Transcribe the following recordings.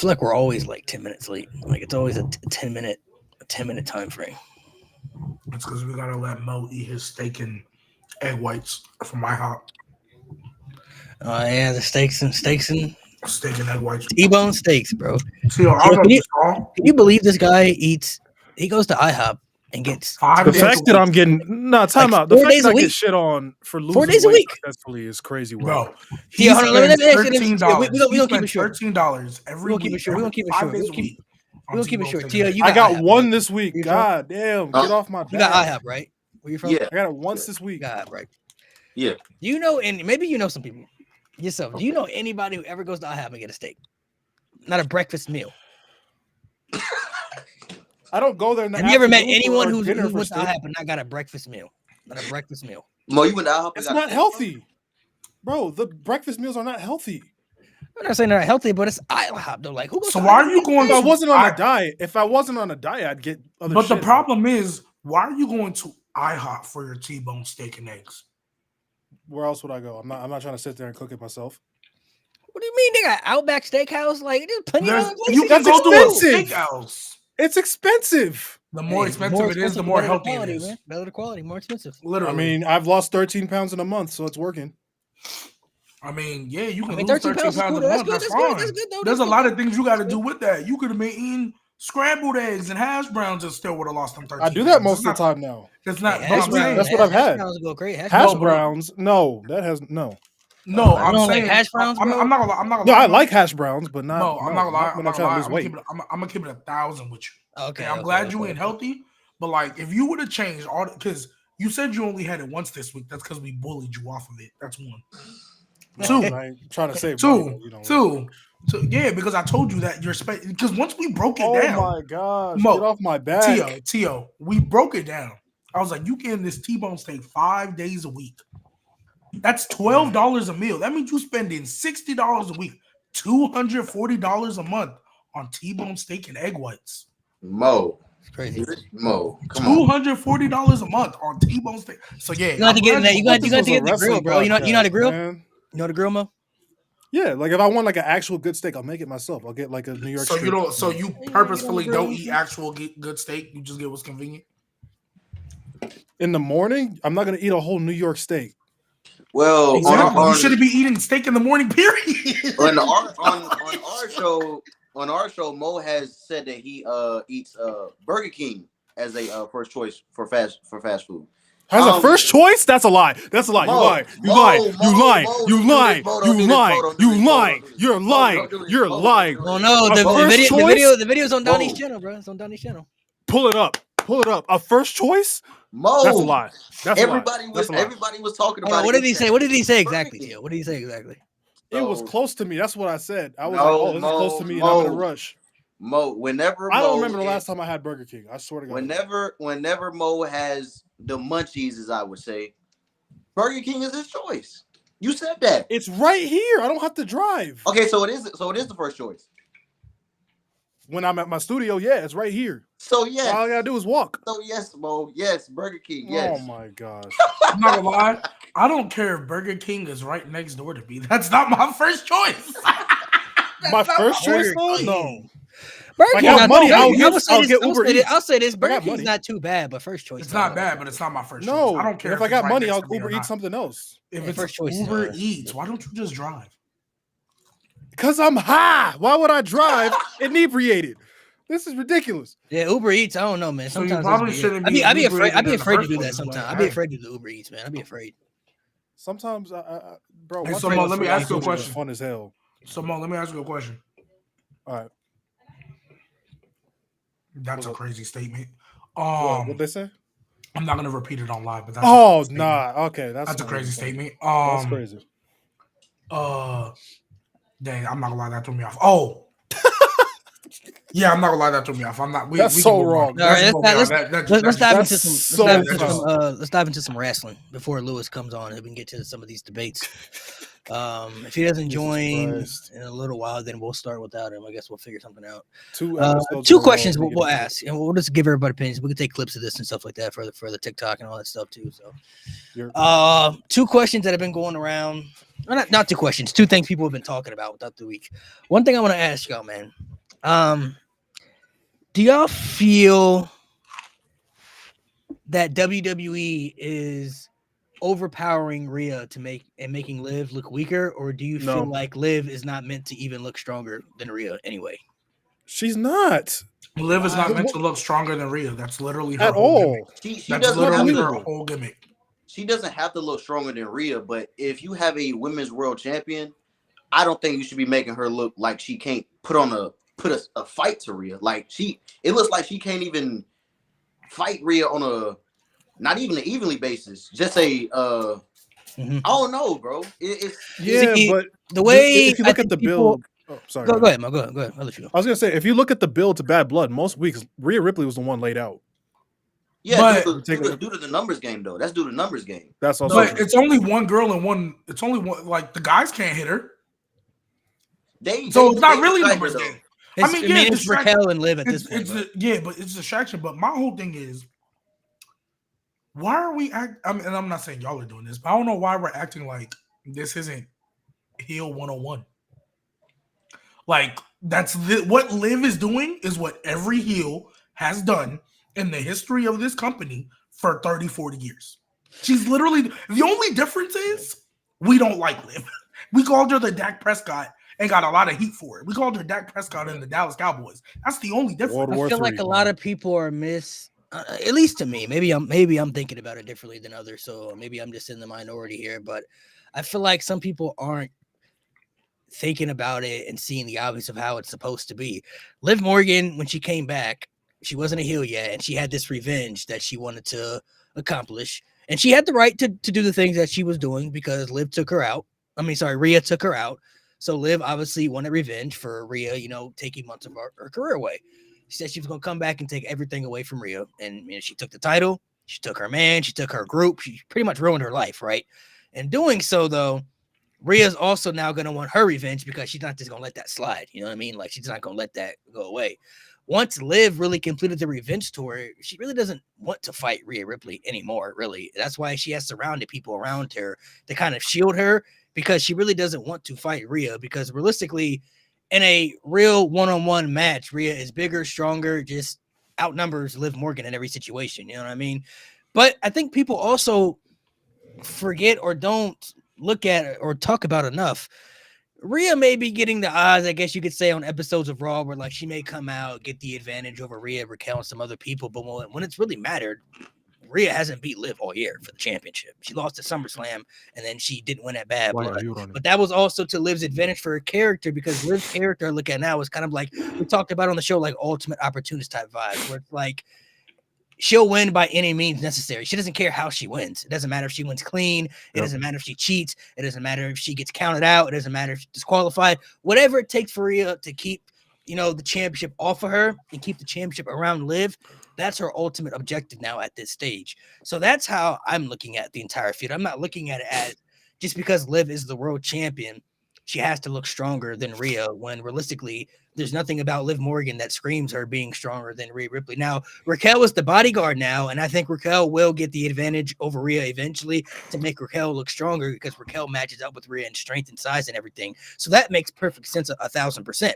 feel like we're always like 10 minutes late. Like it's always a 10 minute time frame. It's because we gotta let Mo eat his steak and egg whites from IHOP. Yeah, the steaks and Steak and egg whites. T-bone steaks, bro. See, I don't know. Can you believe this guy eats? He goes to IHOP and gets 5 The days fact that I'm getting time out. The 4 fact days that a I week. get shit on for losing 4 days a weight week successfully is crazy. Bro, he spends $13. We gonna keep it short. $13 every week. We gonna keep it short. We'll keep it short. Tia, you I got IHOP, one right? this week. God damn, get off my back. You got IHOP, right? Where you from? Yeah. I got it once this week. You got IHOP, right? Yeah. Do you know, and maybe you know some people yourself. Do you know anybody who ever goes to IHOP and get a steak? Not a breakfast meal. I don't go there. Have you ever met anyone who went to IHOP and not got a breakfast meal? Not a breakfast meal. Mo, you went to IHOP. It's not healthy, bro. The breakfast meals are not healthy. I'm not saying they're not healthy, but it's IHOP though. Like, who goes? So why are you going? If I wasn't on a diet, I'd get other. But shit. the problem is, why are you going to IHOP for your T-bone steak and eggs? Where else would I go? I'm not trying to sit there and cook it myself. What do you mean they got Outback Steakhouse? Like, there's plenty of other places. You can go to a steakhouse. It's expensive. The more expensive it is, the more healthy it is. Man. Better quality, more expensive. Literally. I mean, I've lost 13 pounds in a month, so it's working. I mean, yeah, you can lose 13 pounds a month. That's fine. That's good, though. There's a lot of things you got to do with that. You could have been eating scrambled eggs and hash browns and still would have lost them 13 I do that most of the time now. That's not. That's what I've had. Hash browns. No, that has no. No, I'm saying like hash browns. I'm not gonna lie. No, I like hash browns, but not. No, I'm not gonna lie. When I'm trying to lose weight. I'm gonna keep it 1,000 with you. Okay. I'm glad you ain't healthy, but like if you would have changed all, because you said you only had it once this week. That's because we bullied you off of it. That's one. Two. I ain't trying to say two. Yeah, because I told you that you're because once we broke it down. Oh my gosh! Mo, get off my back, Tio. We broke it down. I was like, you getting this T-bone steak 5 days a week. That's $12 a meal. That means you spending $60 a week, $240 a month on T-bone steak and egg whites. Mo, it's crazy. Mo, come on. $240 a month on T-bone steak. So yeah, you got to get in that. You got to get the grill, bro. You know how to grill? Man. You know how to grill, Mo? Yeah, like if I want like an actual good steak, I'll make it myself. I'll get like a New York. So you don't. So you purposefully don't eat actual good steak. You just get what's convenient. In the morning, I'm not gonna eat a whole New York steak. Well, exactly. You shouldn't be eating steak in the morning. Period. on our show, Mo has said that he eats Burger King as a first choice for fast food. As a first choice? That's a lie. That's a lie. You're lying. You're lying. Oh no, the video's on Donnie's channel, bro. It's on Donnie's channel. Pull it up. A first choice? Mo, that's a lie. Everybody was talking about. What did he say? What did he say exactly, Tio? What did he say exactly? It was close to me. That's what I said. I was this is close to me, and I'm in a rush. Mo, I don't remember the last time I had Burger King. I swear to God. Whenever Mo has the munchies, as I would say, Burger King is his choice. You said that. It's right here. I don't have to drive. Okay, so it is the first choice. When I'm at my studio, yeah, it's right here. So yes, all I gotta do is walk. So yes, Mo, yes, Burger King, yes. Oh my gosh. I'm not gonna lie. I don't care if Burger King is right next door to me. That's not my first choice. My first choice, though? No. Burger King, I'll say this. Burger King's not too bad, but first choice. It's not bad, but it's not my first choice. No, I don't care. If I got money, I'll Uber eat something else. If it's first choice, Uber Eats, why don't you just drive? Because I'm high. Why would I drive inebriated? This is ridiculous. Yeah, Uber Eats. I don't know, man. Sometimes so you probably shouldn't be. I'd be afraid. I'd be afraid to do that sometimes. I'd be afraid to do Uber Eats, man. I'd be afraid. Sometimes, bro. Hey, so Mo, let me ask you a question. Fun as hell. So Mo, let me ask you a question. All right. That's a crazy statement. What'd they say? I'm not gonna repeat it on live, but that's okay, that's a crazy statement. That's crazy. Dang, I'm not gonna lie, that threw me off. Oh, yeah, I'm not gonna lie, that threw me off. I'm not. That's so wrong. Let's dive into some wrestling before Lewis comes on, and we can get to some of these debates. If he doesn't join in a little while, then we'll start without him. I guess we'll figure something out. Two questions we'll ask, and we'll just give everybody opinions. We can take clips of this and stuff like that for the TikTok and all that stuff too. So, two questions that have been going around. Not two questions. Two things people have been talking about throughout the week. One thing I want to ask y'all, man. Do y'all feel that WWE is overpowering Rhea making Liv look weaker, or do you feel like Liv is not meant to even look stronger than Rhea anyway? She's not. Liv is not meant to look stronger than Rhea. That's literally her at whole all. Gimmick. That's literally her whole gimmick. She doesn't have to look stronger than Rhea, but if you have a women's world champion, I don't think you should be making her look like she can't put a fight to Rhea. Like it looks like she can't even fight Rhea on a not even an evenly basis. Just I don't know, bro. But the way if you look at the build, sorry. Go ahead, Mo. Go ahead. I'll let you go. I was gonna say, if you look at the build to Bad Blood, most weeks Rhea Ripley was the one laid out. Yeah, due to the numbers game though. That's due to the numbers game. That's also. But it's only one girl and one. It's only one. Like the guys can't hit her. It's not really numbers game. It's Raquel and Liv at this point. But it's distraction. But my whole thing is, why are we and I'm not saying y'all are doing this, but I don't know why we're acting like this isn't heel 101. Like what Liv is doing is what every heel has done in the history of this company for 30, 40 years. She's literally the only difference is we don't like Liv. We called her the Dak Prescott and got a lot of heat for it. We called her Dak Prescott and the Dallas Cowboys. That's the only difference. I feel like a lot of people are at least to me. Maybe I'm thinking about it differently than others, so maybe I'm just in the minority here. But I feel like some people aren't thinking about it and seeing the obvious of how it's supposed to be. Liv Morgan, when she came back, she wasn't a heel yet, and she had this revenge that she wanted to accomplish, and she had the right to do the things that she was doing because Rhea took her out. So Liv obviously wanted revenge for Rhea, taking months of her career away. She said she was going to come back and take everything away from Rhea. And she took the title. She took her man. She took her group. She pretty much ruined her life, right? And doing so, though, Rhea's also now going to want her revenge because she's not just going to let that slide. You know what I mean? Like, she's not going to let that go away. Once Liv really completed the revenge tour, she really doesn't want to fight Rhea Ripley anymore, really. That's why she has surrounded people around her to kind of shield her, because she really doesn't want to fight Rhea, because realistically, in a real one-on-one match, Rhea is bigger, stronger, just outnumbers Liv Morgan in every situation. You know what I mean? But I think people also forget or don't look at or talk about enough. Rhea may be getting the odds, I guess you could say, on episodes of Raw where like she may come out, get the advantage over Rhea, Raquel, and some other people. But when it's really mattered, Rhea hasn't beat Liv all year for the championship. She lost to SummerSlam, and then she didn't win at Bad Blood. But that was also to Liv's advantage for her character, because Liv's character, I look at now, is kind of like we talked about on the show, like ultimate opportunist type vibe, where it's like she'll win by any means necessary. She doesn't care how she wins. It doesn't matter if she wins clean. It doesn't matter if she cheats. It doesn't matter if she gets counted out. It doesn't matter if she's disqualified. Whatever it takes for Rhea to keep, the championship off of her and keep the championship around Liv, that's her ultimate objective now at this stage. So that's how I'm looking at the entire feud. I'm not looking at it as just because Liv is the world champion, she has to look stronger than Rhea, when realistically, there's nothing about Liv Morgan that screams her being stronger than Rhea Ripley. Now, Raquel is the bodyguard now, and I think Raquel will get the advantage over Rhea eventually to make Raquel look stronger, because Raquel matches up with Rhea in strength and size and everything. So that makes perfect sense 1,000%.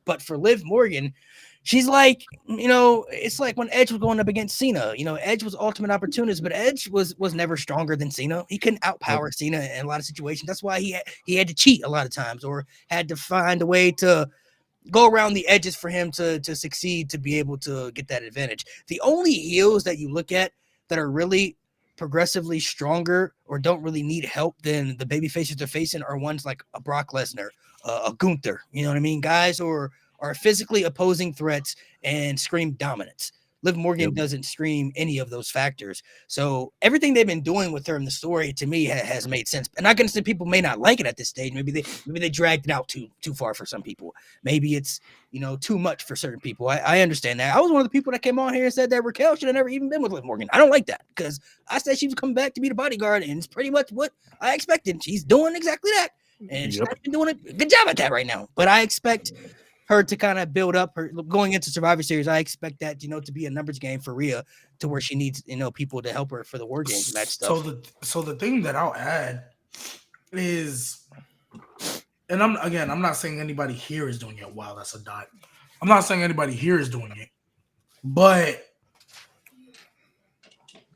But for Liv Morgan, she's like, it's like when Edge was going up against Cena. Edge was ultimate opportunist, but Edge was never stronger than Cena. He couldn't outpower Cena in a lot of situations. That's why he had to cheat a lot of times, or had to find a way to go around the edges for him to succeed, to be able to get that advantage. The only heels that you look at that are really progressively stronger or don't really need help than the baby faces they're facing are ones like a Brock Lesnar, a Gunther, you know what I mean? Guys or are physically opposing threats and scream dominance. Liv Morgan doesn't scream any of those factors. So everything they've been doing with her in the story, to me, has made sense. And I can say people may not like it at this stage. Maybe they dragged it out too far for some people. Maybe it's too much for certain people. I understand that. I was one of the people that came on here and said that Raquel should have never even been with Liv Morgan. I don't like that, because I said she was coming back to be the bodyguard, and it's pretty much what I expected. She's doing exactly that, and she's not been doing a good job at that right now. But I expect her to kind of build up her going into Survivor Series. I expect that, to be a numbers game for Rhea, to where she needs, people to help her for the War Games and that stuff. So the thing that I'll add is, and I'm not saying anybody here is doing it. Wow, that's a dot. I'm not saying anybody here is doing it, but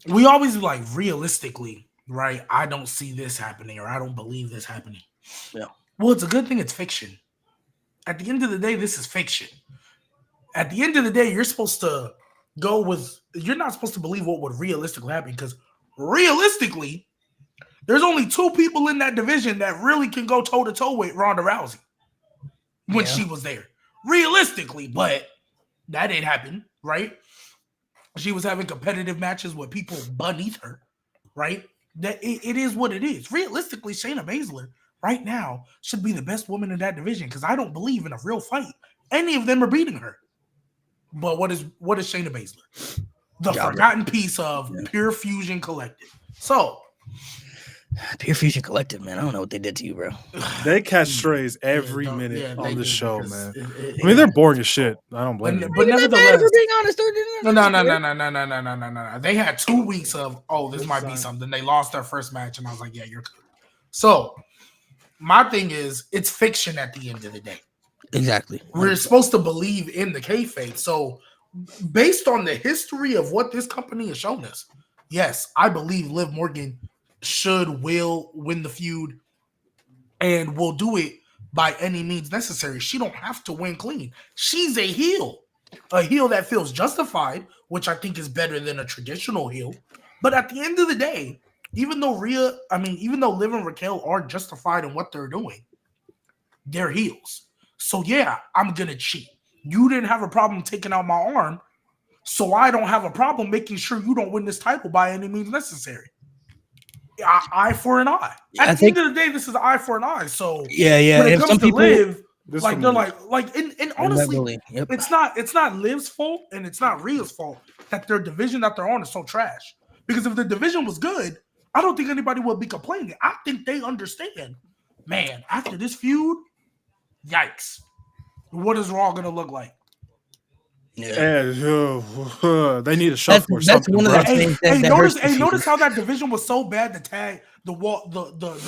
we always like realistically, right? I don't see this happening, or I don't believe this happening. Yeah. Well, it's a good thing it's fiction. At the end of the day, this is fiction. At the end of the day, you're supposed to go with. You're not supposed to believe what would realistically happen, because realistically, there's only 2 people in that division that really can go toe to toe with Ronda Rousey when she was there. Realistically, but that didn't happen, right? She was having competitive matches with people beneath her, right? That it is what it is. Realistically, Shayna Baszler right now should be the best woman in that division, because I don't believe in a real fight any of them are beating her. But what is Shayna Baszler? The forgotten piece of Pure Fusion Collective. So Pure Fusion Collective, man. I don't know what they did to you, bro. They catch strays every minute on the show, man. I mean, they're boring as shit. I don't blame them. But nevertheless, for being honest, no. They had 2 weeks of, this might be something. They lost their first match, and I was like, yeah, you're good. So my thing is, it's fiction at the end of the day. Exactly. We're supposed to believe in the kayfabe. So based on the history of what this company has shown us, yes, I believe Liv Morgan will win the feud, and will do it by any means necessary. She don't have to win clean. She's a heel that feels justified, which I think is better than a traditional heel. But at the end of the day, even though Liv and Raquel are justified in what they're doing, they're heels. So yeah, I'm gonna cheat. You didn't have a problem taking out my arm, so I don't have a problem making sure you don't win this title by any means necessary. Eye for an eye. At the end of the day, this is eye for an eye. So yeah. When it comes some to people Liv, like they're like, and honestly, it's not Liv's fault and it's not Rhea's fault that their division that they're on is so trash. Because if the division was good, I don't think anybody would be complaining. I think they understand, man. After this feud, yikes! What is Raw gonna look like? Yeah, they need a shuffle or something. One of the things notice how that division was so bad. The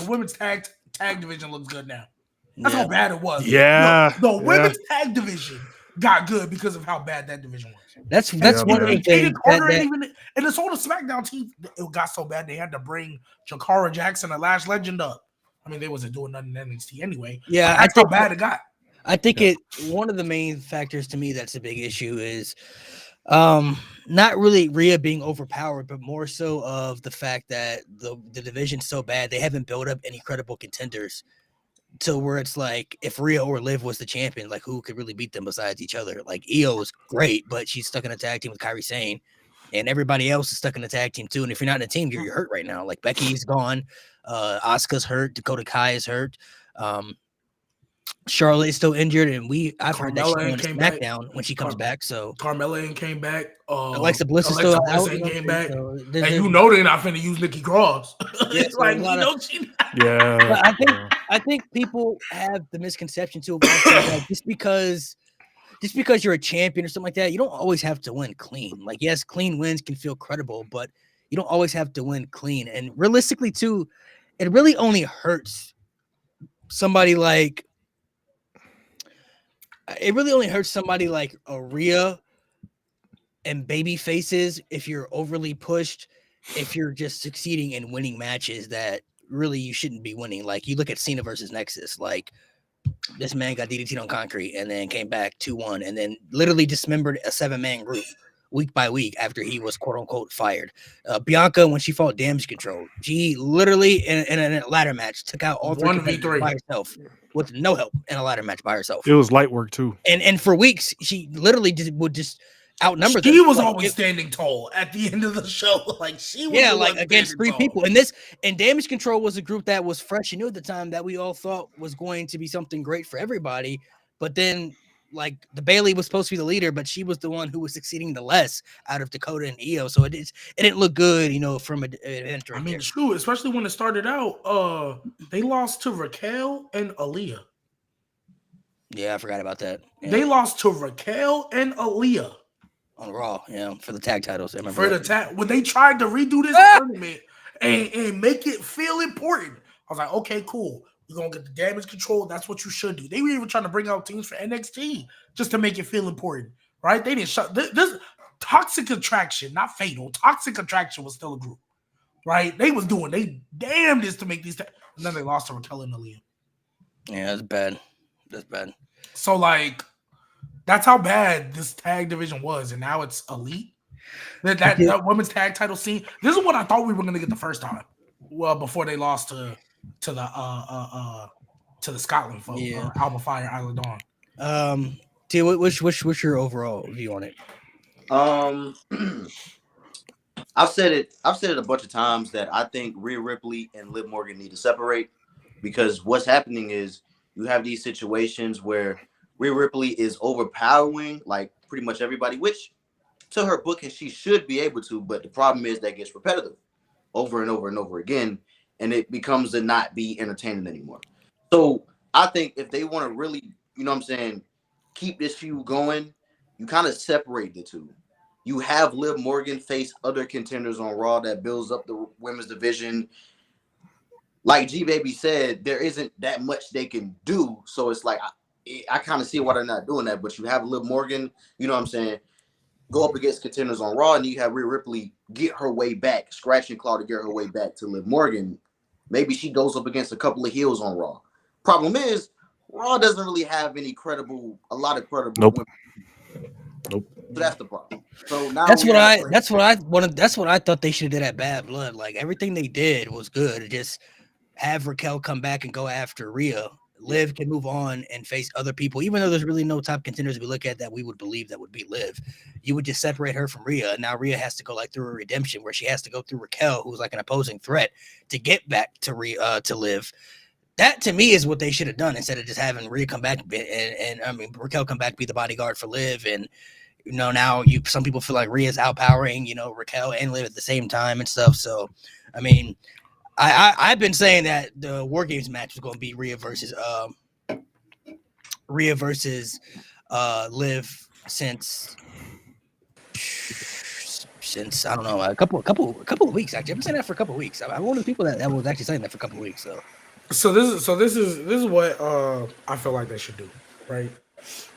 women's tag division looks good now. That's how bad it was. Yeah, the women's tag division got good because of how bad that division was. That's one of the things. And this whole SmackDown team, it got so bad they had to bring Jakara Jackson and Lash Legend up. I mean, they wasn't doing nothing in NXT anyway. Yeah, that's how bad it got. I think one of the main factors to me that's a big issue is not really Rhea being overpowered, but more so of the fact that the division's so bad they haven't built up any credible contenders to where it's like if Rhea or Liv was the champion, like who could really beat them besides each other? Like Io is great, but she's stuck in a tag team with Kairi Sane, and everybody else is stuck in a tag team too. And if you're not in a team, you're hurt right now. Like Becky's gone, Asuka's hurt, Dakota Kai is hurt. Charlotte is still injured, and I've heard that she's on SmackDown when she comes back. So Carmella came back. Alexa Bliss is still out. Came back, so and they're not finna use Nikki Cross. Yes, like I think people have the misconception too about that just because you're a champion or something like that, you don't always have to win clean. Like yes, clean wins can feel credible, but you don't always have to win clean. And realistically, too, it really only hurts somebody like. It really only hurts somebody like a Rhea and baby faces if you're overly pushed, if you're just succeeding in winning matches that really you shouldn't be winning. Like you look at Cena versus Nexus, like this man got DDT'd on concrete and then came back 2-1 and then literally dismembered a 7-man group week by week after he was quote unquote fired. Bianca, when she fought Damage Control, she literally in a ladder match took out all 3 by herself with no help in a ladder match by herself. It was light work too. And for weeks she literally would just outnumber them. She was always standing tall at the end of the show. Like she was like against 3 people. And Damage Control was a group that was fresh and new at the time that we all thought was going to be something great for everybody. But then like the Bailey was supposed to be the leader, but she was the one who was succeeding the less out of Dakota and Io. So it didn't look good, from an entry. I mean, true, especially when it started out. They lost to Raquel and Aaliyah. Yeah, I forgot about that. Yeah. They lost to Raquel and Aaliyah on Raw, for the tag titles. I remember for the tag when they tried to redo this tournament and make it feel important. I was like, okay, cool. You're going to get the damage control. That's what you should do. They were even trying to bring out teams for NXT just to make it feel important, right? They didn't shut this Toxic Attraction, not Fatal. Toxic Attraction was still a group, right? They was doing they damnedest to make these, and then they lost to Raquel and Aaliyah. Yeah, that's bad. That's bad. So like, that's how bad this tag division was, and now it's elite. That women's tag title scene. This is what I thought we were going to get the first time. Well, before they lost to the Scotland folk, or Alba Fire, Isla Dawn. T, what's your overall view on it? I've said it a bunch of times that I think Rhea Ripley and Liv Morgan need to separate, because what's happening is you have these situations where Rhea Ripley is overpowering like pretty much everybody, which to her book and she should be able to, but the problem is that gets repetitive over and over and over again, and it becomes to not be entertaining anymore. So I think if they want to really, you know what I'm saying, keep this feud going, you kind of separate the two. You have Liv Morgan face other contenders on Raw that builds up the women's division. Like G Baby said, there isn't that much they can do. So it's like, I kind of see why they're not doing that. But you have Liv Morgan, you know what I'm saying, go up against contenders on Raw, and you have Rhea Ripley get her way back, scratch and claw to get her way back to Liv Morgan. Maybe she goes up against a couple of heels on Raw. Problem is, Raw doesn't really have a lot of credible women. Nope. So that's the problem. So now That's what I thought they should have did at Bad Blood. Like everything they did was good. Just have Raquel come back and go after Rhea. Liv can move on and face other people, even though there's really no top contenders we look at that we would believe that would be Liv. You would just separate her from Rhea. Now Rhea has to go like through a redemption where she has to go through Raquel, who's like an opposing threat, to get back to Liv. That to me is what they should have done instead of just having Rhea come back and I mean Raquel come back, be the bodyguard for Liv, and you know now some people feel like Rhea's outpowering, you know, Raquel and Liv at the same time and stuff. So I mean, I've been saying that the War Games match was going to be Rhea versus Liv since I don't know, a couple of weeks actually. I've been saying that for a couple of weeks. I'm one of the people that was actually saying that for a couple of weeks. So this is what I feel like they should do, right?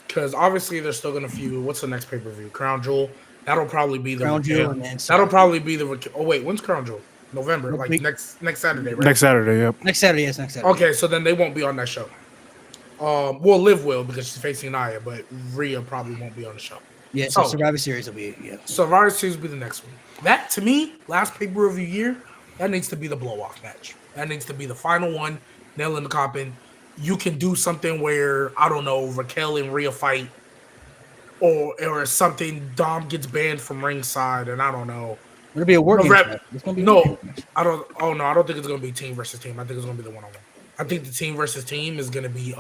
Because obviously they're still going to feud. What's the next pay-per-view? Crown Jewel. That'll probably be the Crown Jewel. That'll probably be the. Oh wait, when's Crown Jewel? November, like next Saturday, right? Next Saturday, yep. Next Saturday. Okay, so then they won't be on that show. Well, Liv will because she's facing Nia, but Rhea probably won't be on the show. Yeah, so Survivor Series will be Survivor Series will be the next one. That to me, last pay-per-view year, that needs to be the blow-off match. That needs to be the final one, nail in the coffin. You can do something where, I don't know, Raquel and Rhea fight, or something. Dom gets banned from ringside, and I don't know. It'll be a War Games match. I don't think it's gonna be team versus team. I think it's gonna be the one-on-one. I think the team versus team is gonna be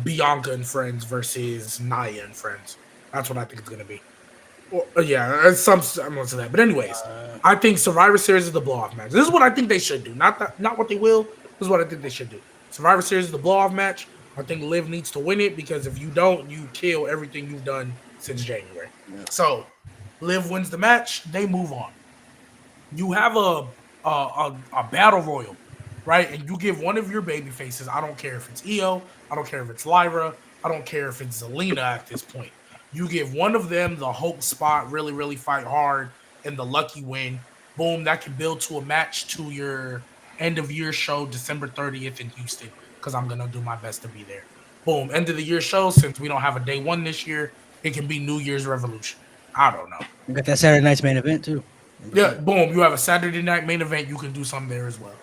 Bianca and friends versus Nia and friends. That's what I think it's gonna be. Yeah, some semblance of that. But anyways, I think Survivor Series is the blow-off match. This is what I think they should do. Not what they will. This is what I think they should do. Survivor Series is the blow-off match. I think Liv needs to win it because if you don't, you kill everything you've done since January. Yeah. So Liv wins the match. They move on. You have a battle royal, right? And you give one of your baby faces. I don't care if it's Io. I don't care if it's Lyra. I don't care if it's Zelina at this point. You give one of them the hope spot, really, really fight hard, and the lucky win. Boom, that can build to a match to your end of year show, December 30th in Houston, because I'm going to do my best to be there. Boom, end of the year show, since we don't have a day one this year, it can be New Year's Revolution. I don't know. You got that Saturday night's main event, too. Yeah, boom, you have a Saturday night main event, you can do something there as well.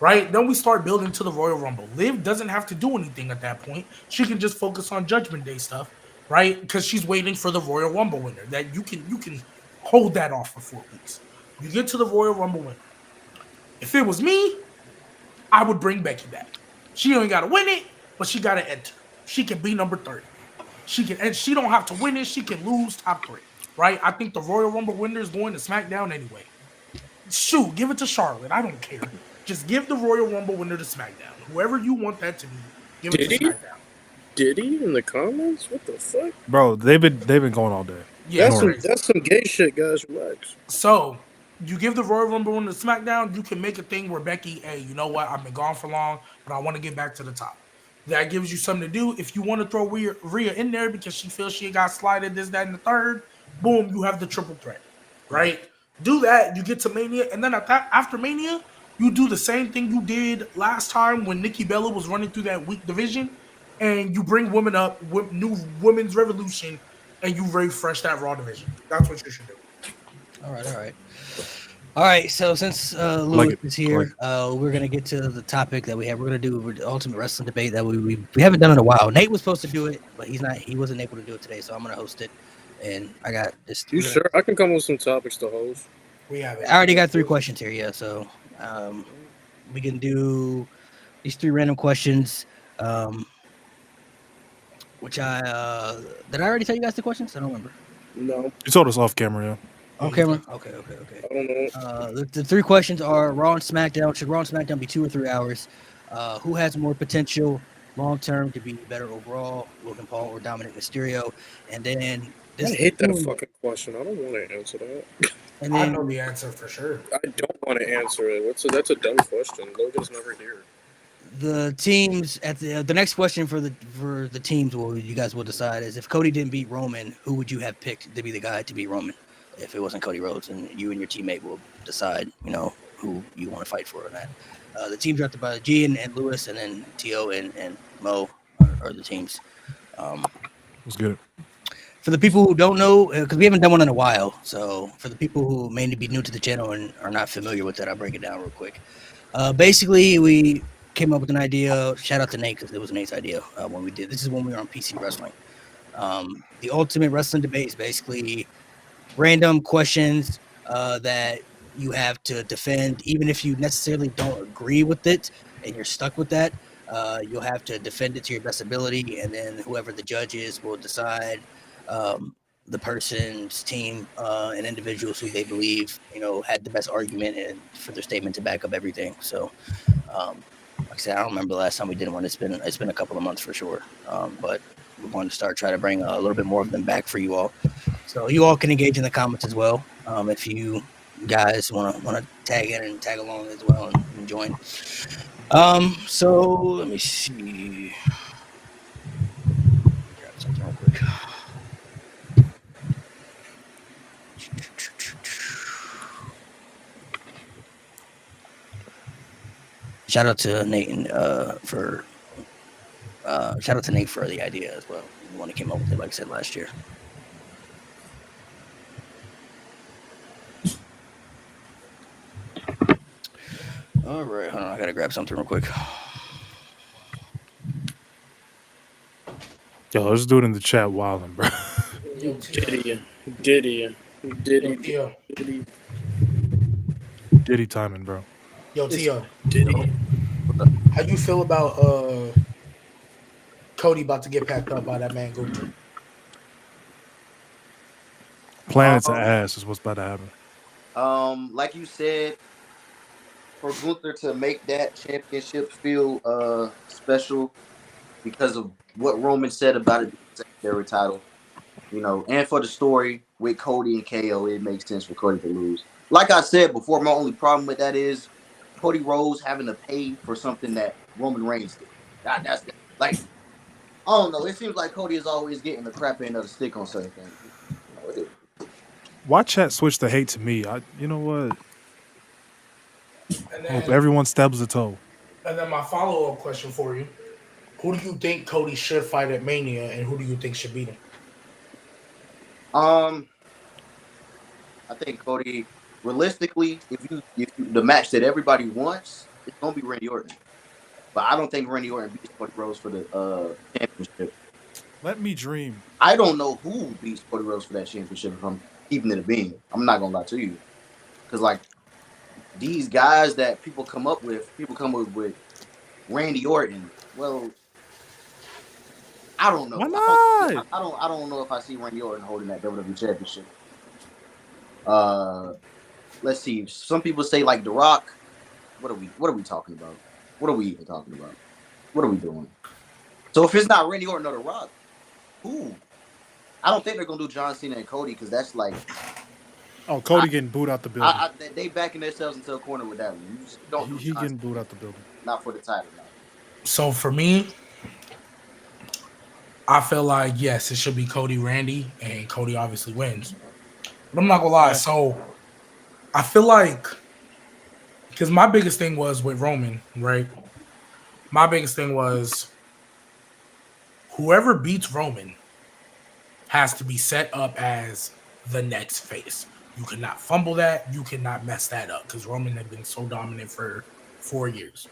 Right? Then we start building to the Royal Rumble. Liv doesn't have to do anything at that point. She can just focus on Judgment Day stuff. Right, because she's waiting for the Royal Rumble winner. That you can hold that off for 4 weeks. You get to the Royal Rumble winner. If it was me, I would bring Becky back. She ain't got to win it, but she got to enter. She can be number 30. And she don't have to win it. She can lose top 3. Right? I think the Royal Rumble winner is going to SmackDown anyway. Shoot, give it to Charlotte. I don't care. Just give the Royal Rumble winner to SmackDown. Whoever you want that to be, give it to SmackDown. Did he in the comments? What the fuck? Bro, they've been going all day. Yeah, that's some gay shit, guys. Relax. So You give the Royal Rumble winner to SmackDown, you can make a thing where Becky, hey, you know what? I've been gone for long, but I want to get back to the top. That gives you something to do. If you want to throw Rhea in there because she feels she got slided, this, that, and the third, boom, you have the triple threat, right? Do that, you get to Mania, and then after Mania, you do the same thing you did last time when Nikki Bella was running through that weak division, and you bring women up with new women's revolution, and you refresh that Raw division. That's what you should do. All right. So since Lewis is here, we're gonna get to the topic that we have. We're gonna do the Ultimate Wrestling Debate that we haven't done in a while. Nate was supposed to do it, but he wasn't able to do it today, so I'm gonna host it. And I got this. You sure? I can come with some topics to host. I already got 3 questions here, yeah. So we can do these 3 random questions. Which did I already tell you guys the questions? I don't remember. No. You told us off camera, yeah. On camera? Okay. I don't know. The 3 questions are Raw and SmackDown. Should Raw and SmackDown be 2 or 3 hours? Who has more potential long term to be better overall? Logan Paul or Dominik Mysterio? And then I hate that fucking question. I don't want to answer that. And then, I know the answer for sure. I don't want to answer it. That's a dumb question. Logan's never here. The teams at the next question for the teams, you guys will decide is if Cody didn't beat Roman, who would you have picked to be the guy to beat Roman? If it wasn't Cody Rhodes, and you and your teammate will decide, who you want to fight for or not. The teams drafted by G and Lewis, and then T.O. and Mo are the teams. Let's get it. For the people who don't know, because we haven't done one in a while, so for the people who may be new to the channel and are not familiar with it, I'll break it down real quick. Basically, we came up with an idea. Shout out to Nate because it was Nate's idea when we did. This is when we were on PC Wrestling. The Ultimate Wrestling Debate is basically random questions that you have to defend, even if you necessarily don't agree with it and you're stuck with that. You'll have to defend it to your best ability, and then whoever the judge is will decide the person's team and individuals who they believe had the best argument and for their statement to back up everything. So, like I said, I don't remember the last time we did one. It's been a couple of months for sure, but we want to try to bring a little bit more of them back for you all. So you all can engage in the comments as well. If you guys want to tag in and tag along as well and join. So let me see. Grab something real quick. Shout out to Nate for the idea as well. The one that came up with it, like I said, last year. All right, hold on. I gotta grab something real quick. Yo, let's do it in the chat wildin', bro. Diddy timing, bro. Yo, Tio. How you feel about Cody about to get packed up by that man Gunther? Planets of ass is what's about to happen. Like you said, for Gunther to make that championship feel special because of what Roman said about it, the secondary title, and for the story with Cody and KO, it makes sense for Cody to lose. Like I said before, my only problem with that is Cody Rhodes having to pay for something that Roman Reigns did. That's like, I don't know. It seems like Cody is always getting the crap end of the stick on certain things. Why chat switch the hate to me? You know what? And then, everyone stabs a toe. And then my follow-up question for you: who do you think Cody should fight at Mania, and who do you think should beat him? I think Cody. Realistically, if the match that everybody wants, it's gonna be Randy Orton. But I don't think Randy Orton beats Cody Rhodes for the championship. Let me dream. I don't know who beats Cody Rhodes for that championship. If I'm keeping it a being, I'm not gonna lie to you, because like these guys that people come up with Randy Orton. Well, I don't know. Why not? I don't know if I see Randy Orton holding that WWE championship. Let's see. Some people say like The Rock. What are we talking about? What are we even talking about? What are we doing? So if it's not Randy Orton or The Rock, who? I don't think they're gonna do John Cena and Cody because that's like Oh, Cody getting booed out the building. They backing themselves into a corner with that one. You just don't. He getting booed out the building. Not for the title, no. So for me, I feel like yes, it should be Cody Randy, and Cody obviously wins. But I'm not gonna lie. So I feel like because my biggest thing was with Roman, right? My biggest thing was whoever beats Roman has to be set up as the next face. You cannot fumble that. You cannot mess that up because Roman had been so dominant for 4 years.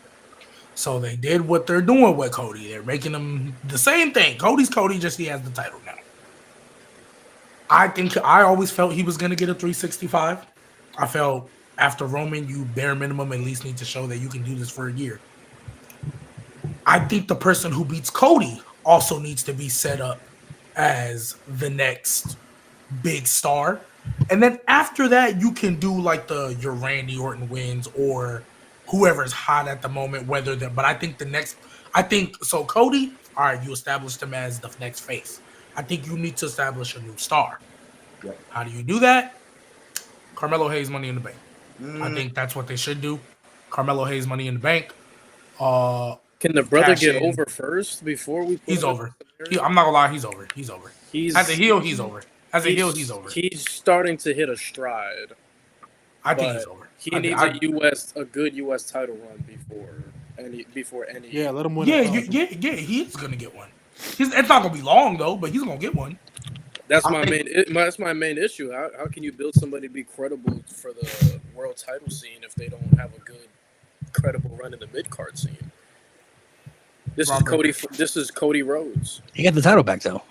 So they did what they're doing with Cody. They're making him the same thing. Cody's Cody, just he has the title now. I always felt he was going to get a 365. I felt after Roman, you bare minimum at least need to show that you can do this for a year. I think the person who beats Cody also needs to be set up as the next big star. And then after that, you can do like your Randy Orton wins or whoever's hot at the moment, but I think so Cody, all right, you established him as the next face. I think you need to establish a new star. Yeah. How do you do that? Carmelo Hayes Money in the Bank. I think that's what they should do. Carmelo Hayes Money in the Bank. Can the brother get over first before we put He's over. I'm not gonna lie, he's over. As a heel, he's over. He's over. He's starting to hit a stride. I think he's over. He needs a good US title run before any. Yeah, let him win. Yeah, he's gonna get one. It's not gonna be long though, but he's gonna get one. That's my main issue. How can you build somebody to be credible for the world title scene if they don't have a good, credible run in the mid card scene? This is Cody Rhodes. He got the title back though.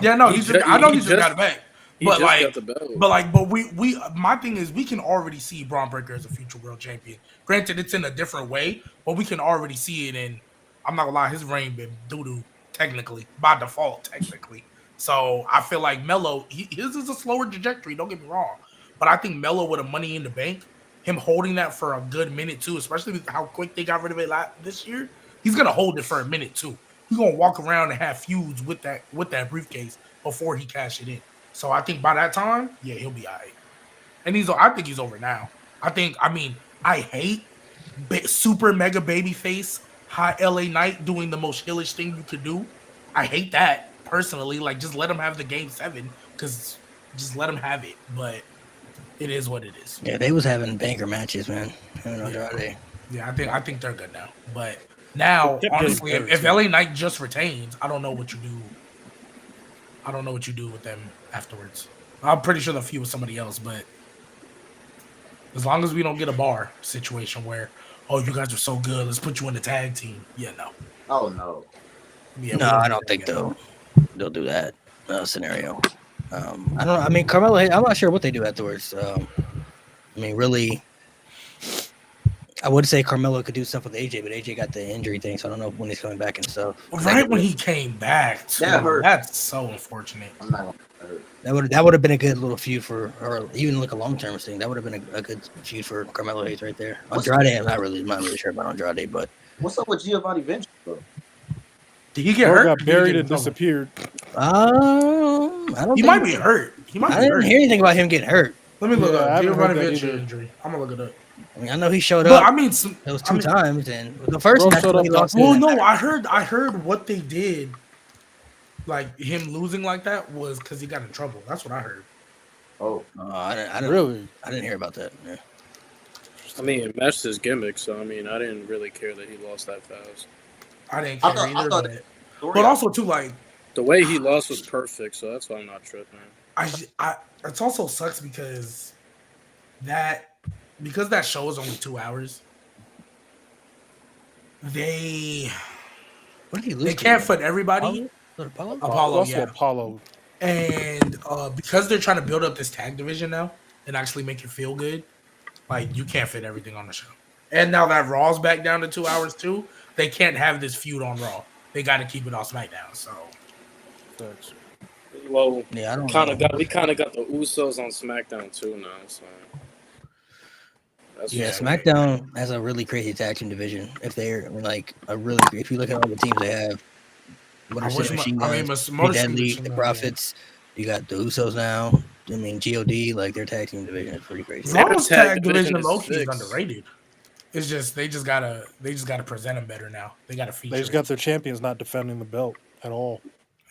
Yeah, no, I know he just got it back. But got the belt. But we my thing is we can already see Braun Breaker as a future world champion. Granted, it's in a different way, but we can already see it. And I'm not gonna lie, his reign been doo-doo technically by default technically. So I feel like Melo, his is a slower trajectory. Don't get me wrong, but I think Melo with a Money in the Bank, him holding that for a good minute too, especially with how quick they got rid of it this year, he's gonna hold it for a minute too. He's gonna walk around and have feuds with that briefcase before he cash it in. So I think by that time, yeah, he'll be all right. And I think he's over now. I hate super mega baby face, high LA Knight doing the most heelish thing you could do. I hate that personally. Like, just let him have the game 7 because just let him have it. But it is what it is. Yeah, they was having banker matches, man. Yeah, I think they're good now. But now, honestly, if LA Knight just retains, I don't know what you do. I don't know what you do with them afterwards. I'm pretty sure they'll feud with somebody else, but as long as we don't get a bar situation where, oh, you guys are so good, let's put you in the tag team. Yeah, no. Oh, no. Yeah, no, I don't think they'll do that scenario. Carmelo, I'm not sure what they do afterwards. Really, I would say Carmelo could do stuff with AJ, but AJ got the injury thing, so I don't know when he's coming back and stuff. Right when he came back, that's so unfortunate. I'm not gonna hurt. That would have been a good little feud or even like a long term thing. That would have been a good feud for Carmelo Hayes right there. Andrade, I'm not really sure about Andrade, but what's up with Giovanni Vinci though? Did he get hurt? Got buried and disappeared. I don't. He might be hurt. I didn't hear anything about him getting hurt. Let me look up Giovanni Vinci injury. I'm gonna look it up. I know he showed up. But it was two times, and the first match he lost. Well, no, I heard what they did, like him losing like that was because he got in trouble. That's what I heard. Oh, I didn't really. I didn't hear about that. Yeah. It matched his gimmick, so I didn't really care that he lost that fast. I didn't care either, but also too, like the way he lost was perfect, so that's why I'm not tripping. It also sucks because that show is only 2 hours. They can't fit everybody. Apollo, yeah. Apollo. And because they're trying to build up this tag division now and actually make it feel good, like you can't fit everything on the show. And now that Raw's back down to 2 hours too, they can't have this feud on Raw. They got to keep it on SmackDown. So, well, yeah, we kind of got the Usos on SmackDown too now. So, SmackDown has a really crazy tag team division. If you look at all the teams they have, Deadly, the Profits, you got the Usos now. I mean, God, like their tag team division is pretty crazy. Raw's tag tag division division is low-key is fixed. underrated. It's just they just gotta present them better now. They gotta feature. They just got their champions not defending the belt at all.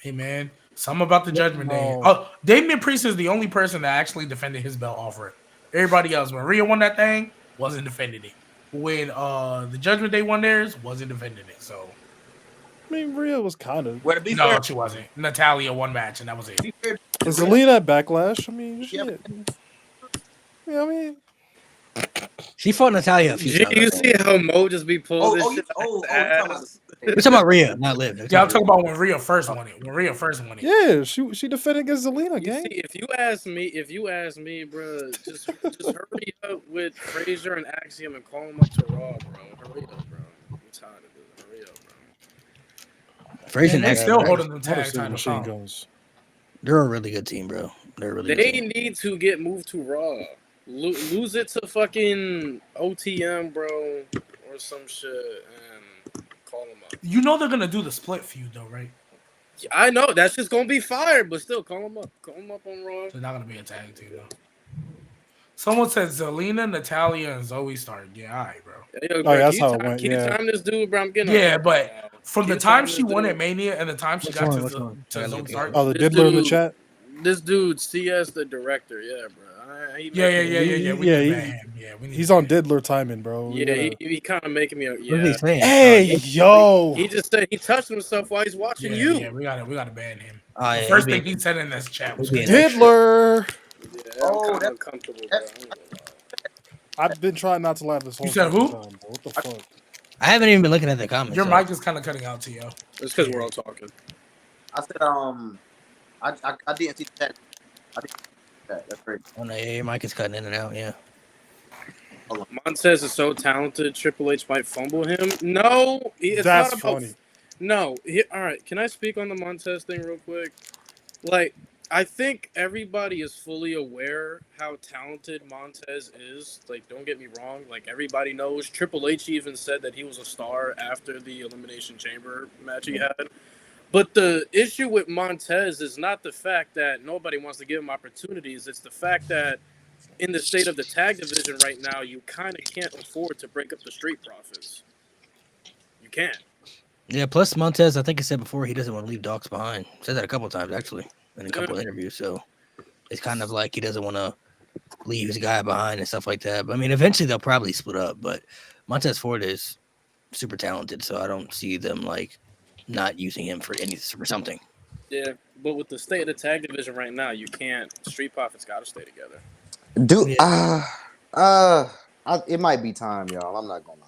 Hey man, something about the Judgment Day. No. Oh, Damian Priest is the only person that actually defended his belt off it. Everybody else, when Rhea won that thing, wasn't defending it. When the Judgment Day won theirs, wasn't defending it. So I mean, Rhea was kind of. Well, to be no, fair, she wasn't. Natalia won match, and that was it. to be fair, Zelina at Backlash. I mean, Yeah. shit. Yeah, I mean, She fought Natalia a few times. You see how Mo just be pulling this shit? you're talking about- We're talking about Rhea, not Liv. Yeah, I'm talking about when Rhea first won it. When Rhea first won it. yeah, she defended against Zelina, You gang. see, if you ask me, bro, just hurry up with Frazier and Axiom and call him up to Raw, bro. Hurry up, bro. I'm tired of this. Hurry up, bro. Frazier And they and still Axiom, holding them Motor tag City titles. Machine Huh? Guns. they're a really good team, bro. They're a really good They team. need to get moved to Raw. Lose it to fucking OTM, bro, or some shit, and call them up. You know they're gonna do the split feud though, right? I know that's just gonna be fire, but still, call them up. Call them up on Raw. They're not gonna be a tag team though. Someone said Zelina, Natalia, and Zoe started. Yeah, all right, bro. Yo, Oh, yeah, that's can you how it time- went, Can you yeah. time this dude, bro? I'm getting Yeah, on but now. from Can the you time this she won dude? at Mania and the time she Which got one? to Which one? I Zoe gotta look at Stark. it. Oh, the This Diddler in the dude- chat. This dude, CS the director, yeah, bro. Yeah. We Yeah, need to ban him. Yeah, we need He's to on ban him. Diddler timing, bro. We Yeah, gotta- he kind of making me. What is Yeah, he saying? Hey, yo. he just said he touched himself while he's watching you. Yeah, we gotta ban him. Oh, yeah, The first he thing being- he said in this chat was he being Diddler. Yeah, I'm Oh, kind of that- uncomfortable, bro. I ain't gonna lie. I've been trying not to laugh this whole You said who? time, bro. What the fuck? I haven't even been looking at the comments. your so- mic is kind of cutting out to you. It's because we're all talking. I said, I didn't see that. I didn't see that. That's great. Oh, no, yeah, your mic is cutting in and out. Yeah. Montez is so talented. Triple H might fumble him. No, it's That's not about. funny. No, all right. Can I speak on the Montez thing real quick? Like, I think everybody is fully aware how talented Montez is. Like, don't get me wrong. Like, everybody knows. Triple H even said that he was a star after the Elimination Chamber match he had. But the issue with Montez is not the fact that nobody wants to give him opportunities. It's the fact that in the state of the tag division right now, you kind of can't afford to break up the Street Profits. You can't. Yeah, plus Montez, I think he said before he doesn't want to leave Docs behind. Said that a couple of times, actually, in a couple of interviews. So it's kind of like he doesn't want to leave his guy behind and stuff like that. But I mean, eventually they'll probably split up. But Montez Ford is super talented, so I don't see them like not using him for something. Yeah, but with the state of the tag division right now, you can't. Street Profits got to stay together. Dude, it might be time, y'all. I'm not gonna lie.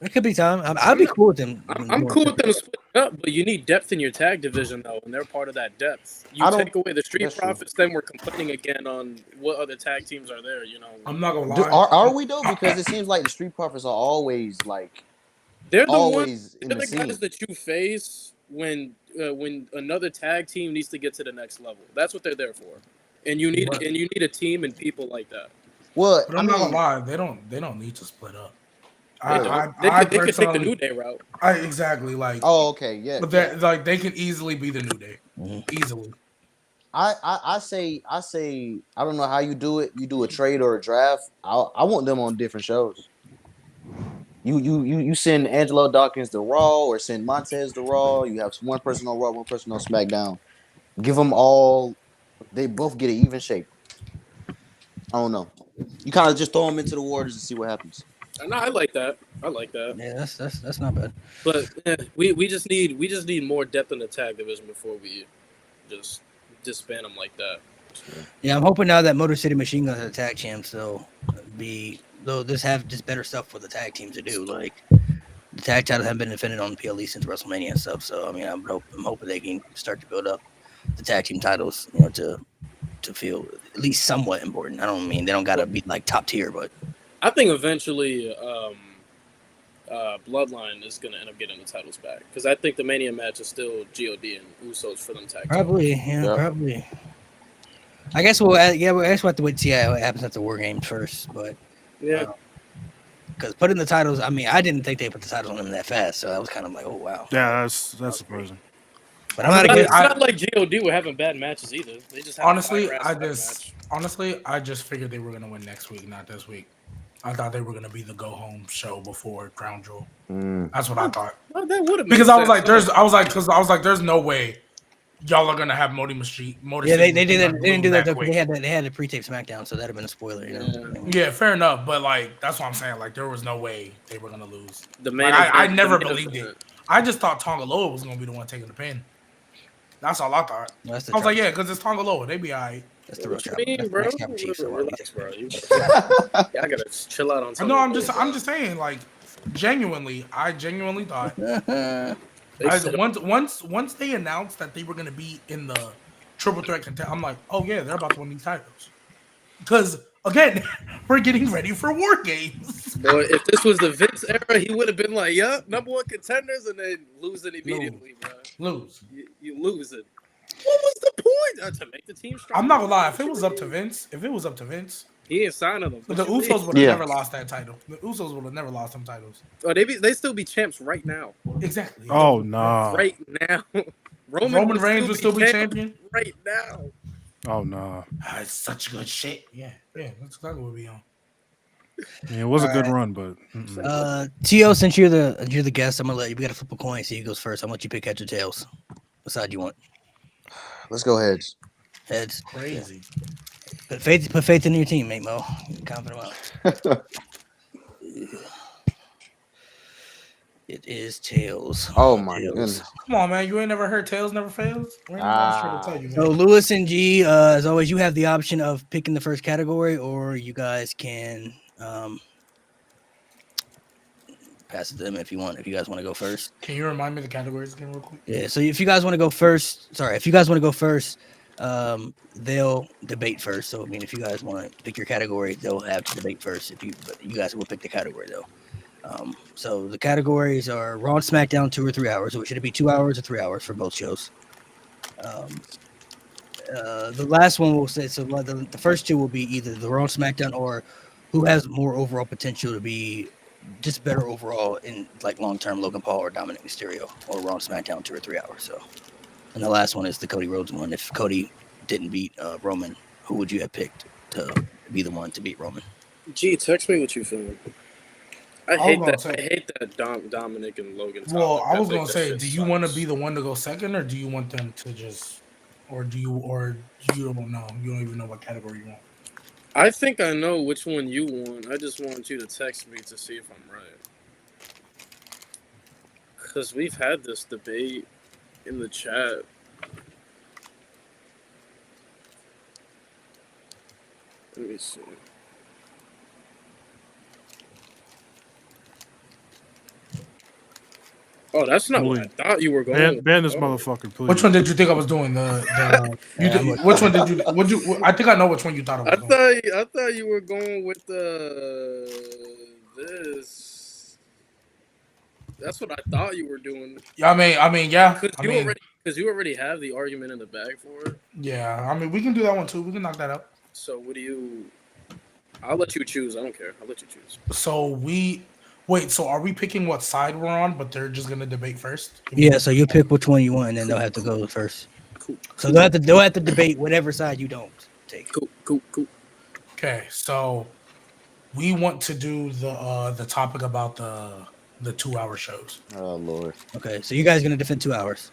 It could be time. I'd be cool with them. I'm cool with them splitting up, but you need depth in your tag division, though, and they're part of that depth. You take away the Street that's true. Profits, then we're complaining again on what other tag teams are there, you know. I'm not gonna lie. Dude, are we though? Because it seems like the Street Profits are always like They're the ones, always in they're the the guys scene. that you face when another tag team needs to get to the next level. That's what they're there for. And you need a team and people like that. Well, But I'm not gonna lie, they don't need to split up. They could take the New Day route. Exactly like. Oh, okay, yeah. But that like they can easily be the New Day, easily. I say I don't know how you do it. You do a trade or a draft. I want them on different shows. You send Angelo Dawkins to Raw or send Montez to Raw. You have one person on Raw, one person on SmackDown. Give them all. They both get an even shake. I don't know. You kind of just throw them into the waters and see what happens. No, I like that. Yeah, that's not bad. But we just need more depth in the tag division before we just disband them like that. Yeah, I'm hoping now that Motor City Machine Guns are the tag champs, they'll just have just better stuff for the tag team to do. Like the tag titles haven't been defended on PLE since WrestleMania and stuff. So I mean, I'm hoping they can start to build up the tag team titles, you know, to feel at least somewhat important. I don't mean they don't gotta be like top tier, but I think eventually Bloodline is going to end up getting the titles back because I think the Mania match is still God and Usos for them tag team. probably. I guess we'll have to wait to see what happens at the War Games first, but Yeah. because putting the titles, I mean, I didn't think they put the titles on them that fast, so I was kind of like, oh wow. Yeah, that's surprising. But I'm not against. It's not like God were having bad matches either. They just honestly, I just figured they were gonna win next week, not this week. I thought they were gonna be the go home show before Crown Jewel. That's what I thought. Well, that would have because I was like, there's no way y'all are gonna have Motor City. Yeah, they did that. They didn't do that though. They had a pre-tape SmackDown, so that'd have been a spoiler. You know. Yeah, fair enough. But like, that's what I'm saying. Like, there was no way they were gonna lose. I never believed it. I just thought Tonga Loa was gonna be the one taking the pin. That's all I thought. I was like, yeah, because it's Tonga Loa. They be all right. That's the real bro. Relax, bro. I gotta chill out on. No, I'm just saying. Like, I genuinely thought. Once they announced that they were gonna be in the triple threat contest, I'm like, oh yeah, they're about to win these titles. Because again, we're getting ready for War Games. Boy, if this was the Vince era, he would have been like, "Yup, number one contenders," and then lose it immediately, bro. Lose. You lose it. What was the point? To make the team strong. I'm not gonna lie. If it was up to Vince, he ain't signing them. The Usos would have never lost that title. The Usos would have never lost them titles. Oh, they still be champs right now. Exactly. Oh no. Right now, Roman Reigns would still be champion right now. Oh no. It's such good shit. Yeah, that's exactly what we on. Yeah, it was a good run, but Tio, since you're the guest, I'm gonna let you. We gotta flip a coin. See who goes first. I'm gonna let you pick heads or tails. What side you want? Let's go heads. Heads. Crazy. Put faith in your team, mate, Mo. Confident out. It is tails. Oh my goodness! Come on, man. You ain't never heard tails never fails. We're not sure to tell you. Man. So Lewis and G, as always, you have the option of picking the first category, or you guys can pass it to them if you want. If you guys want to go first. Can you remind me the categories again, real quick? Yeah. So if you guys want to go first, they'll debate first. So I mean, if you guys want to pick your category, they'll have to debate first. But you guys will pick the category though. So the categories are Raw and SmackDown 2 or 3 hours. So should it be 2 hours or 3 hours for both shows? The last one will say so. The first two will be either the Raw and SmackDown or who has more overall potential to be just better overall in like long term, Logan Paul or Dominik Mysterio, or Raw and SmackDown 2 or 3 hours. So, and the last one is the Cody Rhodes one. If Cody didn't beat Roman, who would you have picked to be the one to beat Roman? Gee, text me what you feeling. I hate that Dominik and Logan. Well, I was gonna say, do you want to be the one to go second, or do you want them to just, or you don't know? You don't even know what category you want. I think I know which one you want. I just want you to text me to see if I'm right. Because we've had this debate in the chat. Let me see. Oh, that's not what I thought you were going. Ban this motherfucker, please. Which one did you think I was doing? Which one did you? I think I know which one you thought I was doing. I thought you were going with this. That's what I thought you were doing. Yeah, I mean, yeah. Because you already have the argument in the bag for it. Yeah, I mean, we can do that one too. We can knock that out. So what do you? I'll let you choose. I don't care. I'll let you choose. So so are we picking what side we're on, but they're just gonna debate first? Yeah, so you pick which one you want, and then they'll have to go first. Cool. So they'll have to debate whatever side you don't take. Cool. Okay, so we want to do the topic about the 2 hour shows. Oh Lord. Okay, so you guys are gonna defend 2 hours.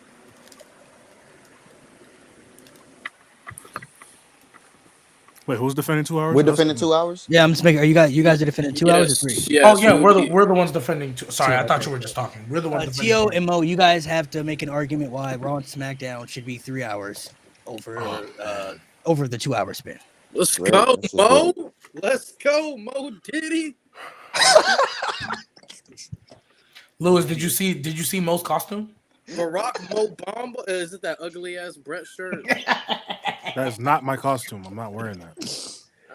Wait, who's defending 2 hours? We're defending 2 hours? Yeah, I'm just making. Are you guys are defending 2 hours or 3? Yes, oh yeah, we're the ones defending. Sorry, I thought you were just talking. We're the ones defending. Tio and Mo, you guys have to make an argument why Raw and SmackDown should be 3 hours over the 2 hour span. Let's go, Mo. Let's go, Mo Diddy. Lewis, did you see Mo's costume? Barack Mo Bamba. Is it that ugly ass Brett shirt? That is not my costume. I'm not wearing that.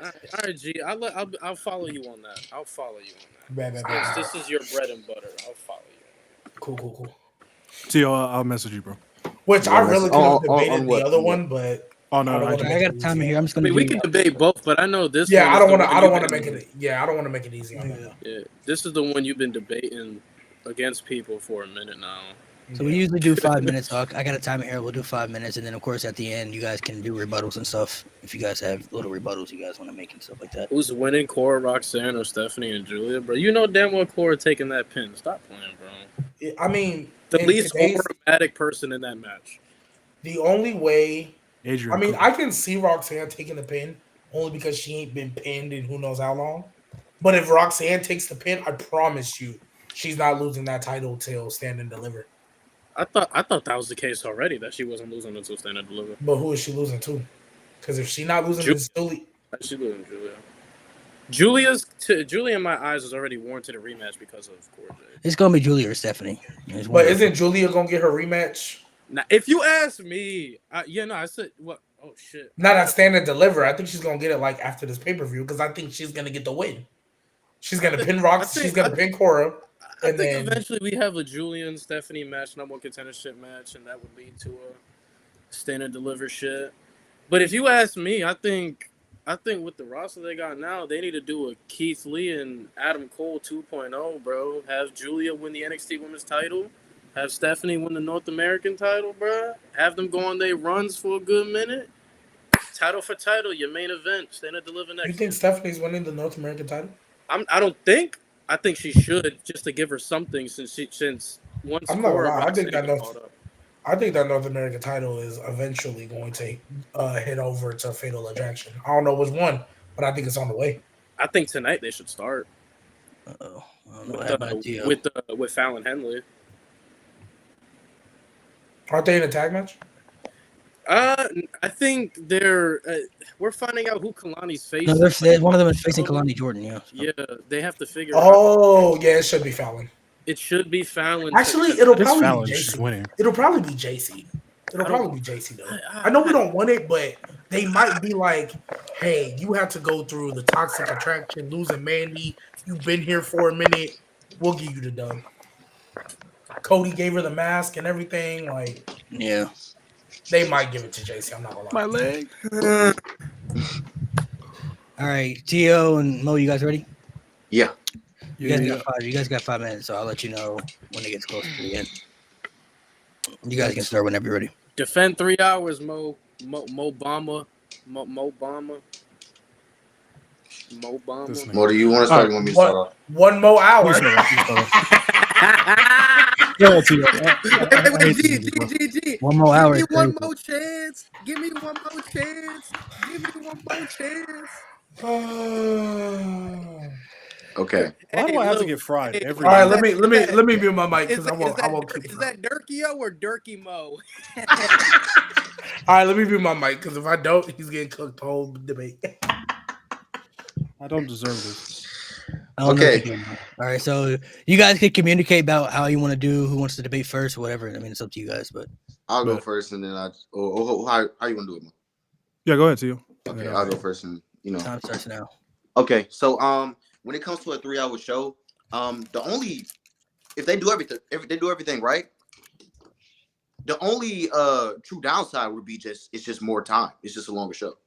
All right, G. I'll follow you on that. I'll follow you on that. Bad. This is your bread and butter. I'll follow you. Cool. Tio, I'll message you, bro. Which I really could have debated the other one, but I got time here. I'm just gonna. We can debate both, but I know this. Yeah, I don't want to make it. Yeah, I don't want to make it easy on that. Yeah, this is the one you've been debating against people for a minute now. So we usually do 5 minutes. So I got a timer here. We'll do 5 minutes, and then of course at the end, you guys can do rebuttals and stuff. If you guys have little rebuttals you guys want to make and stuff like that. Who's winning, Cora, Roxanne, or Stephanie and Julia, bro? You know damn well Cora taking that pin. Stop playing, bro. I mean, the least automatic person in that match. The only way, Adrian. I mean, I can see Roxanne taking the pin only because she ain't been pinned in who knows how long. But if Roxanne takes the pin, I promise you, she's not losing that title till Stand and Deliver. I thought that was the case already, that she wasn't losing until Stand and Deliver. But who is she losing to? Because if she's not losing to Julia, she's losing Julia. Julia in my eyes is already warranted a rematch because of Cora. It's gonna be Julia or Stephanie. But isn't Julia gonna get her rematch? Now, if you ask me, I said what? Oh shit! Not at Stand and Deliver. I think she's gonna get it like after this pay-per-view because I think she's gonna get the win. She's gonna pin Rox. She's gonna pin Cora. I think eventually we have a Julia and Stephanie match, number one contendership match, and that would lead to a Stand and Deliver shit. But if you ask me, I think with the roster they got now, they need to do a Keith Lee and Adam Cole 2.0, bro. Have Julia win the NXT Women's title. Have Stephanie win the North American title, bro. Have them go on their runs for a good minute. Title for title, your main event. Stand and Deliver next. You think Stephanie's winning the North American title? I don't think. I think she should, just to give her something since once. I'm not gonna lie. I think that North American title is eventually going to head over to Fatal Attraction. I don't know which one, but I think it's on the way. I think tonight they should start. Uh-oh. I don't know with Fallon Henley. Aren't they in a tag match? I think we're finding out who Kalani's facing. No, one of them is facing Kalani Jordan. Yeah. Yeah, they have to figure. Oh, yeah, it should be Fallon. It should be Fallon. Actually, it'll probably be JC. It'll probably be JC. It'll probably be JC though. I know we don't want it, but they might be like, "Hey, you have to go through the toxic attraction, losing Mandy. You've been here for a minute. We'll give you the dub." Cody gave her the mask and everything. Like, yeah. They might give it to JC. I'm not gonna lie. My leg. All right, Tio and Mo, you guys ready? Yeah. You guys got 5 minutes, so I'll let you know when it gets close to the end. You guys can start whenever you're ready. Defend 3 hours, Mo Bama. Mo, do you want to start? You want me to start off? One more hour. One more hour. Give me one more chance. Give me one more chance. Okay. Why do I have to get fried every? All right, let me mute my mic because I won't keep. Is that Durkio or Durkee Mo? All right, let me mute my mic because if I don't, he's getting cooked the whole debate. I don't deserve this. Okay. All right, so you guys can communicate about how you want to do, who wants to debate first, or whatever. I mean, it's up to you guys, but I'll go first, and then how you want to do it, Mo? Yeah, go ahead, Tio. Okay, I'll go first, and time starts now. Okay, so when it comes to a 3-hour show, if they do everything right, the only true downside would be it's just more time. It's just a longer show.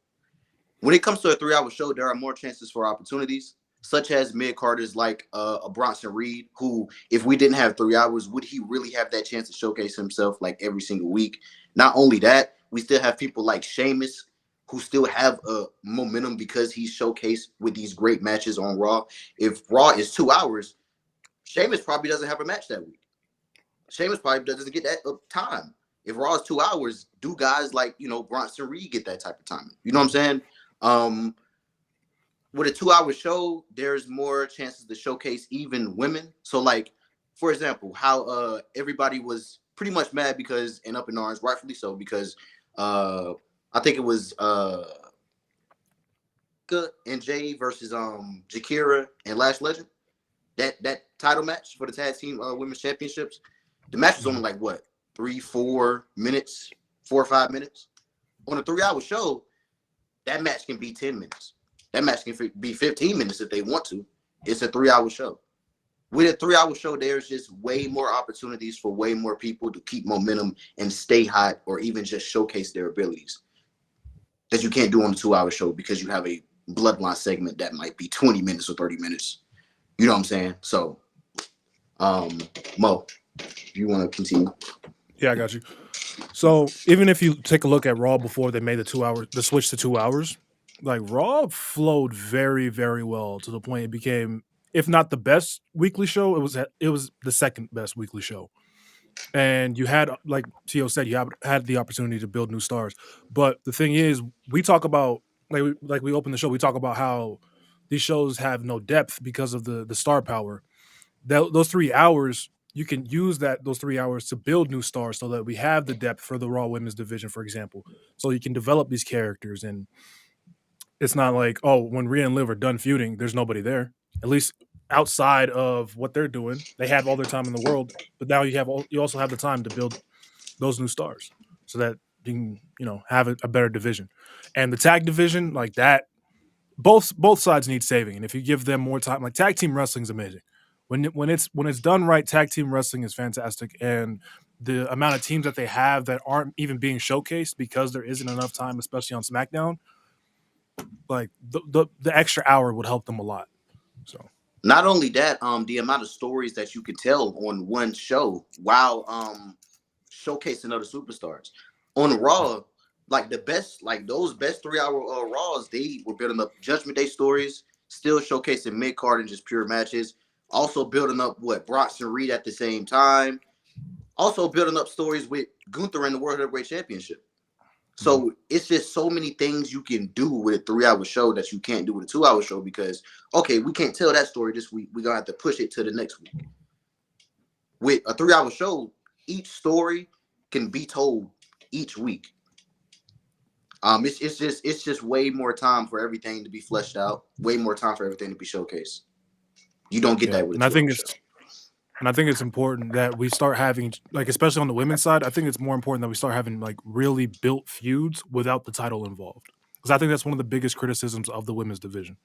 When it comes to a 3-hour show, there are more chances for opportunities, such as mid-carders like a Bronson Reed, who, if we didn't have 3 hours, would he really have that chance to showcase himself like every single week? Not only that, we still have people like Sheamus, who still have a momentum because he's showcased with these great matches on Raw. If Raw is 2 hours, Sheamus probably doesn't have a match that week. Sheamus probably doesn't get that time. If Raw is 2 hours, do guys like, Bronson Reed get that type of time? You know what I'm saying? With a 2-hour show, there's more chances to showcase even women. So, like, for example, how everybody was pretty much mad because, and up in arms, rightfully so, because I think it was and Jay versus Jakira and Lash Legend. That title match for the tag team women's championships. The match was only like what, 4 minutes, 4 or 5 minutes. On a 3-hour show, that match can be 10 minutes. That match can be 15 minutes if they want to. It's a 3-hour show. With a 3-hour show, there's just way more opportunities for way more people to keep momentum and stay hot, or even just showcase their abilities that you can't do on a 2-hour show because you have a bloodline segment that might be 20 minutes or 30 minutes. You know what I'm saying? So, Mo, If you want to continue. Yeah, I got you. So even if you take a look at Raw before they made the switch to 2 hours, like Raw flowed very, very well to the point it became, if not the best weekly show, it was the second best weekly show. And you had, like Tio said, you had the opportunity to build new stars. But the thing is, we talk about, like we opened the show, we talk about how these shows have no depth because of the star power. Those 3 hours, you can use those 3 hours to build new stars so that we have the depth for the Raw Women's division, for example. So you can develop these characters, and it's not like, oh, when Rhea and Liv are done feuding, there's nobody there. At least outside of what they're doing, they have all their time in the world. But now you also have the time to build those new stars so that you can have a better division. And the tag division, like that, both sides need saving. And if you give them more time, like tag team wrestling is amazing. When it's done right, tag team wrestling is fantastic, and the amount of teams that they have that aren't even being showcased because there isn't enough time, especially on SmackDown, like the extra hour would help them a lot. So not only that, the amount of stories that you could tell on one show while showcasing other superstars on Raw, like those best 3 hour Raws, they were building up Judgment Day stories, still showcasing mid card and just pure matches. Also building up Brock and Reed at the same time. Also building up stories with Gunther in the World Heavyweight Championship. So it's just so many things you can do with a 3 hour show that you can't do with a 2 hour show because, okay, we can't tell that story this week. We're going to have to push it to the next week. With a 3 hour show, each story can be told each week. It's just way more time for everything to be fleshed out, way more time for everything to be showcased. You don't get that with a 2 hour show. And I think it's important that we start having, like, especially on the women's side, I think it's more important that we start having, like, really built feuds without the title involved. Because I think that's one of the biggest criticisms of the women's division.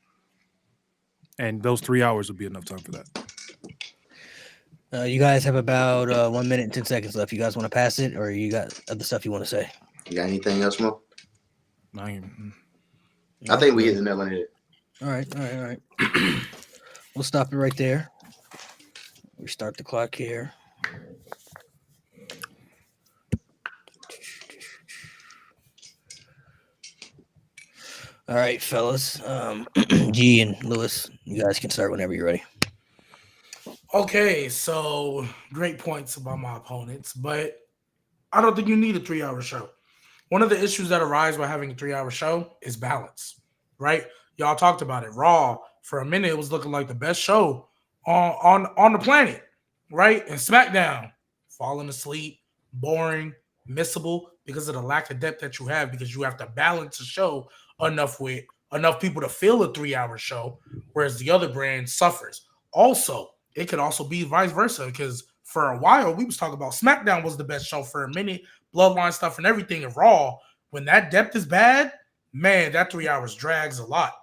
And those 3 hours would be enough time for that. You guys have about 1 minute and 10 seconds left. You guys want to pass it, or you got other stuff you want to say? You got anything else, Mo? I think we hit the nail on the head. All right. We'll stop it right there. Restart the clock here. All right, fellas. G and Lewis, you guys can start whenever you're ready. Okay, so great points about my opponents, but I don't think you need a 3 hour show. One of the issues that arise by having a 3 hour show is balance, right? Y'all talked about it. Raw, for a minute, it was looking like the best show on the planet, right? And SmackDown, falling asleep, boring, missable because of the lack of depth that you have, because you have to balance the show enough with enough people to fill a 3 hour show, whereas the other brand suffers. Also, it could also be vice versa, because for a while we was talking about SmackDown was the best show for a minute, bloodline stuff and everything, and Raw, when that depth is bad, man, that 3 hours drags a lot.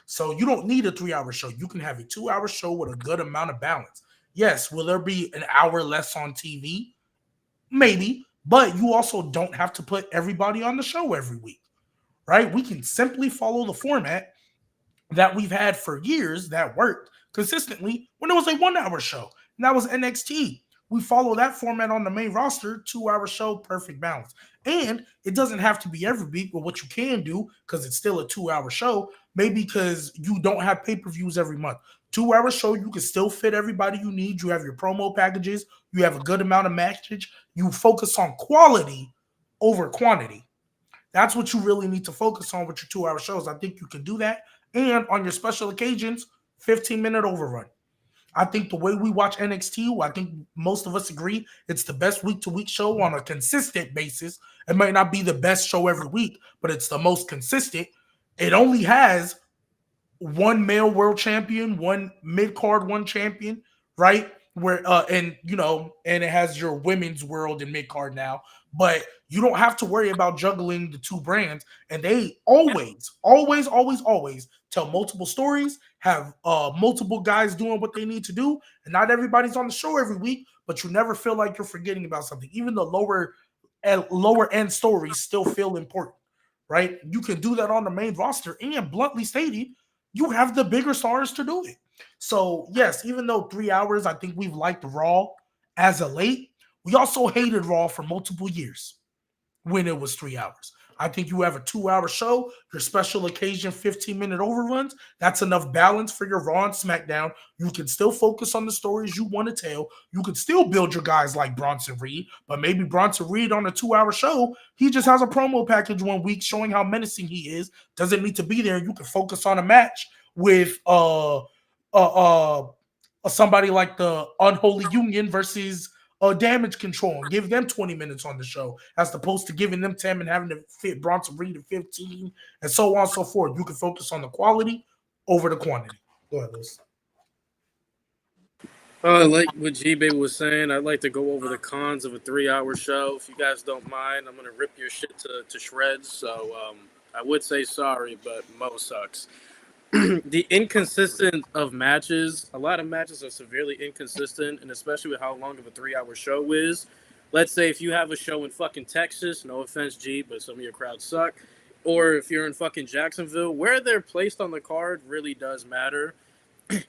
So you don't need a 3 hour show. You can have a 2 hour show with a good amount of balance. Yes, will there be an hour less on TV? Maybe, but you also don't have to put everybody on the show every week, right? We can simply follow the format that we've had for years that worked consistently when it was a 1 hour show, and that was NXT. We follow that format on the main roster, 2 hour show, perfect balance. And it doesn't have to be every week, but what you can do, because it's still a 2 hour show, maybe because you don't have pay-per-views every month. 2 hour show, you can still fit everybody you need. You have your promo packages. You have a good amount of matches. You focus on quality over quantity. That's what you really need to focus on with your 2 hour shows. I think you can do that. And on your special occasions, 15-minute overrun. I think the way we watch NXT, I think most of us agree it's the best week-to-week show on a consistent basis. It might not be the best show every week, but it's the most consistent. It only has one male world champion, one mid-card, one champion, right? Where and it has your women's world and mid-card now, but you don't have to worry about juggling the two brands. And they always tell multiple stories, have multiple guys doing what they need to do, and not everybody's on the show every week, but you never feel like you're forgetting about something. Even the lower end stories still feel important, right? You can do that on the main roster, and bluntly stated, you have the bigger stars to do it. So yes, even though 3 hours, I think we've liked Raw As of late, we also hated Raw for multiple years when it was 3 hours. I think you have a 2-hour show, your special occasion 15-minute overruns. That's enough balance for your Raw and SmackDown. You can still focus on the stories you want to tell. You can still build your guys like Bronson Reed, but maybe Bronson Reed on a 2-hour show, he just has a promo package one week showing how menacing he is. Doesn't need to be there. You can focus on a match with somebody like the Unholy Union versus Damage Control and give them 20 minutes on the show as opposed to giving them 10 and having to fit Bronson Reed at 15 and so on and so forth. You can focus on the quality over the quantity. Go ahead, Liz. Like what G-Baby was saying, I'd like to go over the cons of a 3-hour show. If you guys don't mind, I'm going to rip your shit to shreds. So I would say sorry, but Mo sucks. The inconsistent of matches, a lot of matches are severely inconsistent, and especially with how long of a 3-hour show is. Let's say if you have a show in fucking Texas, no offense, G, but some of your crowds suck, or if you're in fucking Jacksonville, where they're placed on the card really does matter.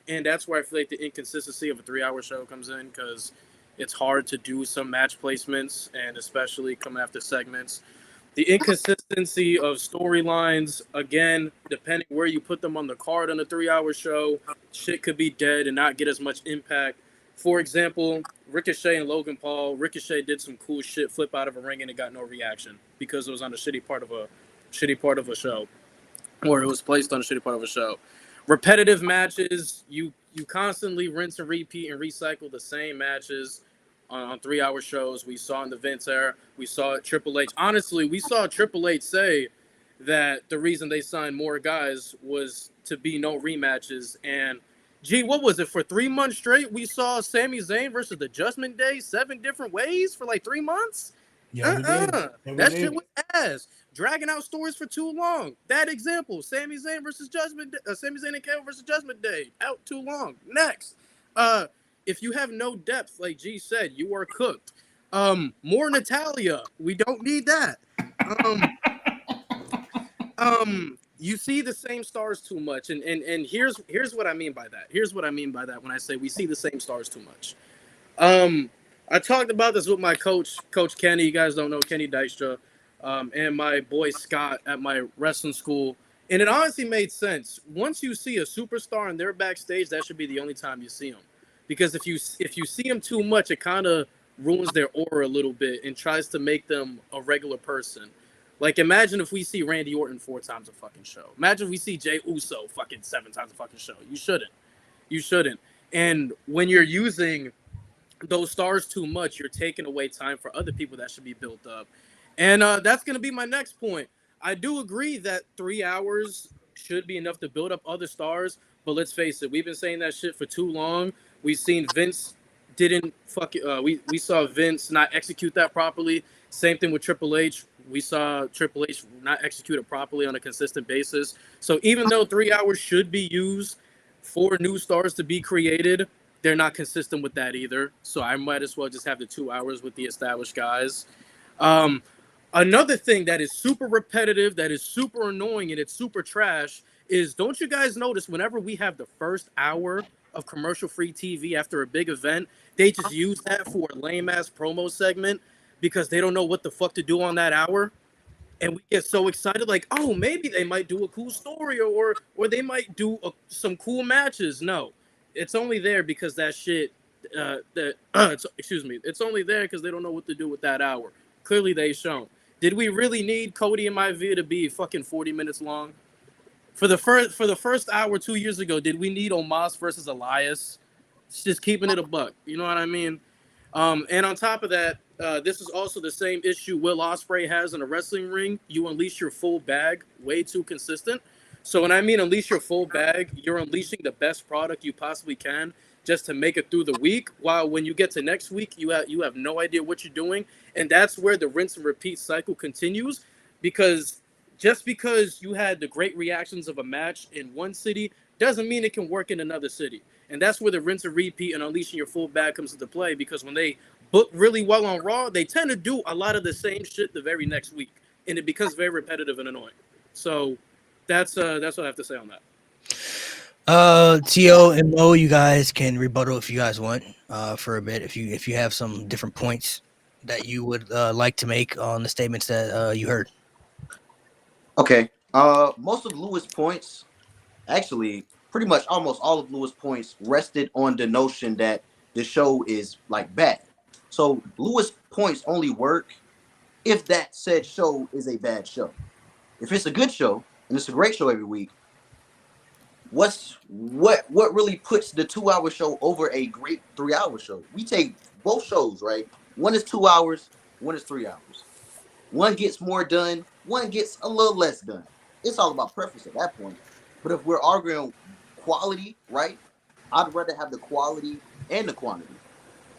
And that's where I feel like the inconsistency of a 3-hour show comes in, because it's hard to do some match placements, and especially coming after segments. The inconsistency of storylines, again, depending where you put them on the card on a 3-hour show, shit could be dead and not get as much impact. For example, Ricochet and Logan Paul. Ricochet did some cool shit, flip out of a ring, and it got no reaction because it was on a shitty part of a show, or it was placed on a shitty part of a show. Repetitive matches, you constantly rinse and repeat and recycle the same matches on 3-hour shows. We saw in the Vince era. We saw Triple H. Honestly, we saw Triple H say that the reason they signed more guys was to be no rematches. And, gee, what was it? For 3 months straight, we saw Sami Zayn versus the Judgment Day 7 different ways for like 3 months? Yeah, that shit was ass. Dragging out stories for too long. That example, Sami Zayn versus Sami Zayn and Kevin versus Judgment Day, out too long. Next, if you have no depth, like G said, you are cooked. More Natalia. We don't need that. You see the same stars too much, and here's what I mean by that. Here's what I mean by that when I say we see the same stars too much. I talked about this with my coach Kenny. You guys don't know Kenny Dykstra, and my boy Scott at my wrestling school. And it honestly made sense. Once you see a superstar and they're backstage, that should be the only time you see them. Because if you see them too much, it kind of ruins their aura a little bit and tries to make them a regular person. Like, imagine if we see Randy Orton 4 times a fucking show. Imagine if we see Jey Uso fucking 7 times a fucking show. You shouldn't. And when you're using those stars too much, you're taking away time for other people that should be built up. And that's going to be my next point. I do agree that 3 hours should be enough to build up other stars, but let's face it, we've been saying that shit for too long. We've seen Vince we saw Vince not execute that properly. Same thing with Triple H. We saw Triple H not execute it properly on a consistent basis. So even though 3 hours should be used for new stars to be created, they're not consistent with that either. So I might as well just have the 2 hours with the established guys. Another thing that is super repetitive, that is super annoying, and it's super trash is, don't you guys notice whenever we have the first hour of commercial-free TV after a big event, they just use that for a lame-ass promo segment because they don't know what the fuck to do on that hour? And we get so excited, like, oh, maybe they might do a cool story or they might do some cool matches. No, it's only there because that shit, it's only there because they don't know what to do with that hour. Clearly, they've shown. Did we really need Cody and my view to be fucking 40 minutes long? For the first hour 2 years ago, did we need Omos versus Elias? It's just keeping it a buck. You know what I mean? And on top of that, this is also the same issue Will Ospreay has in a wrestling ring. You unleash your full bag way too consistent. So when I mean unleash your full bag, you're unleashing the best product you possibly can just to make it through the week. While when you get to next week, you have no idea what you're doing. And that's where the rinse and repeat cycle continues, because just because you had the great reactions of a match in one city doesn't mean it can work in another city. And that's where the rinse and repeat and unleashing your full bag comes into play, because when they book really well on Raw, they tend to do a lot of the same shit the very next week, and it becomes very repetitive and annoying. So that's what I have to say on that. T.O. and Mo, you guys can rebuttal if you guys want for a bit. If you have some different points that you would like to make on the statements that you heard. Okay. Most of Lewis' points, actually, pretty much almost all of Lewis' points rested on the notion that the show is like bad. So Lewis' points only work if that said show is a bad show. If it's a good show and it's a great show every week, what really puts the 2-hour show over a great 3-hour show? We take both shows, right? One is 2 hours, one is 3 hours. One gets more done, one gets a little less done. It's all about preference at that point. But if we're arguing quality, right? I'd rather have the quality and the quantity.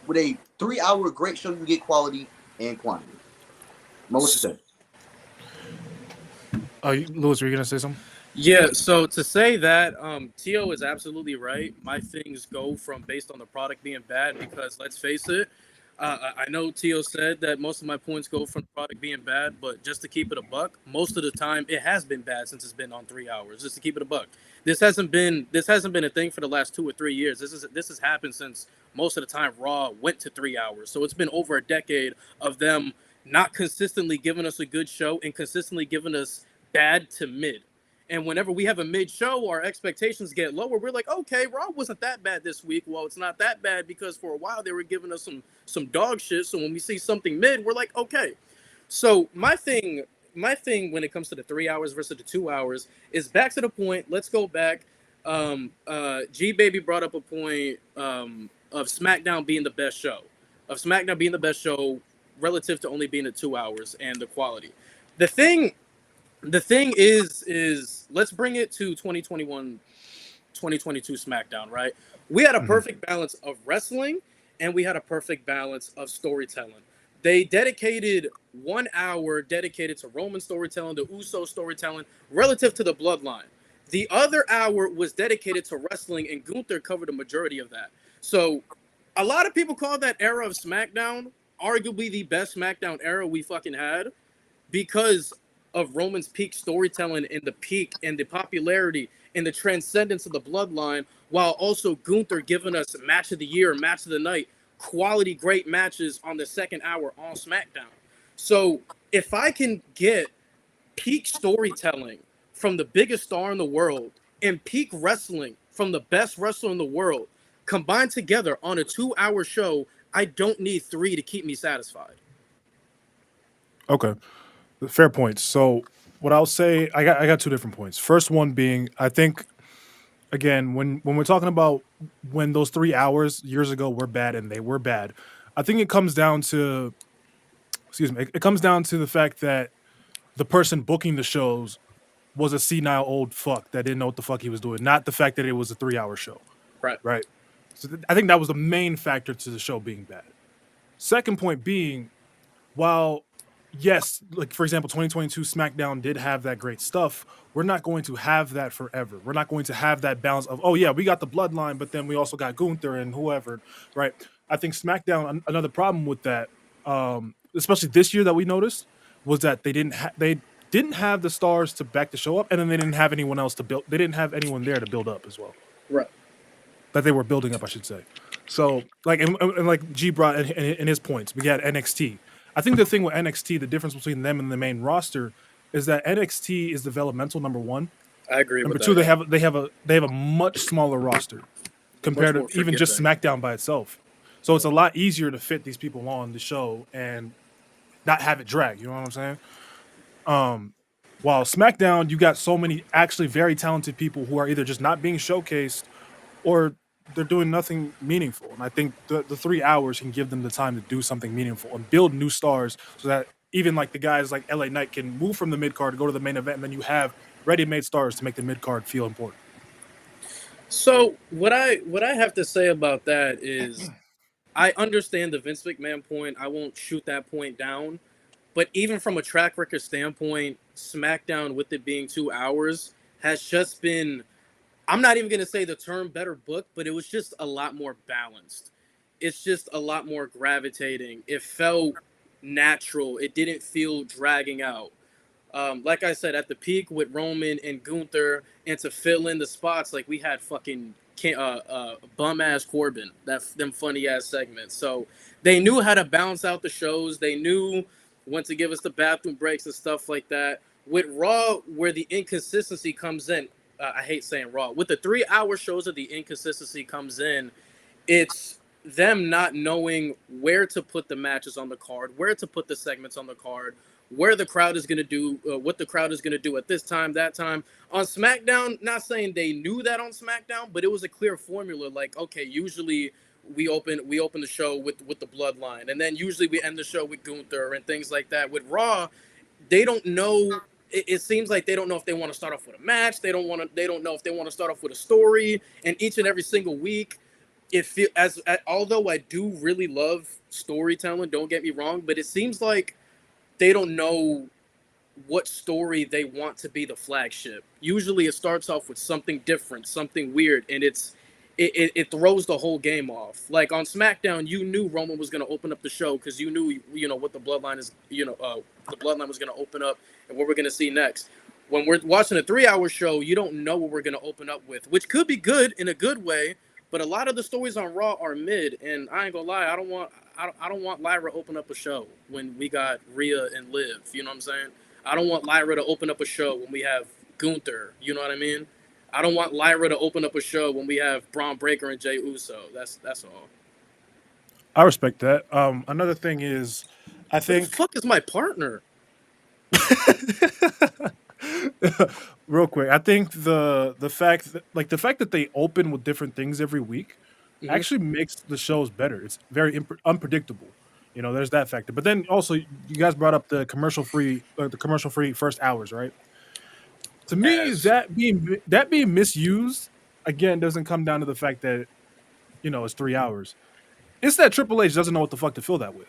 With a 3-hour great show, you can get quality and quantity. Mo, what you say? Lewis, were you gonna say something? Yeah, so to say that, Tio is absolutely right. My things go from based on the product being bad because let's face it, I know Tio said that most of my points go from the product being bad, but just to keep it a buck, most of the time it has been bad since it's been on 3 hours. Just to keep it a buck, this hasn't been a thing for the last 2 or 3 years. This has happened since most of the time Raw went to 3 hours. So it's been over a decade of them not consistently giving us a good show and consistently giving us bad to mid. And whenever we have a mid show, our expectations get lower. We're like, okay, Raw wasn't that bad this week. Well, it's not that bad because for a while they were giving us some dog shit. So when we see something mid, we're like, okay. So my thing when it comes to the 3 hours versus the 2 hours is back to the point. Let's go back. G Baby brought up a point of SmackDown being the best show. Relative to only being at 2 hours and the quality. The thing is let's bring it to 2021 2022 SmackDown, right? We had a perfect balance of wrestling and we had a perfect balance of storytelling. They dedicated 1 hour dedicated to Roman storytelling, the Uso storytelling relative to the bloodline. The other hour was dedicated to wrestling and Gunther covered the majority of that. So a lot of people call that era of SmackDown arguably the best SmackDown era we fucking had because of Roman's peak storytelling and the peak and the popularity and the transcendence of the bloodline, while also Gunther giving us match of the year, match of the night, quality great matches on the second hour on SmackDown. So if I can get peak storytelling from the biggest star in the world and peak wrestling from the best wrestler in the world combined together on a 2-hour show, I don't need 3 to keep me satisfied. Okay. Fair points. So what I'll say, I got 2 different points. First one being, I think, again, when we're talking about when those 3 hours years ago were bad and they were bad, I think it comes down to, it comes down to the fact that the person booking the shows was a senile old fuck that didn't know what the fuck he was doing, not the fact that it was a 3-hour show. Right. So I think that was the main factor to the show being bad. Second point being, while yes, like for example, 2022 SmackDown did have that great stuff, we're not going to have that forever. We're not going to have that balance of, oh yeah, we got the bloodline, but then we also got Gunther and whoever, right? I think SmackDown, another problem with that, especially this year that we noticed, was that they didn't have the stars to back the show up, and then they didn't have anyone else to build. They didn't have anyone there to build up as well. Right. That they were building up, I should say. So, like, and like G brought in his points, we got NXT. I think the thing with NXT, the difference between them and the main roster, is that NXT is developmental. Number one, I agree. Number two, they have a much smaller roster compared to even just SmackDown by itself. So it's a lot easier to fit these people on the show and not have it drag. You know what I'm saying? While SmackDown, you got so many actually very talented people who are either just not being showcased or they're doing nothing meaningful. And I think the 3 hours can give them the time to do something meaningful and build new stars so that even like the guys like LA Knight can move from the mid card to go to the main event, and then you have ready-made stars to make the mid card feel important. So what I have to say about that is I understand the Vince McMahon point. I won't shoot that point down. But even from a track record standpoint, SmackDown, with it being 2 hours, has just been, I'm not even going to say the term better booked, but it was just a lot more balanced. It's just a lot more gravitating. It felt natural. It didn't feel dragging out. Like I said, at the peak with Roman and Gunther, and to fill in the spots, like we had fucking bum ass Corbin, them funny ass segments. So they knew how to balance out the shows. They knew when to give us the bathroom breaks and stuff like that. With Raw, where the inconsistency comes in, I hate saying Raw. With the 3-hour shows, of the inconsistency comes in, it's them not knowing where to put the matches on the card, where to put the segments on the card, where the crowd is going to do, what the crowd is going to do at this time, that time. On SmackDown, not saying they knew that on SmackDown, but it was a clear formula. Like, okay, usually we open the show with the Bloodline, and then usually we end the show with Gunther and things like that. With Raw, they don't know. It seems like they don't know if they want to start off with a match. They don't know if they want to start off with a story. And each and every single week, although I do really love storytelling, don't get me wrong, but it seems like they don't know what story they want to be the flagship. Usually it starts off with something different, something weird, and it throws the whole game off. Like on SmackDown, you knew Roman was going to open up the show because you knew, what the Bloodline is, the Bloodline was going to open up and what we're going to see next. When we're watching a 3-hour show, you don't know what we're going to open up with, which could be good in a good way, but a lot of the stories on Raw are mid, and I ain't gonna lie, I don't want Lyra to open up a show when we got Rhea and Liv. You know what I'm saying? I don't want Lyra to open up a show when we have Gunther. You know what I mean? I don't want Lyra to open up a show when we have Braun Breaker and Jey Uso. That's all. I respect that. Another thing is, I think. What the fuck is my partner? Real quick, I think the fact that they open with different things every week actually makes the shows better. It's very unpredictable. There's that factor. But then also, you guys brought up the commercial free first hours, right? To me, that being misused again doesn't come down to the fact that it's 3 hours. It's that Triple H doesn't know what the fuck to fill that with,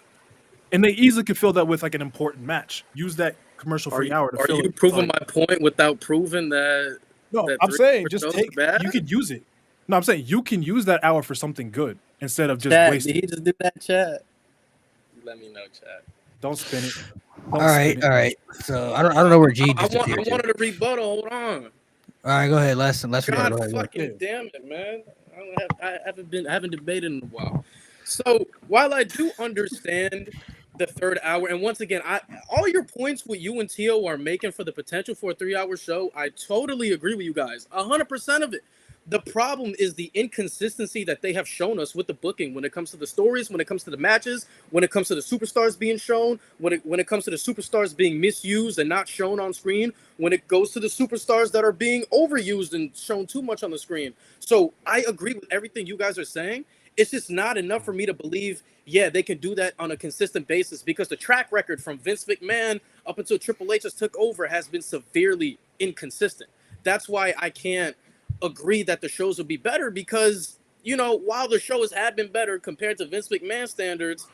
and they easily could fill that with like an important match. Use that commercial free hour to fill it. Are you proving my point without proving that? No, I'm saying just you could use it. No, I'm saying you can use that hour for something good instead of just wasting. Did he just do that, chat? Let me know, chat. Don't spin it. All right. So I don't know where G disappeared. I wanted a rebuttal. Hold on. All right, go ahead. Last God fucking damn it, man. I haven't debated in a while. So while I do understand the third hour, and once again, all your points with you and Tio are making for the potential for a 3-hour show, I totally agree with you guys. 100% of it. The problem is the inconsistency that they have shown us with the booking when it comes to the stories, when it comes to the matches, when it comes to the superstars being shown, when it comes to the superstars being misused and not shown on screen, when it goes to the superstars that are being overused and shown too much on the screen. So I agree with everything you guys are saying. It's just not enough for me to believe, yeah, they can do that on a consistent basis, because the track record from Vince McMahon up until Triple H has took over has been severely inconsistent. That's why I can't agree that the shows will be better, because, while the shows have been better compared to Vince McMahon standards,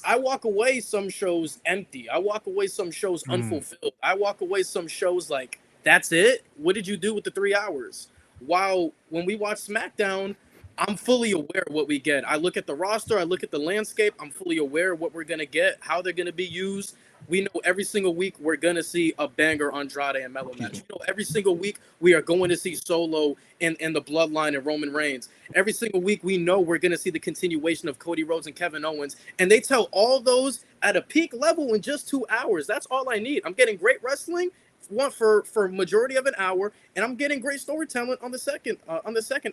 I walk away some shows empty. I walk away some shows unfulfilled. I walk away some shows like, that's it? What did you do with the 3 hours? While when we watch SmackDown, I'm fully aware of what we get. I look at the roster, I look at the landscape, I'm fully aware of what we're going to get, how they're going to be used. We know every single week we're going to see a banger Andrade and Melo match. Every single week we are going to see Solo and the Bloodline and Roman Reigns. Every single week we know we're going to see the continuation of Cody Rhodes and Kevin Owens. And they tell all those at a peak level in just 2 hours. That's all I need. I'm getting great wrestling for majority of an hour, and I'm getting great storytelling on the second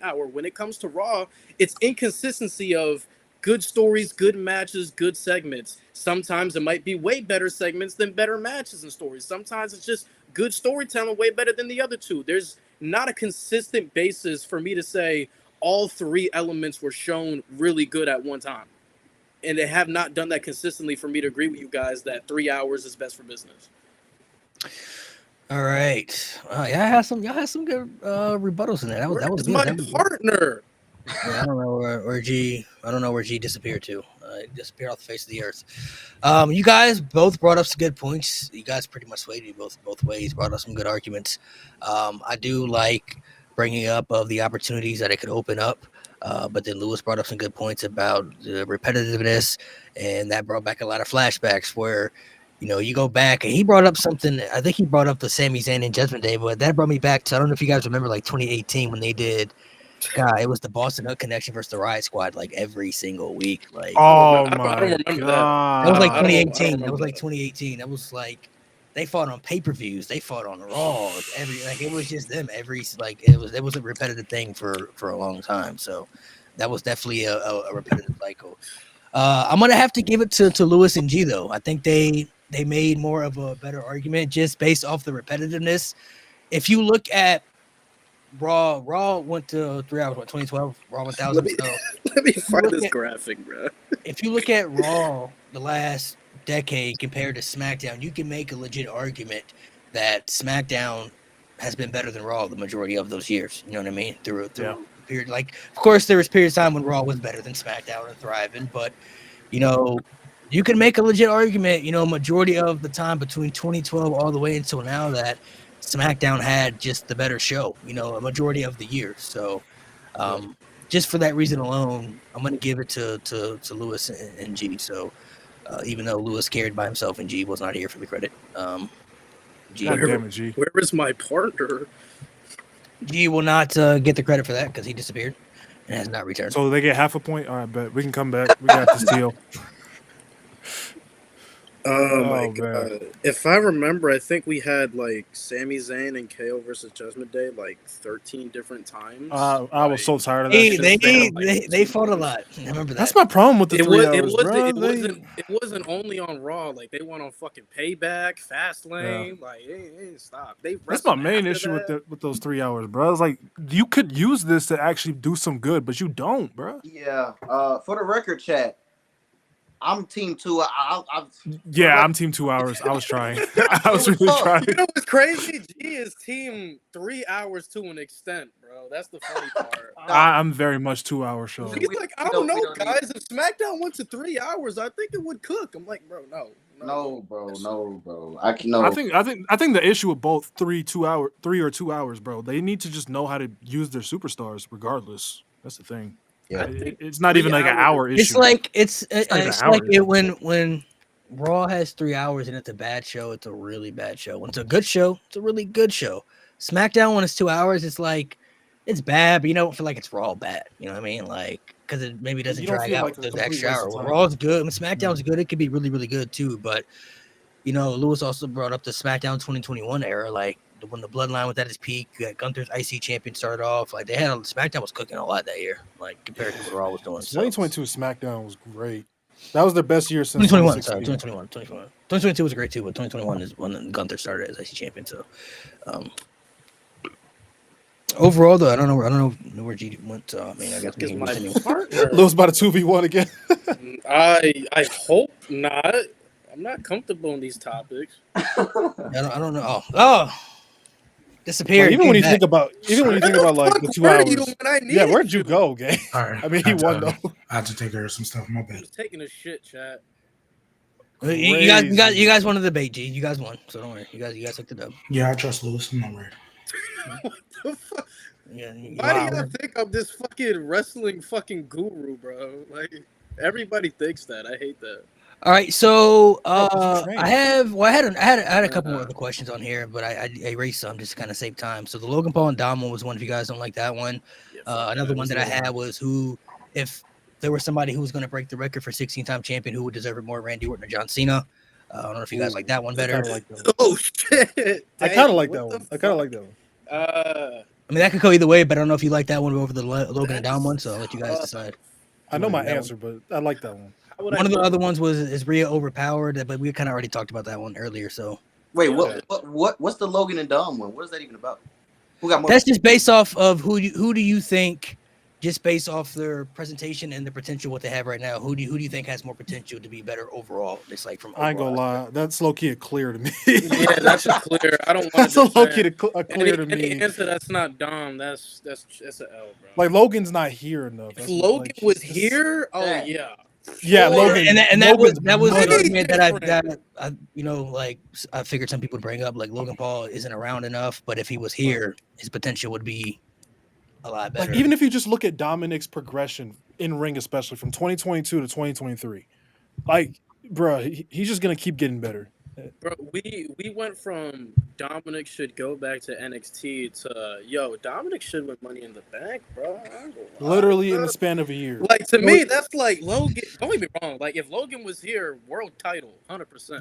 hour. When it comes to Raw, it's inconsistency of good stories, good matches, good segments. Sometimes it might be way better segments than better matches and stories. Sometimes it's just good storytelling, way better than the other two. There's not a consistent basis for me to say all 3 elements were shown really good at one time. And they have not done that consistently for me to agree with you guys that 3 hours is best for business. All right. Y'all had some good rebuttals in there. That was good. My partner. Yeah, I don't know where G disappeared to. It disappeared off the face of the earth. You guys both brought up some good points. You guys pretty much swayed me both ways. Brought up some good arguments. I do like bringing up of the opportunities that it could open up. But then Lewis brought up some good points about the repetitiveness, and that brought back a lot of flashbacks where you go back and he brought up something. I think he brought up the Sami Zayn and Judgment Day, but that brought me back to I don't know if you guys remember like 2018 when they did. God, it was the Boston Hook Connection versus the Riot Squad like every single week. Like, oh I my don't remember god, that was like I don't 2018. That was remember like 2018. That was like they fought on pay-per-views. They fought on Raw. It was just them it was a repetitive thing for a long time. So that was definitely a repetitive cycle. I'm gonna have to give it to Lewis and G though. I think they made more of a better argument just based off the repetitiveness. If you look at Raw went to 3 hours. What 2012? Raw 1000. Let me find this graphic, bro. If you look at Raw the last decade compared to SmackDown, you can make a legit argument that SmackDown has been better than Raw the majority of those years. You know what I mean? Through period. Like, of course, there was periods of time when Raw was better than SmackDown and thriving, but you can make a legit argument. Majority of the time between 2012 all the way until now that SmackDown had just the better show. A majority of the year. So, just for that reason alone, I'm going to give it to Lewis and G. So, even though Lewis carried by himself and G was not here for the credit, G. God damn it, G. Where is my partner? G will not get the credit for that because he disappeared and has not returned. So they get half a point. All right, bet we can come back. We got this deal. Oh my god! If I remember, I think we had like Sami Zayn and KO versus Judgment Day like 13 different times. I was so tired of that. They fought a lot. I remember that. That's my problem with the 3 hours, bro. It wasn't only on Raw. Like they went on fucking Payback, Fastlane. Yeah. Like it ain't stop. That's my main issue with those 3 hours, bro. It's like you could use this to actually do some good, but you don't, bro. Yeah. For the record, chat. I'm team 2. I'm team 2 hours. I was trying. I was really trying. You know what's crazy? G is team 3 hours to an extent, bro. That's the funny part. I'm very much 2 hour show. He's like, I don't know, guys. If SmackDown went to 3 hours, I think it would cook. I'm like, bro, no, bro. I think the issue with both 3 or 2 hours, bro. They need to just know how to use their superstars, regardless. That's the thing. Yeah, it's not even like an hour issue. It's like when Raw has 3 hours and it's a bad show, it's a really bad show. When it's a good show, it's a really good show. SmackDown when it's 2 hours, it's like it's bad, but you don't feel like it's Raw bad. You know what I mean? Like because it maybe doesn't drag out like the extra hour. When Raw's good, when SmackDown's good, it could be really really good too. But Lewis also brought up the SmackDown 2021 era, like when the Bloodline was at its peak. You got Gunther's IC champion started off. Like they had SmackDown was cooking a lot that year, like compared to what Raw was doing. 2022 SmackDown was great. That was their best year since 2021. Sorry, 2021. 2022 was great too, but 2021 is when Gunther started as IC champion. So, overall though, I don't know where G went. I guess my partner Lewis about a 2v1 again. I hope not. I'm not comfortable in these topics. I don't know. Oh. Disappeared. Even when you think about like the 2 hours. Where'd you go, gang? All right. I mean, he won though. I had to take care of some stuff. My bad. He's taking a shit, chat. You guys won the debate, G. You guys won, so don't worry. You guys took the dub. Yeah, I trust Lewis. I'm not worried. What the fuck? Yeah, why do you think I'm this fucking wrestling fucking guru, bro? Like everybody thinks that. I hate that. All right, so I had a couple more other questions on here, but I erased some just to kind of save time. So the Logan Paul and Dom one was one if you guys don't like that one. Another one that I had was if there was somebody who was going to break the record for 16-time champion, who would deserve it more, Randy Orton or John Cena? I don't know if you guys like that one better. Oh shit! I kind of like that one. I mean, that could go either way, but I don't know if you like that one over the Logan and Dom one, so I'll let you guys decide. I know my answer, but I like that one. One of the other ones was is Rhea overpowered, but we kind of already talked about that one earlier. So wait, what's the Logan and Dom one? What is that even about? Who got more? That's just based off of who do you think, just based off their presentation and the potential what they have right now. Who do you think has more potential to be better overall? Just like from overall. I ain't gonna lie, that's low key a clear to me. Yeah, that's just clear. I don't want that's a low key a clear to me. Any answer that's not Dom, that's an L, bro. Like Logan's not here enough. If Logan was here, yeah. Yeah, Logan, and that was the argument that I figured some people would bring up. Like Logan Paul isn't around enough, but if he was here, his potential would be a lot better. Like even if you just look at Dominik's progression in ring, especially from 2022 to 2023, like, bro, he's just gonna keep getting better. Bro, we went from Dominik should go back to NXT to Dominik should win Money in the Bank, bro. Literally in the span of a year. Like to me, that's like Logan. Don't get me wrong. Like if Logan was here, world title, 100%.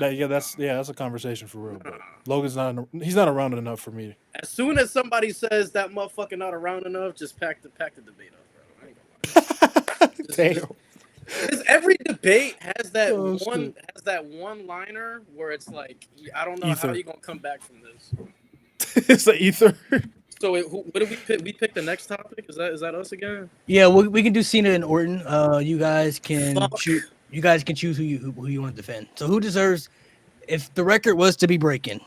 That's a conversation for real. But Logan's he's not around enough for me. As soon as somebody says that motherfucker not around enough, just pack the debate up, bro. I ain't gonna lie. Because every debate has that one liner where it's like, I don't know how you're gonna come back from this. It's the ether. So what did we pick? We picked the next topic. Is that us again? Yeah, we can do Cena and Orton. You guys can choose. You guys can choose who you want to defend. So who deserves? If the record was to be breaking,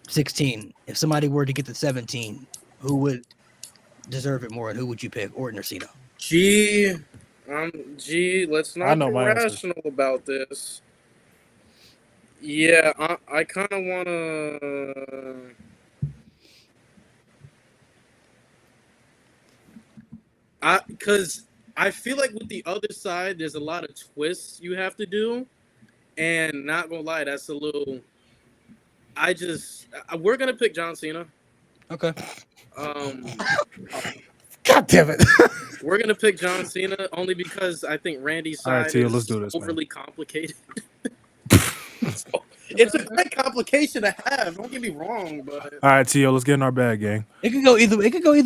16. If somebody were to get to 17, who would deserve it more, and who would you pick, Orton or Cena? Let's not be rational about this. Yeah, I kind of want to. Because I feel like with the other side, there's a lot of twists you have to do, and not gonna lie, that's a little. We're gonna pick John Cena. Okay. God damn it. We're gonna pick John Cena only because I think Randy's side is overly complicated. So, it's a great complication to have. Don't get me wrong, but all right, Tio, let's get in our bag, gang. It could go either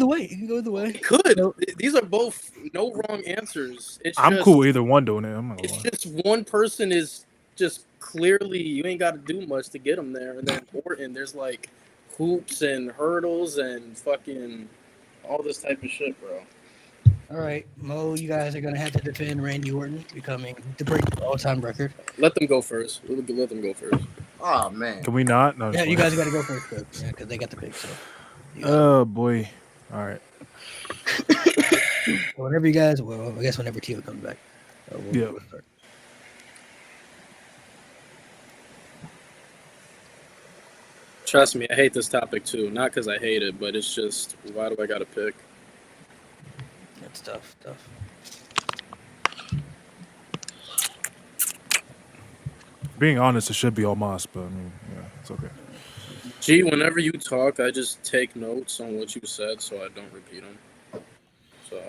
way. It could. So, these are both no wrong answers. I'm cool with either one doing it. It's just one person is just clearly you ain't got to do much to get them there, and then Orton, there's like hoops and hurdles and fucking all this type of shit, bro. All right, Mo, you guys are going to have to defend Randy Orton to break the all-time record. Let them go first. Let them go first. Oh, man. Can we not? No, yeah, you guys got to go first, because they got the pick. So. Oh, boy. All right. Whenever you guys, I guess whenever Tio comes back. We'll start. Trust me, I hate this topic too. Not because I hate it, but it's just, why do I got to pick? It's tough. Being honest, it should be Almas, but I mean, yeah, it's okay. G, whenever you talk, I just take notes on what you said so I don't repeat them. So.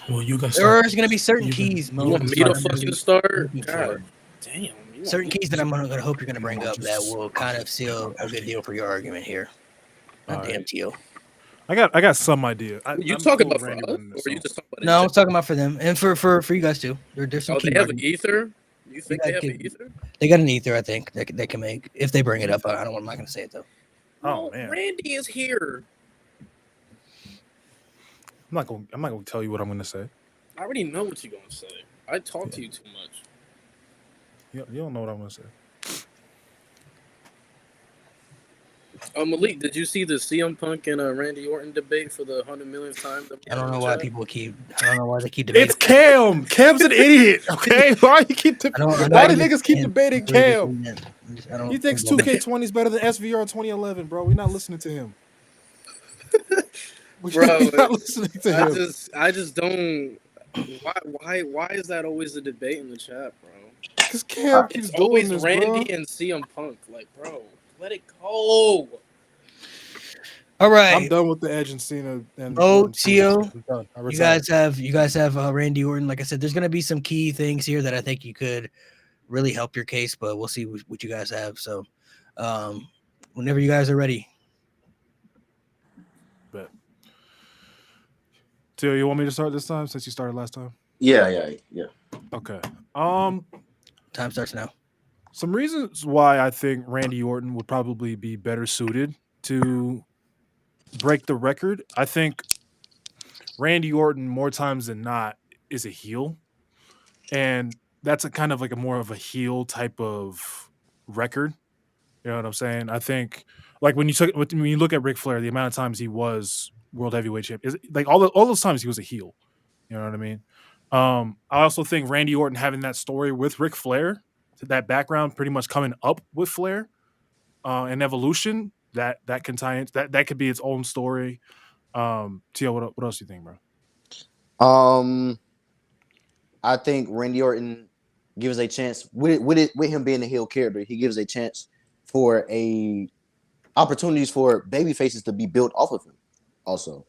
Well, you can start. There's going to be certain keys, Mo. You want me to fucking start? God damn. Certain keys that I'm going to hope you're going to bring up that will kind of seal a good deal for your argument here. Not damn Tio. I got some idea. You talking about for us, or you just talking about? No, I was talking about for them and for you guys too. There's some. They have an ether. You think they have an ether? They got an ether, I think they can make if they bring it up. I'm not going to say it though. Oh man, Randy is here. I'm not going to tell you what I'm going to say. I already know what you're going to say. I talk to you too much. You don't know what I'm going to say. Malik, did you see the CM Punk and Randy Orton debate for the 100 millionth time? I don't know why they keep debating. It's Cam. Cam's an idiot. Okay, why do niggas keep debating Cam? He thinks 2K20 is better than SVR 2011, bro. We're not listening to him. We're not listening to him. I just don't. Why is that always a debate in the chat, bro? Because Cam keeps doing always this, Randy bro. and CM Punk, like, bro. Let it go. All right. I'm done with the Edge and Cena. Tio, you guys have Randy Orton. Like I said, there's going to be some key things here that I think you could really help your case, but we'll see what you guys have. So, whenever you guys are ready. Bet. Tio, you want me to start this time since you started last time? Yeah. Okay. Time starts now. Some reasons why I think Randy Orton would probably be better suited to break the record. I think Randy Orton, more times than not, is a heel. And that's a kind of like a more of a heel type of record. You know what I'm saying? I think like when you look at Ric Flair, the amount of times he was world heavyweight champion, like all those times he was a heel. You know what I mean? I also think Randy Orton having that story with Ric Flair, that background pretty much coming up with Flair and evolution, that can tie in, that could be its own story. Tio, what else do you think, bro? I think Randy Orton gives a chance with him being a heel character. He gives a chance for opportunities for baby faces to be built off of him. Also,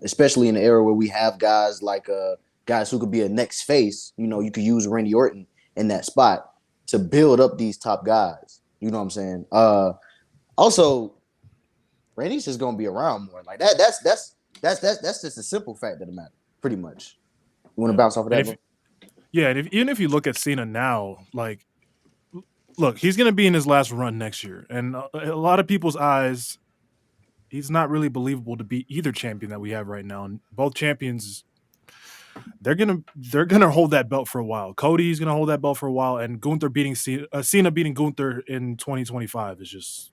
especially in the era where we have guys like guys who could be a next face. You know, you could use Randy Orton in that spot to build up these top guys. You know what I'm saying? Also, Randy's just gonna be around more. Like that. That's just a simple fact of the matter. Pretty much. You want to bounce off of that? And even if you look at Cena now, like, look, he's gonna be in his last run next year, and a lot of people's eyes, he's not really believable to be either champion that we have right now. And both champions, they're gonna hold that belt for a while. Cody's gonna hold that belt for a while, and Gunther beating Cena beating Gunther in 2025 is just,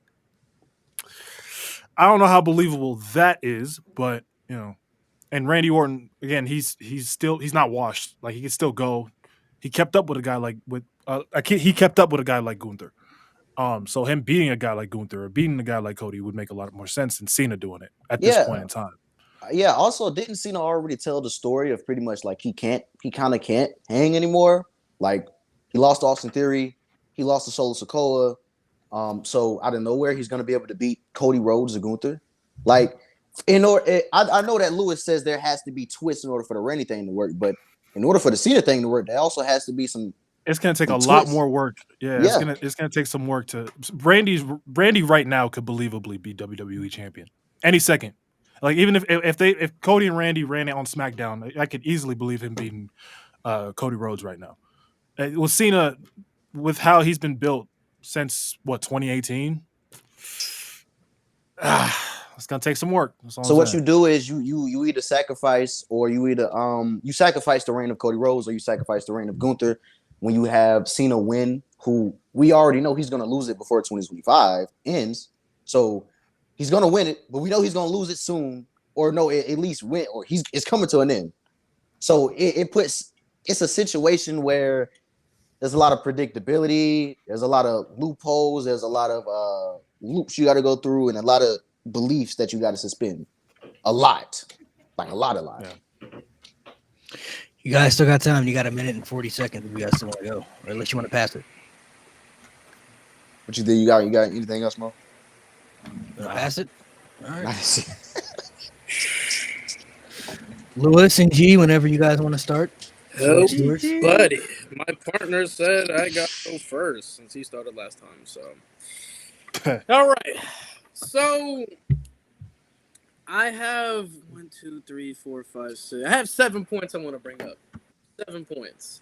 I don't know how believable that is, but you know. And Randy Orton, again, he's not washed. Like, he can still go. He kept up with a guy like Gunther. So him beating a guy like Gunther or beating a guy like Cody would make a lot more sense than Cena doing it at this point in time. Yeah. Also, didn't Cena already tell the story of pretty much like he kind of can't hang anymore? Like, he lost to Austin Theory, he lost to Solo Sikoa. So out of nowhere, he's gonna be able to beat Cody Rhodes or Gunther. Like, I know that Lewis says there has to be twists in order for the Randy thing to work, but in order for the Cena thing to work, there also has to be some. It's gonna take a lot more work. Yeah. It's gonna take some work to. Randy right now could believably be WWE champion any second. Like, even if Cody and Randy ran it on SmackDown, I could easily believe him beating Cody Rhodes right now. With Cena, with how he's been built since 2018. It's gonna take some work. So what you do is you either sacrifice, or you sacrifice the reign of Cody Rhodes, or you sacrifice the reign of Gunther when you have Cena win, who we already know he's gonna lose it before 2025 ends. So he's gonna win it, but we know he's gonna lose it soon, or no, at least win, or it's coming to an end. So it's a situation where there's a lot of predictability, there's a lot of loopholes, there's a lot of loops you got to go through, and a lot of beliefs that you got to suspend. A lot. Yeah. You guys still got time. You got 1 minute and 40 seconds if you guys still want to go, or unless you want to pass it. What you think? You got anything else, Mo? Pass it? All right. Nice. Lewis and G, whenever you guys want to start. Oh, buddy. My partner said I got to go first since he started last time. So, all right. So, I have 1, 2, 3, 4, 5, 6. I have 7 points I want to bring up. 7 points.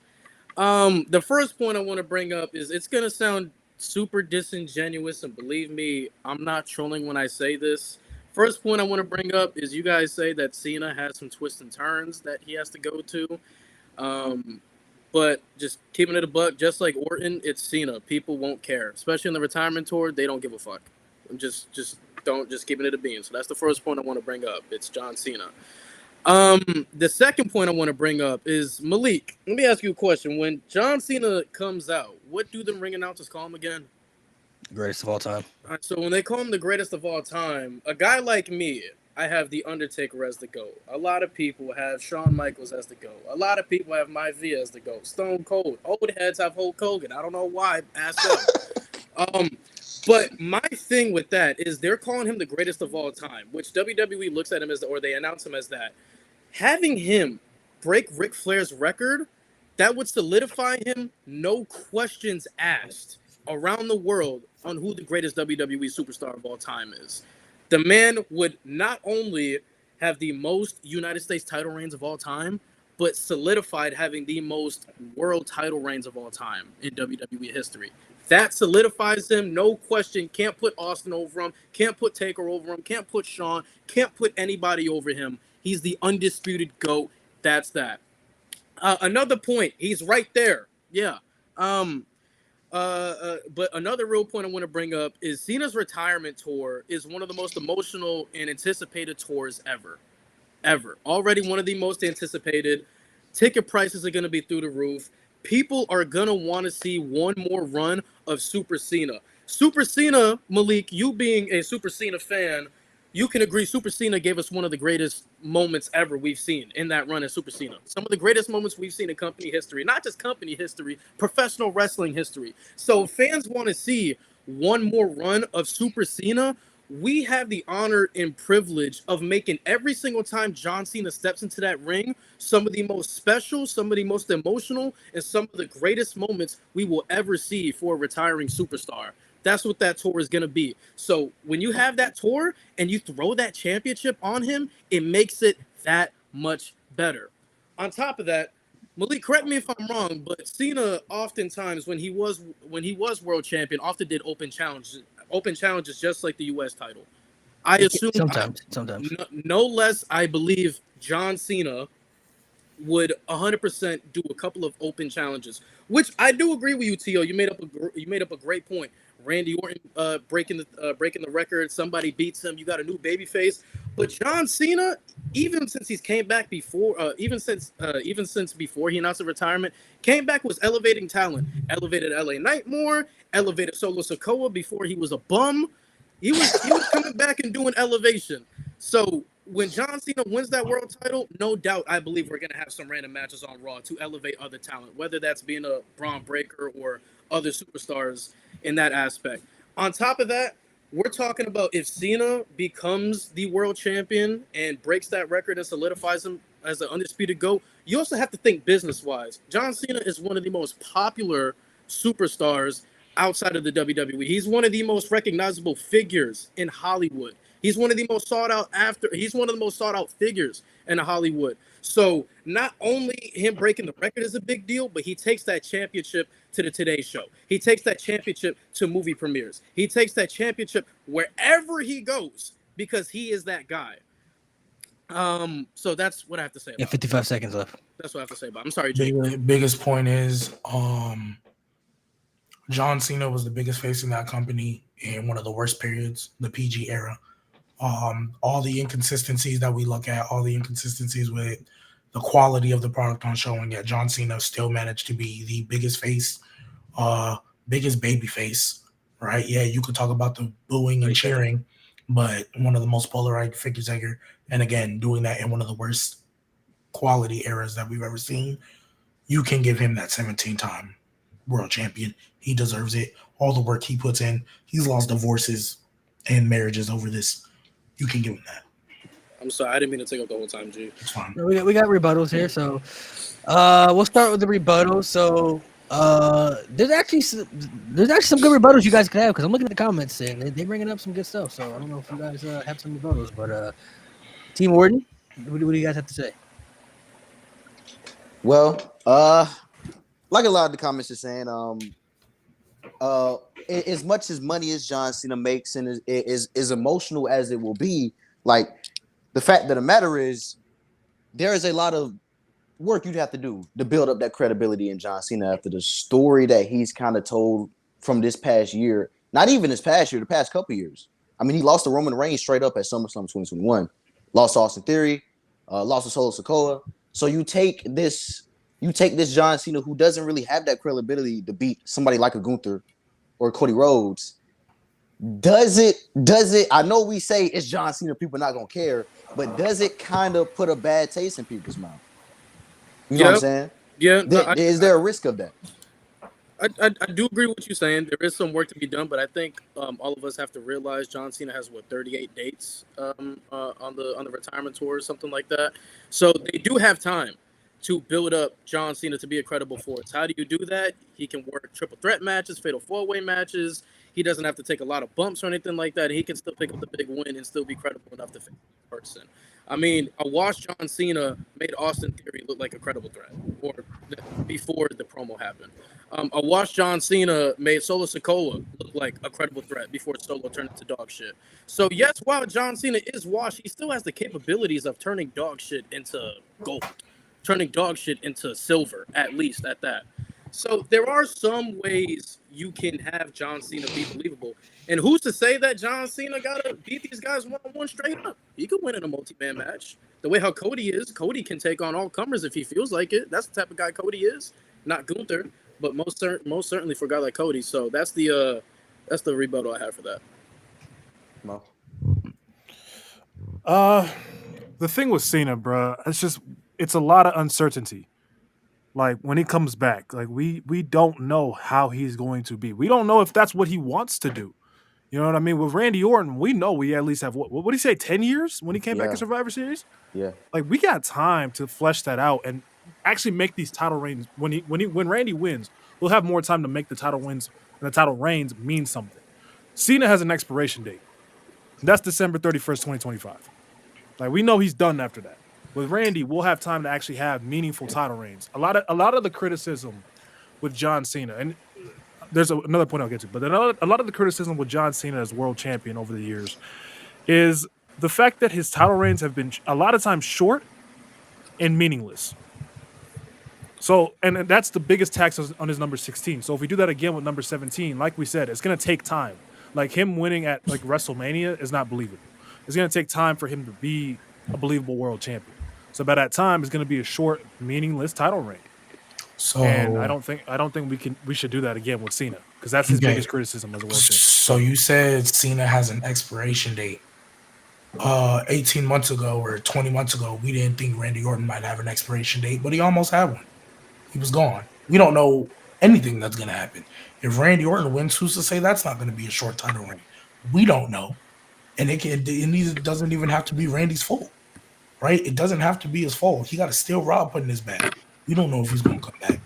The first point I want to bring up is, it's going to sound super disingenuous, and believe me, I'm not trolling when I say this. First point I want to bring up is, you guys say that Cena has some twists and turns that he has to go to. But just keeping it a buck, just like Orton, it's Cena. People won't care, especially in the retirement tour. They don't give a fuck. Just keeping it a bean. So that's the first point I want to bring up. It's John Cena. The second point I want to bring up is, Malik, let me ask you a question. When John Cena comes out, what do the ring announcers call him again? Greatest of all time. All right, so when they call him the greatest of all time, a guy like me, I have The Undertaker as the GOAT. A lot of people have Shawn Michaels as the GOAT. A lot of people have Maivia Via as the GOAT. Stone Cold. Old heads have Hulk Hogan. I don't know why. Ask them. But my thing with that is, they're calling him the greatest of all time, which WWE looks at him as, or they announce him as that. Having him break Ric Flair's record, that would solidify him, no questions asked, around the world on who the greatest WWE superstar of all time is. The man would not only have the most United States title reigns of all time, but solidified having the most world title reigns of all time in WWE history. That solidifies him, no question. Can't put Austin over him, can't put Taker over him, can't put Shawn, can't put anybody over him. He's the undisputed GOAT. That's that. Another point, he's right there. Yeah. But another real point I want to bring up is, Cena's retirement tour is one of the most emotional and anticipated tours ever. Already one of the most anticipated. Ticket prices are going to be through the roof. People are going to want to see one more run of Super Cena. Super Cena, Malik, you being a Super Cena fan, you can agree Super Cena gave us one of the greatest moments ever we've seen in that run of Super Cena. Some of the greatest moments we've seen in company history, not just company history, professional wrestling history. So fans want to see one more run of Super Cena, we have the honor and privilege of making every single time John Cena steps into that ring some of the most special, some of the most emotional, and some of the greatest moments we will ever see for a retiring superstar. That's what that tour is going to be. So when you have that tour and you throw that championship on him, it makes it that much better. On top of that, Malik, correct me if I'm wrong, but Cena oftentimes when he was world champion often did open challenges just like the U.S. title. I assume sometimes no less. I believe John Cena would 100% do a couple of open challenges, which I do agree with you, Tio. You made up a great point. Randy Orton breaking the record. Somebody beats him. You got a new babyface. But John Cena, even since he's came back before, even since before he announced his retirement, came back, was elevating talent. Elevated LA Knight more. Elevated Solo Sikoa before he was a bum. He was coming back and doing elevation. So when John Cena wins that world title, no doubt, I believe we're gonna have some random matches on Raw to elevate other talent, whether that's being a Braun Breaker or other superstars in that aspect. On top of that, we're talking about if Cena becomes the world champion and breaks that record and solidifies him as the undisputed GOAT, you also have to think business-wise. John Cena is one of the most popular superstars outside of the WWE. He's one of the most recognizable figures in Hollywood. He's one of the most sought out figures in Hollywood. So not only him breaking the record is a big deal, but he takes that championship to the Today Show. He takes that championship to movie premieres. He takes that championship wherever he goes because he is that guy. So that's what I have to say. Yeah, 55 seconds left. That's what I have to say about it. I'm sorry, Jake. Biggest point is John Cena was the biggest face in that company in one of the worst periods, the PG era. All the inconsistencies that we look at, all the inconsistencies with the quality of the product on show, and yet John Cena still managed to be the biggest face, biggest baby face, right? Yeah, you could talk about the booing and cheering, but one of the most polarized figures ever. And again, doing that in one of the worst quality eras that we've ever seen, you can give him that 17-time world champion. He deserves it. All the work he puts in. He's lost divorces and marriages over this. You can give him that. I'm sorry, I didn't mean to take up the whole time, G. It's fine. We got rebuttals here, so we'll start with the rebuttals. So there's actually some good rebuttals you guys can have because I'm looking at the comments and they're bringing up some good stuff. So I don't know if you guys have some rebuttals, but Team Orton, what do you guys have to say? Well, like a lot of the comments are saying, as much as money as John Cena makes and is emotional as it will be, like the fact of the matter is there is a lot of work you'd have to do to build up that credibility in John Cena after the story that he's kind of told from this past year. Not even this past year, the past couple years. I mean, he lost to Roman Reigns straight up at SummerSlam 2021. Lost to Austin Theory, lost to Solo Sikoa. So you take this John Cena who doesn't really have that credibility to beat somebody like a Gunther or Cody Rhodes. Does it? I know we say it's John Cena, people not gonna care, but does it kind of put a bad taste in people's mouth? You know what I'm saying? Yeah. Is there a risk of that? I do agree with what you're saying. There is some work to be done, but I think all of us have to realize John Cena has 38 dates on the retirement tour or something like that. So they do have time to build up John Cena to be a credible force. How do you do that? He can work triple threat matches, fatal four-way matches. He doesn't have to take a lot of bumps or anything like that. He can still pick up the big win and still be credible enough to face the person. I mean, a washed John Cena made Austin Theory look like a credible threat before the promo happened. A washed John Cena made Solo Sikoa look like a credible threat before Solo turned into dog shit. So, yes, while John Cena is washed, he still has the capabilities of turning dog shit into gold, turning dog shit into silver, at least at that. So there are some ways you can have John Cena be believable. And who's to say that John Cena got to beat these guys one-on-one straight up? He could win in a multi-man match. The way how Cody is, Cody can take on all comers if he feels like it. That's the type of guy Cody is. Not Gunther, but most certainly for a guy like Cody. So that's the rebuttal I have for that. No. The thing with Cena, bro, it's a lot of uncertainty. Like when he comes back, like we don't know how he's going to be. We don't know if that's what he wants to do. You know what I mean? With Randy Orton, we know we at least have what did he say, 10 years when he came back in Survivor Series? Yeah. Like we got time to flesh that out and actually make these title reigns. When Randy wins, we'll have more time to make the title wins and the title reigns mean something. Cena has an expiration date. That's December 31st, 2025. Like we know he's done after that. With Randy, we'll have time to actually have meaningful title reigns. A lot of the criticism with John Cena, and there's another point I'll get to, but a lot of the criticism with John Cena as world champion over the years is the fact that his title reigns have been a lot of times short and meaningless. So, and that's the biggest tax on his number 16. So if we do that again with number 17, like we said, it's going to take time. Like him winning at like WrestleMania is not believable. It's going to take time for him to be a believable world champion. So by that time, it's going to be a short, meaningless title reign. So, and I don't think we should do that again with Cena because that's his biggest criticism as a world champion. So you said Cena has an expiration date. 18 months ago or 20 months ago, we didn't think Randy Orton might have an expiration date, but he almost had one. He was gone. We don't know anything that's going to happen. If Randy Orton wins, who's to say that's not going to be a short title reign? We don't know. And it doesn't even have to be Randy's fault, right? It doesn't have to be his fault. He got to steal Rob put in his bag. We don't know if he's going to come back,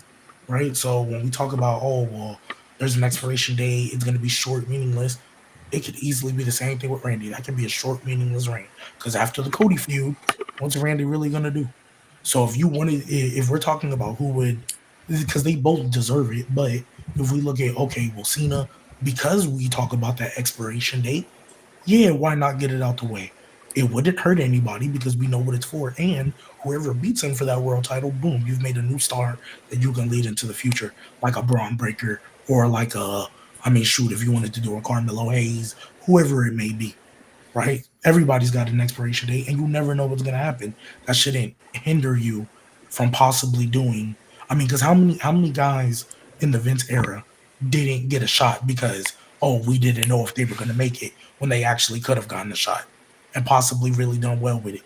right? So when we talk about, there's an expiration date, it's going to be short, meaningless, it could easily be the same thing with Randy. That can be a short, meaningless reign. Because after the Cody feud, what's Randy really going to do? So if we're talking about who would, because they both deserve it, but if we look at, Cena, because we talk about that expiration date, why not get it out the way? It wouldn't hurt anybody because we know what it's for. And whoever beats him for that world title, boom, you've made a new star that you can lead into the future, like a Braun Breaker or like if you wanted to do a Carmelo Hayes, whoever it may be, right? Everybody's got an expiration date, and you never know what's going to happen. That shouldn't hinder you from possibly doing. Because how many guys in the Vince era didn't get a shot because we didn't know if they were going to make it when they actually could have gotten a shot and possibly really done well with it.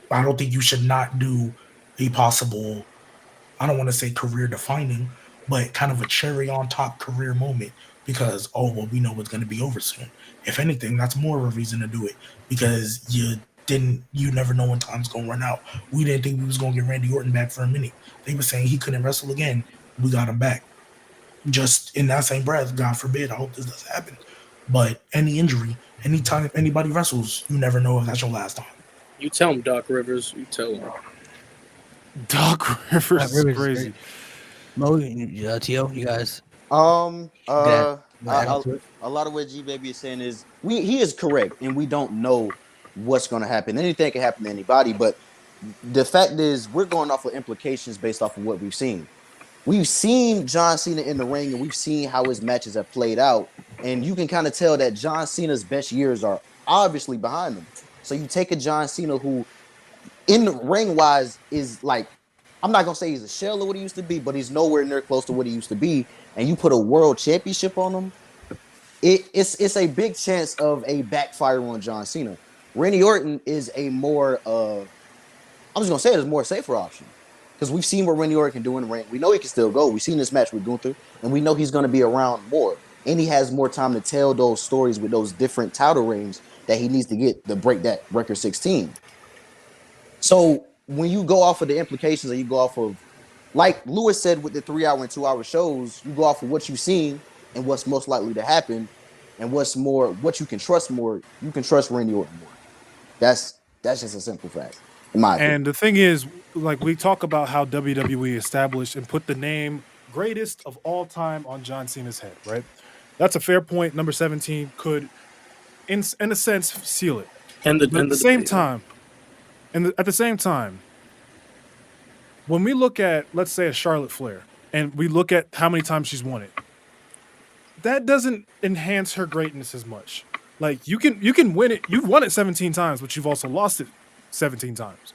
I don't think you should not do a possible, I don't want to say career defining, but kind of a cherry on top career moment because, we know it's going to be over soon. If anything, that's more of a reason to do it because you never know when time's going to run out. We didn't think we was going to get Randy Orton back for a minute. They were saying he couldn't wrestle again. We got him back. Just in that same breath, God forbid, I hope this doesn't happen. But any injury, anytime anybody wrestles, you never know if that's your last time. You tell him, Doc Rivers. You tell him. Doc Rivers is crazy. Mo, T.O., you guys. A lot of what G Baby is saying is he is correct, and we don't know what's going to happen. Anything can happen to anybody, but the fact is we're going off of implications based off of what we've seen. We've seen John Cena in the ring, and we've seen how his matches have played out, and you can kind of tell that John Cena's best years are obviously behind him. So you take a John Cena who, in the ring-wise, is like, I'm not going to say he's a shell of what he used to be, but he's nowhere near close to what he used to be, and you put a world championship on him, it's a big chance of a backfire on John Cena. Randy Orton is a more, I'm just going to say it's a more safer option. Because we've seen what Randy Orton can do in the ring. We know he can still go. We've seen this match with Gunther, and we know he's going to be around more. And he has more time to tell those stories with those different title reigns that he needs to get to break that record 16. So when you go off of the implications and you go off of, like Lewis said with the 3-hour and 2-hour shows, you go off of what you've seen and what's most likely to happen and what you can trust more. You can trust Randy Orton more. That's just a simple fact, in my opinion. And the thing is, like we talk about how WWE established and put the name greatest of all time on John Cena's head, right? That's a fair point. Number 17 could, in a sense, seal it. At the same time, when we look at, let's say, a Charlotte Flair, and we look at how many times she's won it, that doesn't enhance her greatness as much. Like you can win it. You've won it 17 times, but you've also lost it 17 times.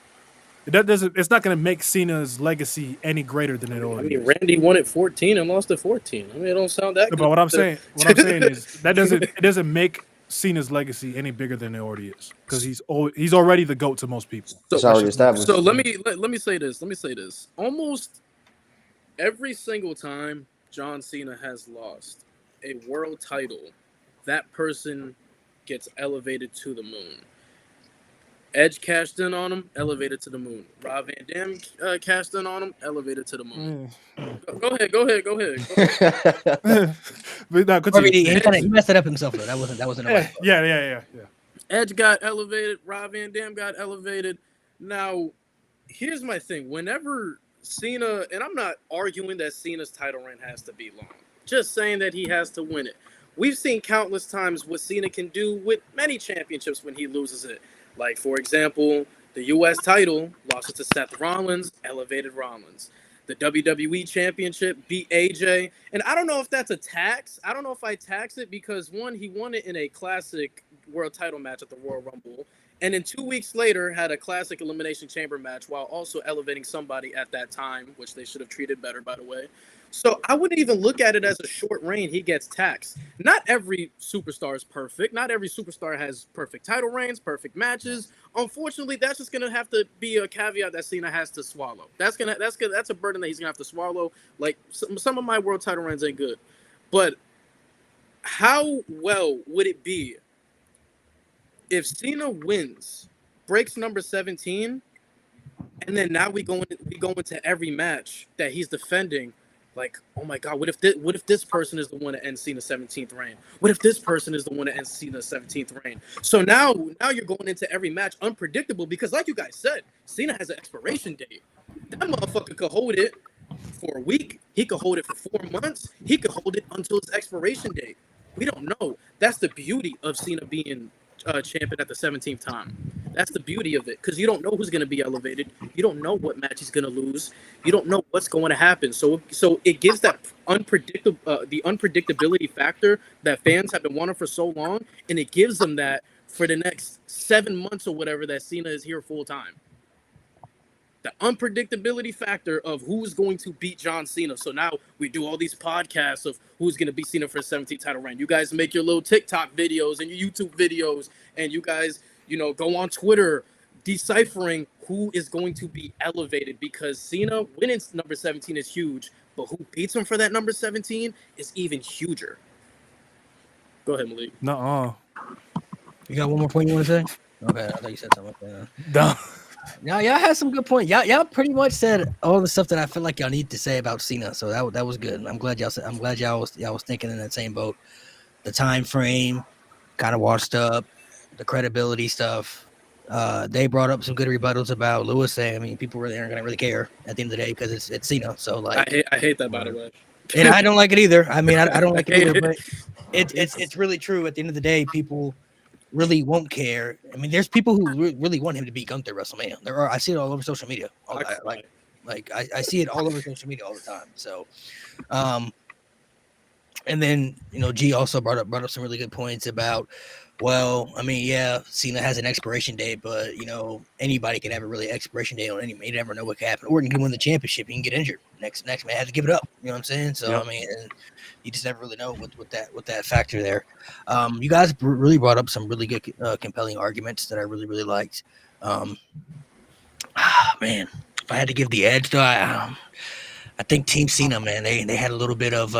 It's not going to make Cena's legacy any greater than it already is. Randy won it 14 and lost it 14. it don't sound that good. But what I'm saying is it doesn't make Cena's legacy any bigger than it already is because he's already the GOAT to most people. It's already established. So let me say this. Almost every single time John Cena has lost a world title, that person gets elevated to the moon. Edge cashed in on him, elevated to the moon. Rob Van Dam cashed in on him, elevated to the moon. Go ahead. But no, he messed it up himself though. That wasn't the right. Yeah. Edge got elevated. Rob Van Dam got elevated. Now, here's my thing. Whenever Cena, and I'm not arguing that Cena's title reign has to be long, just saying that he has to win it. We've seen countless times what Cena can do with many championships when he loses it. Like, for example, the U.S. title, lost it to Seth Rollins, elevated Rollins. The WWE Championship beat AJ. And I don't know if that's a tax. I don't know if I tax it because, one, he won it in a classic world title match at the Royal Rumble. And then 2 weeks later, had a classic Elimination Chamber match while also elevating somebody at that time, which they should have treated better, by the way. So I wouldn't even look at it as a short reign. He gets taxed. Not every superstar is perfect. Not every superstar has perfect title reigns, perfect matches. Unfortunately, that's just gonna have to be a caveat that Cena has to swallow. That's a burden that he's gonna have to swallow. Like some of my world title reigns ain't good, but how well would it be if Cena wins, breaks number 17, and then now we go into every match that he's defending? Like, oh my God, what if this person is the one to end Cena's 17th reign? What if this person is the one to end Cena's 17th reign? So now you're going into every match unpredictable because, like you guys said, Cena has an expiration date. That motherfucker could hold it for a week. He could hold it for 4 months. He could hold it until his expiration date. We don't know. That's the beauty of Cena being champion at the 17th time. That's the beauty of it, because you don't know who's going to be elevated. You don't know what match he's going to lose. You don't know what's going to happen. So it gives that the unpredictability factor that fans have been wanting for so long, and it gives them that for the next 7 months or whatever that Cena is here full time. The unpredictability factor of who's going to beat John Cena. So now we do all these podcasts of who's going to beat Cena for a 17th title reign. You guys make your little TikTok videos and your YouTube videos, and you guys, go on Twitter deciphering who is going to be elevated, because Cena winning number 17 is huge, but who beats him for that number 17 is even huger. Go ahead, Malik. Nuh-uh. You got one more point you want to say? Okay, I thought you said something. Duh. Y'all had some good points. Y'all pretty much said all the stuff that I feel like y'all need to say about Cena. So that was good. I'm glad y'all was thinking in that same boat. The time frame, kind of washed up. The credibility stuff. They brought up some good rebuttals about Lewis saying, people really aren't gonna care at the end of the day because it's Cena. So like, I hate that, by the way. And I don't like it either. I don't like it either. But it's really true. At the end of the day, people really won't care. There's people who really want him to beat Gunther at WrestleMania. I see it all over social media. I see it all over social media all the time. So, and then G also brought up some really good points about, Cena has an expiration date, but anybody can have a really expiration date on any. You never know what can happen. Orton can win the championship, he can get injured. Next man has to give it up. You know what I'm saying? So yep. And you just never really know with that factor there. You guys really brought up some really good, compelling arguments that I really really liked. If I had to give the edge, though, I think Team Cena, man, they had a little bit of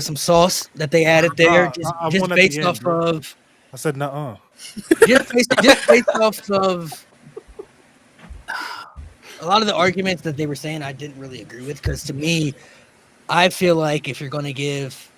some sauce that they added there, just based off of. I said nuh-uh. Just based off of a lot of the arguments that they were saying, I didn't really agree with, because to me, I feel like if you're going to give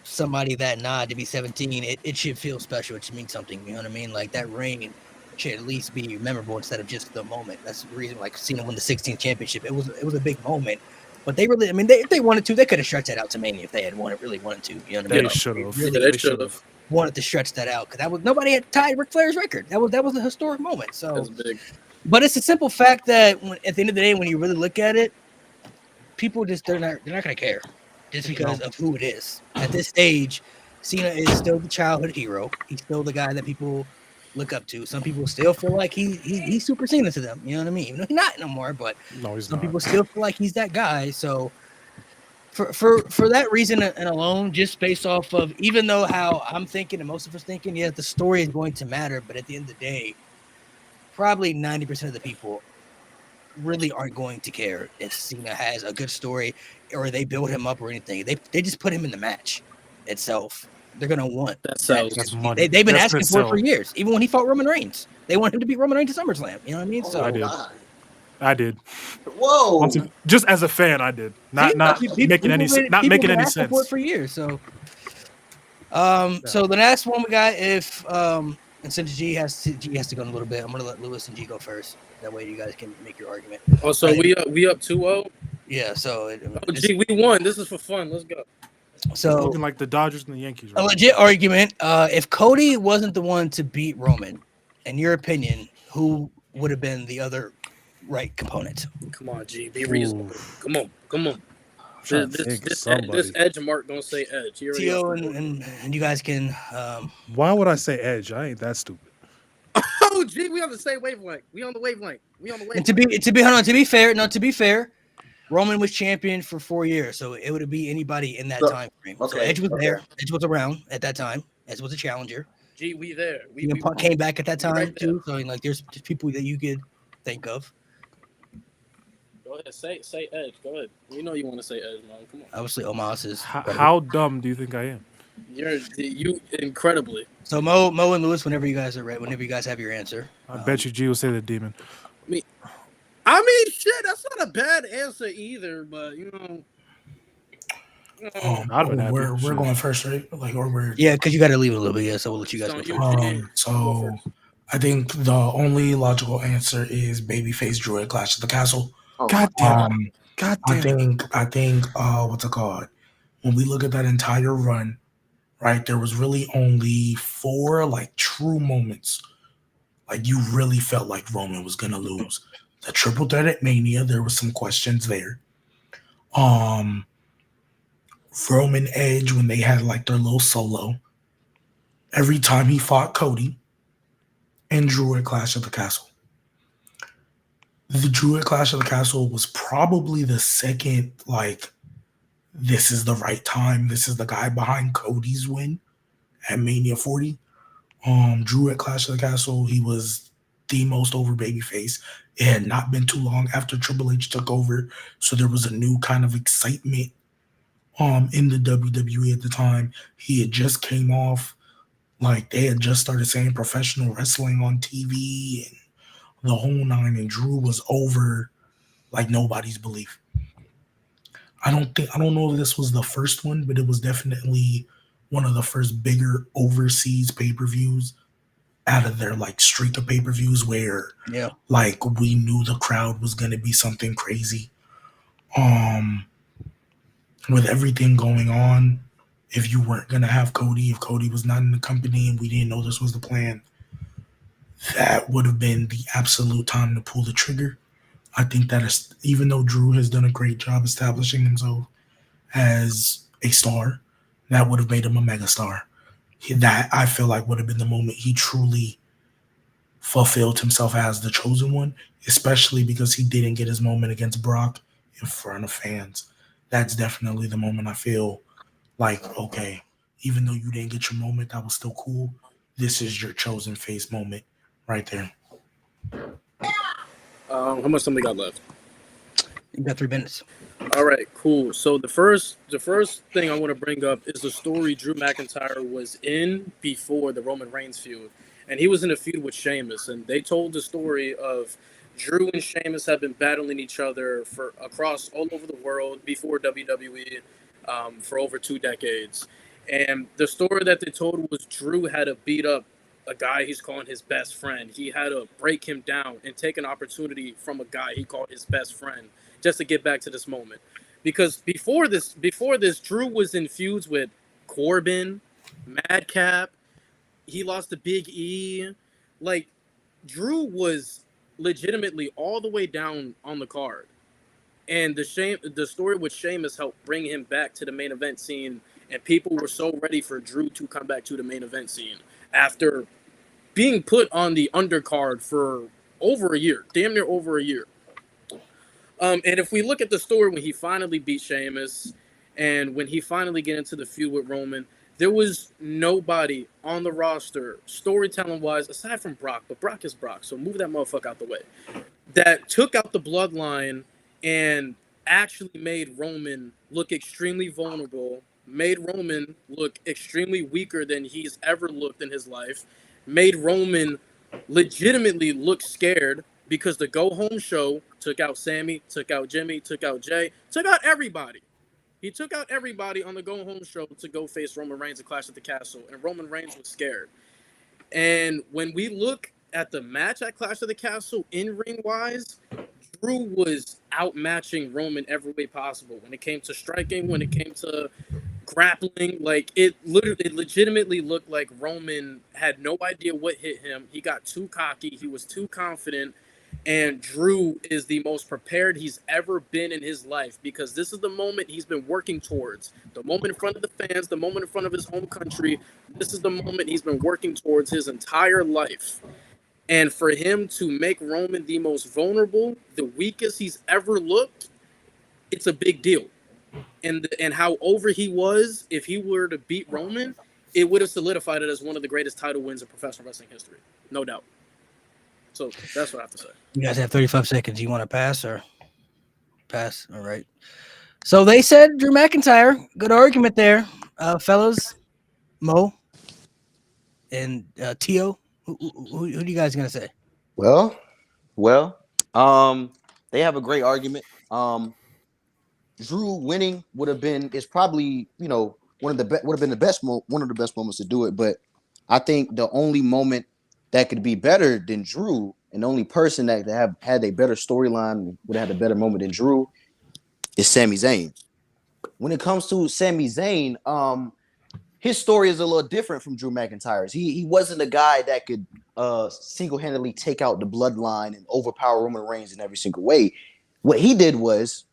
somebody that nod to be 17, it should feel special. It should mean something. You know what I mean? Like that reign should at least be memorable instead of just the moment. That's the reason, like, Cena won the 16th championship. It was a big moment. But they really, if they wanted to, they could have stretched that out to Mania if they had really wanted to. You know what I mean? They should have. They should have wanted to stretch that out, because nobody had tied Ric Flair's record. That was a historic moment. So, that's big. But it's a simple fact that at the end of the day, when you really look at it, people they're not going to care just because of who it is. At this stage, Cena is still the childhood hero. He's still the guy that people look up to. Some people still feel like he's Super Cena to them. You know what I mean? Even though he's not no more, but some people still feel like he's that guy. So for that reason and alone, just based off of, even though how I'm thinking and most of us thinking, the story is going to matter, but at the end of the day, probably 90% of the people really aren't going to care if Cena has a good story or they build him up or anything. They just put him in the match itself. They're gonna want that. That's money. They've been That's asking for it for years. Even when he fought Roman Reigns, they want him to beat Roman Reigns at SummerSlam. You know what I mean? Oh, So I did. Whoa! Just as a fan, I did. Not making any sense for it for years. So, so the next one we got, if and since G has to go in a little bit, I'm gonna let Lewis and G go first. That way, you guys can make your argument. Oh, so we up 2-0. Yeah. So, G, we won. This is for fun. Let's go. So looking like the Dodgers and the Yankees. A legit argument. If Cody wasn't the one to beat Roman, in your opinion, who would have been the other right component? Come on, G, be reasonable. Come on. This Edge mark don't say Edge. Tio and you guys can. Why would I say Edge? I ain't that stupid. Oh, G, we on the same wavelength. We on the wavelength. And to be fair, Roman was champion for 4 years, so it would be anybody in that time frame. Okay, so Edge was there. Edge was around at that time. Edge was a challenger. Gee, we there. We came back at that time right too. So like, there's people that you could think of. Go ahead, say Edge. Go ahead. You know you want to say Edge, man. Come on. Obviously, Omos is. How dumb do you think I am? You incredibly. So Mo and Lewis, whenever you guys are ready, whenever you guys have your answer, I bet you G will say the Demon. I mean, shit, that's not a bad answer either, but you know. We're going first, right? Like, or we're because you got to leave it a little bit. Yeah, so we'll let you guys go first. So I think the only logical answer is babyface Drew at Clash of the Castle. God damn. I think what's it called? When we look at that entire run, right, there was really only 4 like true moments. Like you really felt like Roman was gonna lose. The triple threat at Mania, there was some questions there. Roman Edge, when they had like their little solo, every time he fought Cody, and Drew at Clash of the Castle. The Drew at Clash of the Castle was probably the second, like, this is the right time. This is the guy behind Cody's win at Mania 40. Drew at Clash of the Castle, he was the most over babyface. It had not been too long after Triple H took over, so there was a new kind of excitement in the WWE at the time. He had just came off, like they had just started saying professional wrestling on TV and the whole nine, and Drew was over like nobody's belief. I don't know if this was the first one, but it was definitely one of the first bigger overseas pay-per-views out of their like streak of pay-per-views where like we knew the crowd was going to be something crazy. With everything going on, if you weren't going to have Cody, if Cody was not in the company and we didn't know this was the plan, that would have been the absolute time to pull the trigger. I think that is, even though Drew has done a great job establishing himself as a star, that would have made him a megastar. That I feel like would have been the moment he truly fulfilled himself as the chosen one, especially because he didn't get his moment against Brock in front of fans. That's definitely the moment I feel like, okay, even though you didn't get your moment, that was still cool. This is your chosen face moment right there. How much time we got left? You got 3 minutes. All right, cool. So the first thing I want to bring up is the story Drew McIntyre was in before the Roman Reigns feud. And he was in a feud with Sheamus. And they told the story of Drew and Sheamus have been battling each other for across all over the world before WWE for over 2 decades. And the story that they told was Drew had to beat up a guy he's calling his best friend. He had to break him down and take an opportunity from a guy he called his best friend just to get back to this moment. Because before this, Drew was in feuds with Corbin, Madcap. He lost to Big E. Like, Drew was legitimately all the way down on the card. And the story with Sheamus helped bring him back to the main event scene, and people were so ready for Drew to come back to the main event scene after being put on the undercard for over a year, damn near over a year. And if we look at the story when he finally beat Sheamus and when he finally get into the feud with Roman, there was nobody on the roster, storytelling-wise, aside from Brock. But Brock is Brock, so move that motherfucker out the way. that took out the bloodline and actually made Roman look extremely vulnerable, made Roman look extremely weaker than he's ever looked in his life, made Roman legitimately look scared because the go-home show took out Sammy, took out Jimmy, took out Jay, took out everybody. He took out everybody on the go-home show to go face Roman Reigns at Clash at the Castle, and Roman Reigns was scared. And when we look at the match at Clash of the Castle, in-ring wise, Drew was outmatching Roman every way possible. When it came to striking, when it came to grappling, like it legitimately looked like Roman had no idea what hit him. He got too cocky. He was too confident. And Drew is the most prepared he's ever been in his life because this is the moment he's been working towards. The moment in front of the fans, the moment in front of his home country. This is the moment he's been working towards his entire life. And for him to make Roman the most vulnerable, the weakest he's ever looked, it's a big deal. And how over he was, if he were to beat Roman, it would have solidified it as one of the greatest title wins in professional wrestling history. No doubt. So that's what I have to say. You guys have 35 seconds. You want to pass or pass? All right. So they said Drew McIntyre. Good argument there, fellas. Mo and Tio. Who do you guys gonna say? Well, they have a great argument. Drew winning would have been probably one of the best moments to do it. But I think the only moment that could be better than Drew, and the only person that have had a better storyline would have had a better moment than Drew is Sami Zayn. When it comes to Sami Zayn, his story is a little different from Drew McIntyre's. He wasn't a guy that could single-handedly take out the bloodline and overpower Roman Reigns in every single way. What he did was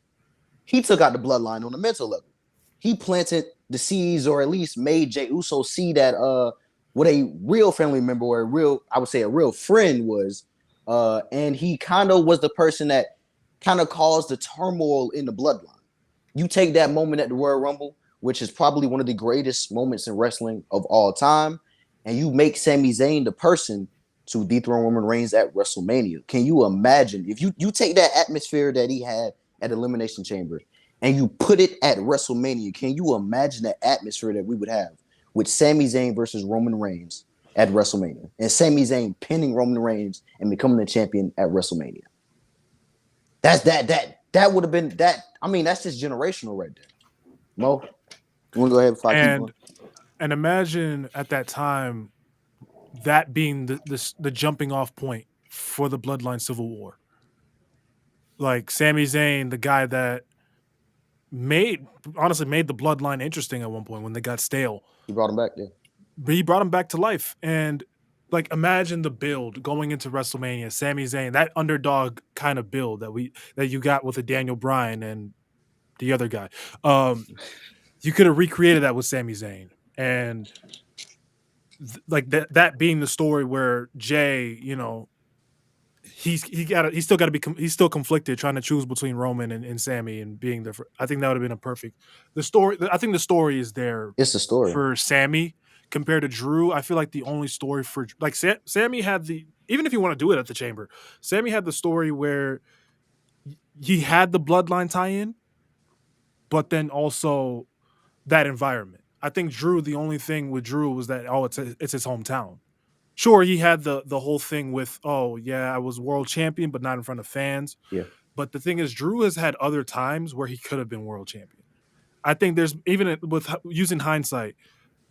he took out the bloodline on a mental level. He planted the seeds, or at least made Jey Uso see that what a real family member or a real friend was. And he kind of was the person that kind of caused the turmoil in the bloodline. You take that moment at the Royal Rumble, which is probably one of the greatest moments in wrestling of all time, and you make Sami Zayn the person to dethrone Roman Reigns at WrestleMania. Can you imagine if you take that atmosphere that he had at Elimination Chamber and you put it at WrestleMania? Can you imagine the atmosphere that we would have with Sami Zayn versus Roman Reigns at WrestleMania, and Sami Zayn pinning Roman Reigns and becoming the champion at WrestleMania? That would have been that. I mean, that's just generational right there. Mo, you want to go ahead before I keep going? And imagine at that time that being the jumping off point for the Bloodline Civil War. Like Sami Zayn, the guy that made the Bloodline interesting at one point when they got stale. He brought him back, yeah. But he brought him back to life. And like imagine the build going into WrestleMania, Sami Zayn, that underdog kind of build that you got with a Daniel Bryan and the other guy. You could have recreated that with Sami Zayn. And like that being the story where Jay, he's still conflicted trying to choose between Roman and Sammy and being there. I think that would have been a perfect story. I think the story is there. It's the story for Sammy compared to Drew. I feel like the only story for like Sammy had even if you want to do it at the Chamber, Sammy had the story where he had the bloodline tie-in, but then also that environment. I think Drew, the only thing with Drew was that it's his hometown. Sure, he had the whole thing with, I was world champion, but not in front of fans. Yeah. But the thing is, Drew has had other times where he could have been world champion. I think there's, even with using hindsight,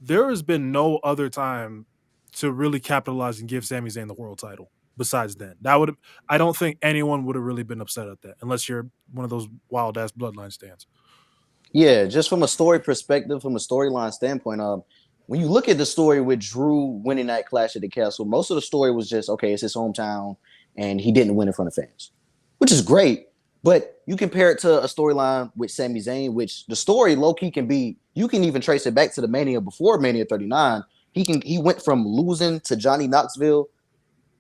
there has been no other time to really capitalize and give Sami Zayn the world title besides then. I don't think anyone would have really been upset at that, unless you're one of those wild ass bloodline stands. Yeah, just from a story perspective, from a storyline standpoint, when you look at the story with Drew winning that Clash at the Castle, most of the story was just, okay, it's his hometown, and he didn't win in front of fans, which is great. But you compare it to a storyline with Sami Zayn, which the story low-key can be, you can even trace it back to the Mania before Mania 39. He went from losing to Johnny Knoxville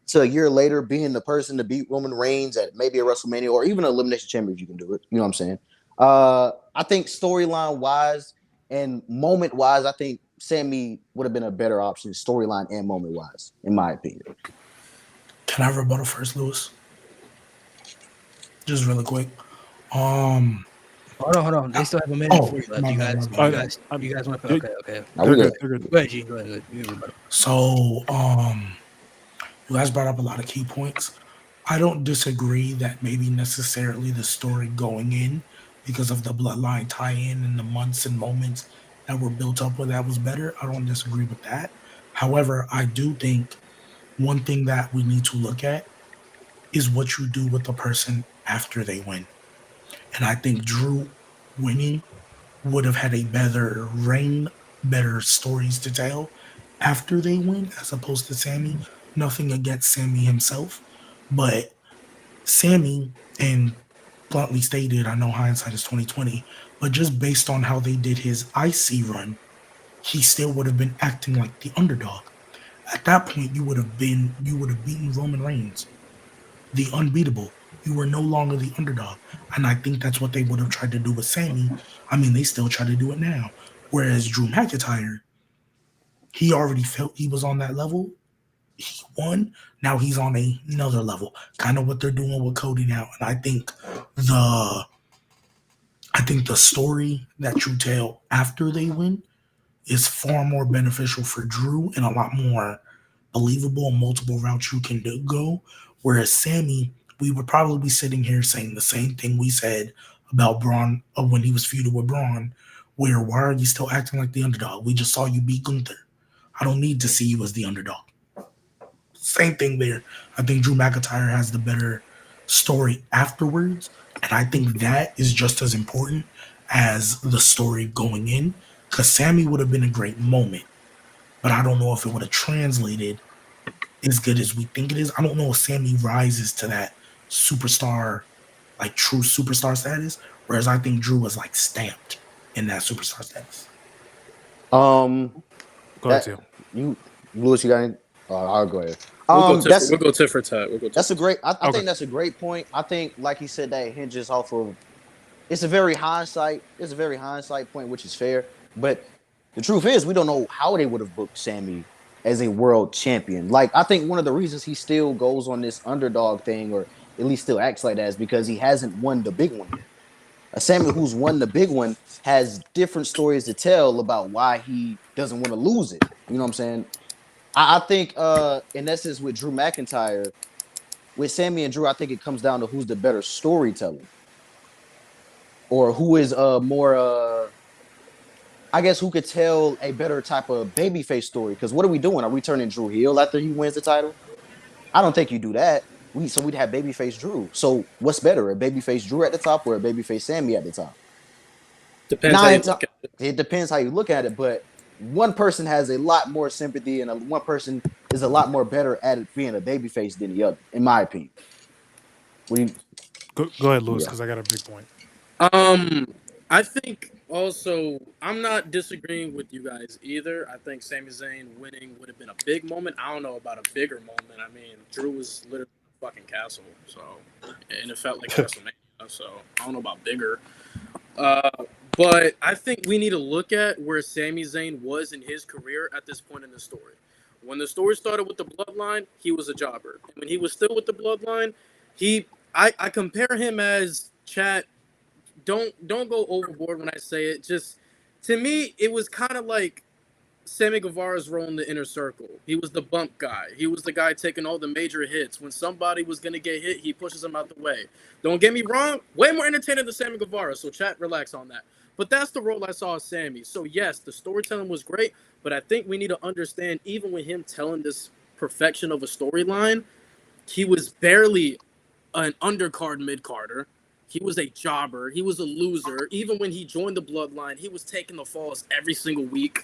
to a year later being the person to beat Roman Reigns at maybe a WrestleMania or even an Elimination Chamber if you can do it. You know what I'm saying? I think storyline-wise and moment-wise, I think Sammy would have been a better option storyline and moment-wise, in my opinion. Can I rebuttal first, Lewis? just really quick. Hold on. They still have a minute for you left. You guys want to? Okay. We're good. Go ahead, G. Go ahead. So, you guys brought up a lot of key points. I don't disagree that maybe necessarily the story going in, because of the bloodline tie-in and the months and moments that were built up where that was better. I don't disagree with that. However, I do think one thing that we need to look at is what you do with the person after they win. And I think Drew winning would have had a better reign, better stories to tell after they win as opposed to Sammy. Nothing against Sammy himself, but Sammy, and bluntly stated, I know hindsight is 2020, but just based on how they did his IC run, he still would have been acting like the underdog. At that point, you would have beaten Roman Reigns, the unbeatable. You were no longer the underdog. And I think that's what they would have tried to do with Sammy. I mean, they still try to do it now. Whereas Drew McIntyre, he already felt he was on that level. He won. Now he's on another level. Kind of what they're doing with Cody now. And I think the story that you tell after they win is far more beneficial for Drew and a lot more believable and multiple routes you can go. Whereas Sammy, we would probably be sitting here saying the same thing we said about Braun when he was feuded with Braun, where why are you still acting like the underdog? We just saw you beat Gunther. I don't need to see you as the underdog. Same thing there. I think Drew McIntyre has the better story afterwards, and I think that is just as important as the story going in, because Sammy would have been a great moment, but I don't know if it would have translated as good as we think it is. I don't know if Sammy rises to that superstar, like true superstar status, whereas I think Drew was like stamped in that superstar status. Go ahead, Tim. Lewis, you got any? I'll go ahead. We'll go tit for tat. That's a great. I think that's a great point. I think, like he said, that hinges off of. It's a very hindsight point, which is fair. But the truth is, we don't know how they would have booked Sammy as a world champion. Like, I think one of the reasons he still goes on this underdog thing, or at least still acts like that, is because he hasn't won the big one yet. A Sammy who's won the big one has different stories to tell about why he doesn't want to lose it. You know what I'm saying? I think, in essence, with Drew McIntyre, with Sammy and Drew, I think it comes down to who's the better storyteller, or who is more, I guess, who could tell a better type of babyface story. Because what are we doing? Are we turning Drew heel after he wins the title? I don't think you do that. We'd have babyface Drew. So what's better, a babyface Drew at the top or a babyface Sammy at the top? It depends how you look at it, but one person has a lot more sympathy and one person is a lot more better at it being a babyface than the other, in my opinion. Go ahead, Lewis, because I got a big point. I think also, I'm not disagreeing with you guys either. I think Sami Zayn winning would have been a big moment. I don't know about a bigger moment. I mean, Drew was literally a fucking castle, and it felt like WrestleMania, so I don't know about bigger. But I think we need to look at where Sami Zayn was in his career at this point in the story. When the story started with the Bloodline, he was a jobber. And when he was still with the Bloodline, I compare him as Chat. Don't go overboard when I say it. Just, to me, it was kind of like Sammy Guevara's role in the Inner Circle. He was the bump guy. He was the guy taking all the major hits. When somebody was going to get hit, he pushes them out the way. Don't get me wrong, way more entertaining than Sammy Guevara, so Chat, relax on that. But that's the role I saw of Sammy. So yes, the storytelling was great, but I think we need to understand, even with him telling this perfection of a storyline, he was barely an undercard mid-carder. He was a jobber. He was a loser. Even when he joined the Bloodline, he was taking the falls every single week.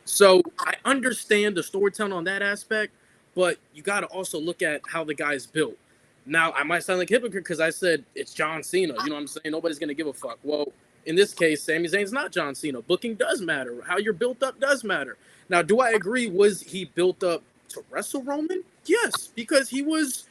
So I understand the storytelling on that aspect, but you got to also look at how the guy's built. Now, I might sound like a hypocrite because I said it's John Cena. You know what I'm saying? Nobody's going to give a fuck. Well, in this case, Sami Zayn's not John Cena. Booking does matter. How you're built up does matter. Now, do I agree? Was he built up to wrestle Roman? Yes, because he was...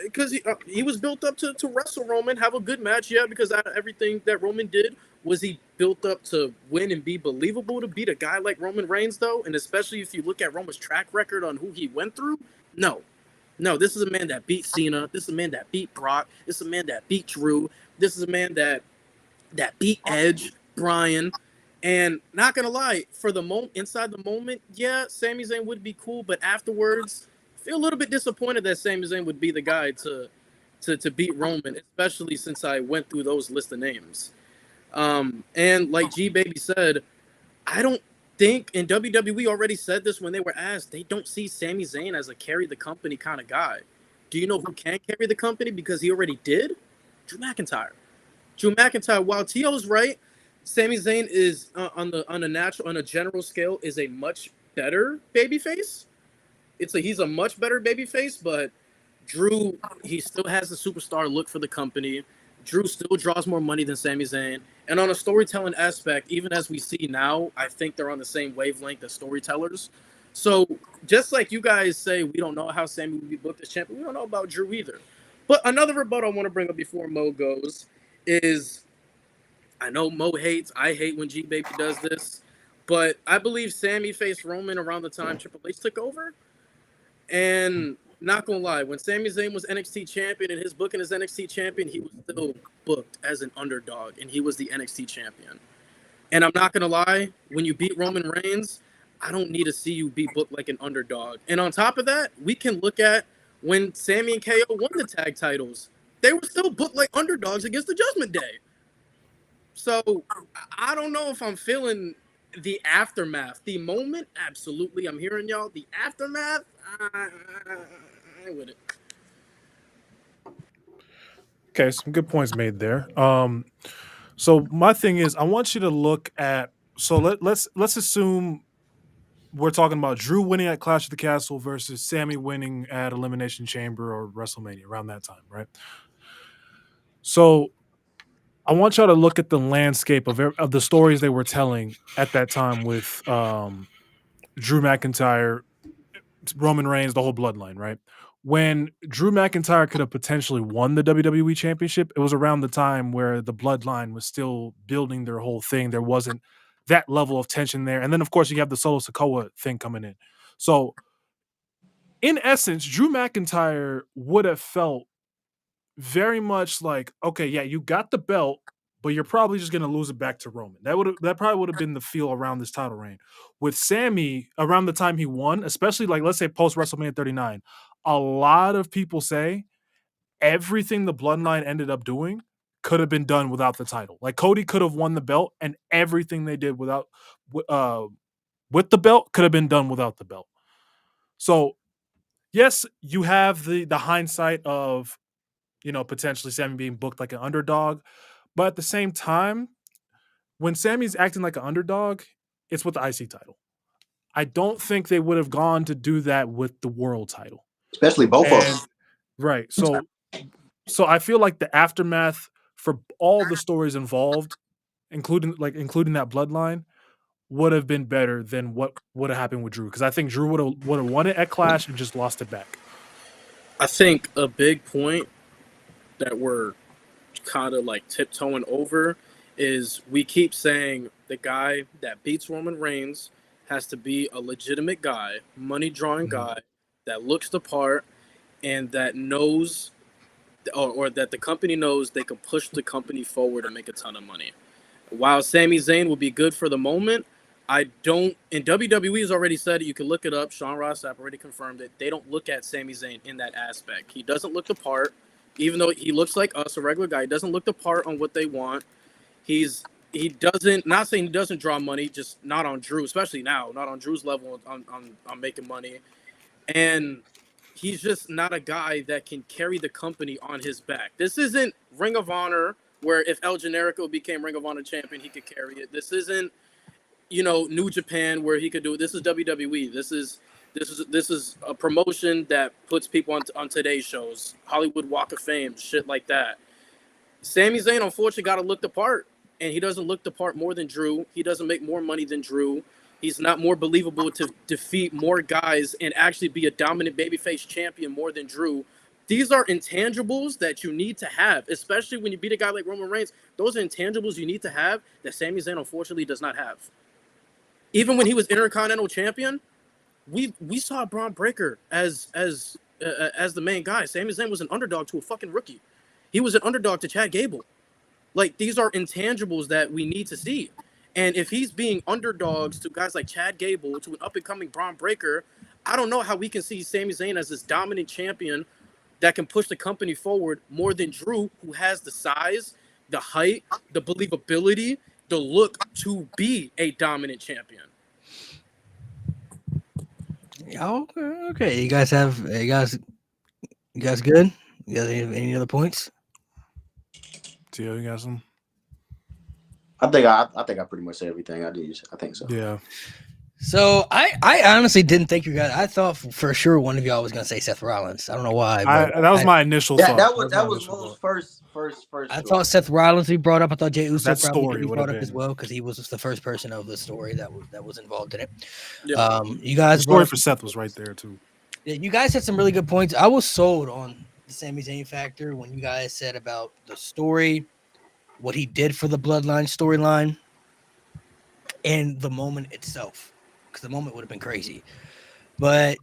because he was built up to wrestle Roman, have a good match, because out of everything that Roman did, was he built up to win and be believable to beat a guy like Roman Reigns, though? And especially if you look at Roman's track record on who he went through, no. No, this is a man that beat Cena. This is a man that beat Brock. This is a man that beat Drew. This is a man that beat Edge, Bryan. And not gonna lie, for the moment, inside the moment, yeah, Sami Zayn would be cool, but afterwards, I feel a little bit disappointed that Sami Zayn would be the guy to beat Roman, especially since I went through those list of names. And like G Baby said, I don't think, and WWE already said this when they were asked, they don't see Sami Zayn as a carry the company kind of guy. Do you know who can carry the company because he already did? Drew McIntyre. Drew McIntyre, while T.O.'s right, Sami Zayn is on a general scale is a much better babyface. He's a much better babyface, but Drew, he still has the superstar look for the company. Drew still draws more money than Sami Zayn. And on a storytelling aspect, even as we see now, I think they're on the same wavelength as storytellers. So just like you guys say, we don't know how Sami would be booked as champion, we don't know about Drew either. But another rebuttal I want to bring up before Mo goes is, I know Mo hates, I hate when G Baby does this, but I believe Sami faced Roman around the time Triple H took over. And not gonna lie, when Sami Zayn was NXT champion and his booking as NXT champion, he was still booked as an underdog, and he was the NXT champion. And I'm not gonna lie, when you beat Roman Reigns, I don't need to see you be booked like an underdog. And on top of that, we can look at when Sami and KO won the tag titles. They were still booked like underdogs against the Judgment Day. So I don't know if I'm feeling the aftermath. The moment, absolutely. I'm hearing y'all. The aftermath, I with it. Okay, some good points made there. So my thing is, I want you to look at. So let's assume we're talking about Drew winning at Clash of the Castle versus Sami winning at Elimination Chamber or WrestleMania around that time, right? So I want y'all to look at the landscape of the stories they were telling at that time with Drew McIntyre, Roman Reigns, the whole bloodline, right? When Drew McIntyre could have potentially won the WWE Championship, it was around the time where the bloodline was still building their whole thing. There wasn't that level of tension there. And then, of course, you have the Solo Sikoa thing coming in. So, in essence, Drew McIntyre would have felt very much like, okay, yeah, you got the belt, but you're probably just going to lose it back to Roman. That probably would have been the feel around this title reign. With Sami, around the time he won, especially like let's say post WrestleMania 39, a lot of people say everything the bloodline ended up doing could have been done without the title. Like Cody could have won the belt, and everything they did with the belt could have been done without the belt. So yes, you have the hindsight of, potentially Sami being booked like an underdog. But at the same time, when Sami's acting like an underdog, it's with the IC title. I don't think they would have gone to do that with the world title. Especially both of them. Right. So I feel like the aftermath for all the stories involved, including that bloodline, would have been better than what would have happened with Drew. Because I think Drew would have won it at Clash and just lost it back. I think a big point that we're kind of like tiptoeing over is we keep saying the guy that beats Roman Reigns has to be a legitimate guy, money drawing guy that looks the part and that knows or that the company knows they can push the company forward and make a ton of money. While Sami Zayn will be good for the moment, I don't, and WWE has already said it, you can look it up, Sean Ross Sapp already confirmed it, they don't look at Sami Zayn in that aspect. He doesn't look the part. Even though he looks like us, a regular guy, he doesn't look the part on what they want. He doesn't, not saying he doesn't draw money, just not on Drew, especially now, not on Drew's level on making money. And he's just not a guy that can carry the company on his back. This isn't Ring of Honor, where if El Generico became Ring of Honor champion, he could carry it. This isn't, New Japan, where he could do it. This is WWE. This is a promotion that puts people on today's shows, Hollywood Walk of Fame, shit like that. Sami Zayn, unfortunately, got to look the part, and he doesn't look the part more than Drew. He doesn't make more money than Drew. He's not more believable to defeat more guys and actually be a dominant babyface champion more than Drew. These are intangibles that you need to have, especially when you beat a guy like Roman Reigns. Those are intangibles you need to have that Sami Zayn, unfortunately, does not have. Even when he was Intercontinental champion, we saw Braun Breaker as as the main guy. Sami Zayn was an underdog to a fucking rookie. He was an underdog to Chad Gable. Like, these are intangibles that we need to see. And if he's being underdogs to guys like Chad Gable, to an up-and-coming Braun Breaker, I don't know how we can see Sami Zayn as this dominant champion that can push the company forward more than Drew, who has the size, the height, the believability, the look to be a dominant champion. Okay. You guys good? You got any other points? Tio, you got some? I think I pretty much said everything I did. I think so. Yeah. So I honestly didn't think you guys. I thought for sure one of y'all was gonna say Seth Rollins. I don't know why. That was my initial thought. That was Mo's first. I thought Seth Rollins we brought up. I thought Jey Uso that probably story be would brought have up as been. well because he was the first person of the story that was involved in it. Yeah. You guys. The story for Seth was right there too. You guys had some really good points. I was sold on the Sami Zayn factor when you guys said about the story, what he did for the Bloodline storyline, and the moment itself. Because the moment would have been crazy. But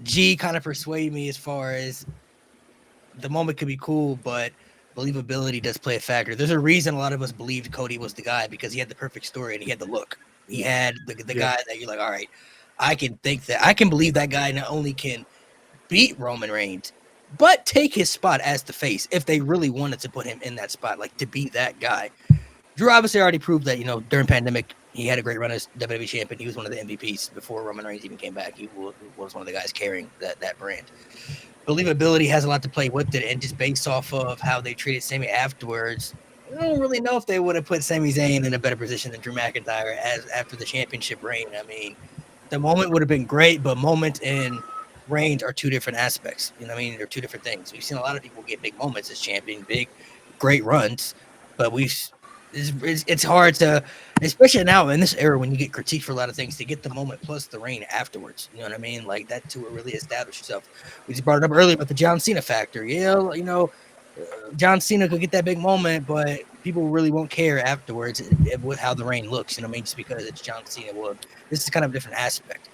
G kind of persuaded me as far as the moment could be cool, but believability does play a factor. There's a reason a lot of us believed Cody was the guy because he had the perfect story and he had the look. He had the guy that you're like, all right, I can believe that guy not only can beat Roman Reigns, but take his spot as the face if they really wanted to put him in that spot, like to be that guy. Drew obviously already proved that, during pandemic, he had a great run as WWE champion. He was one of the MVPs before Roman Reigns even came back. He was one of the guys carrying that brand. Believability has a lot to play with it, and just based off of how they treated Sami afterwards, I don't really know if they would have put Sami Zayn in a better position than Drew McIntyre after the championship reign. I mean, the moment would have been great, but moment and reigns are two different aspects. You know what I mean? They're two different things. We've seen a lot of people get big moments as champion, big, great runs, but it's hard to, especially now in this era when you get critiqued for a lot of things, to get the moment plus the reign afterwards. You know what I mean? Like that to really establish yourself. We just brought it up earlier about the John Cena factor. Yeah, John Cena could get that big moment, but people really won't care afterwards with how the reign looks. You know what I mean? Just because it's John Cena. Well, this is kind of a different aspect.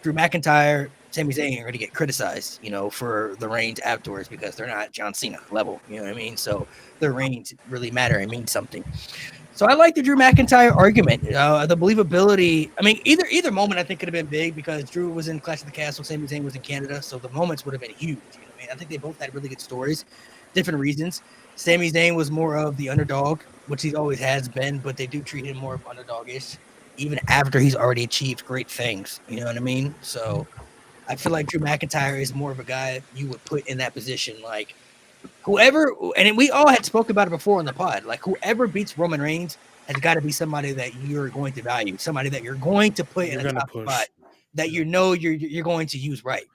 Drew McIntyre, Sami Zayn are going to get criticized, for the reigns afterwards because they're not John Cena level. You know what I mean? So their reigns really matter and mean something. So I like the Drew McIntyre argument. The believability. I mean, either moment I think could have been big because Drew was in Clash of the Castle, Sami Zayn was in Canada, so the moments would have been huge. You know what I mean? I think they both had really good stories, different reasons. Sami Zayn was more of the underdog, which he always has been, but they do treat him more of underdog-ish, even after he's already achieved great things. You know what I mean? So I feel like Drew McIntyre is more of a guy you would put in that position. Like whoever, and we all had spoke about it before on the pod, like whoever beats Roman Reigns has got to be somebody that you're going to value, somebody that you're going to put in a top spot that you're going to use right.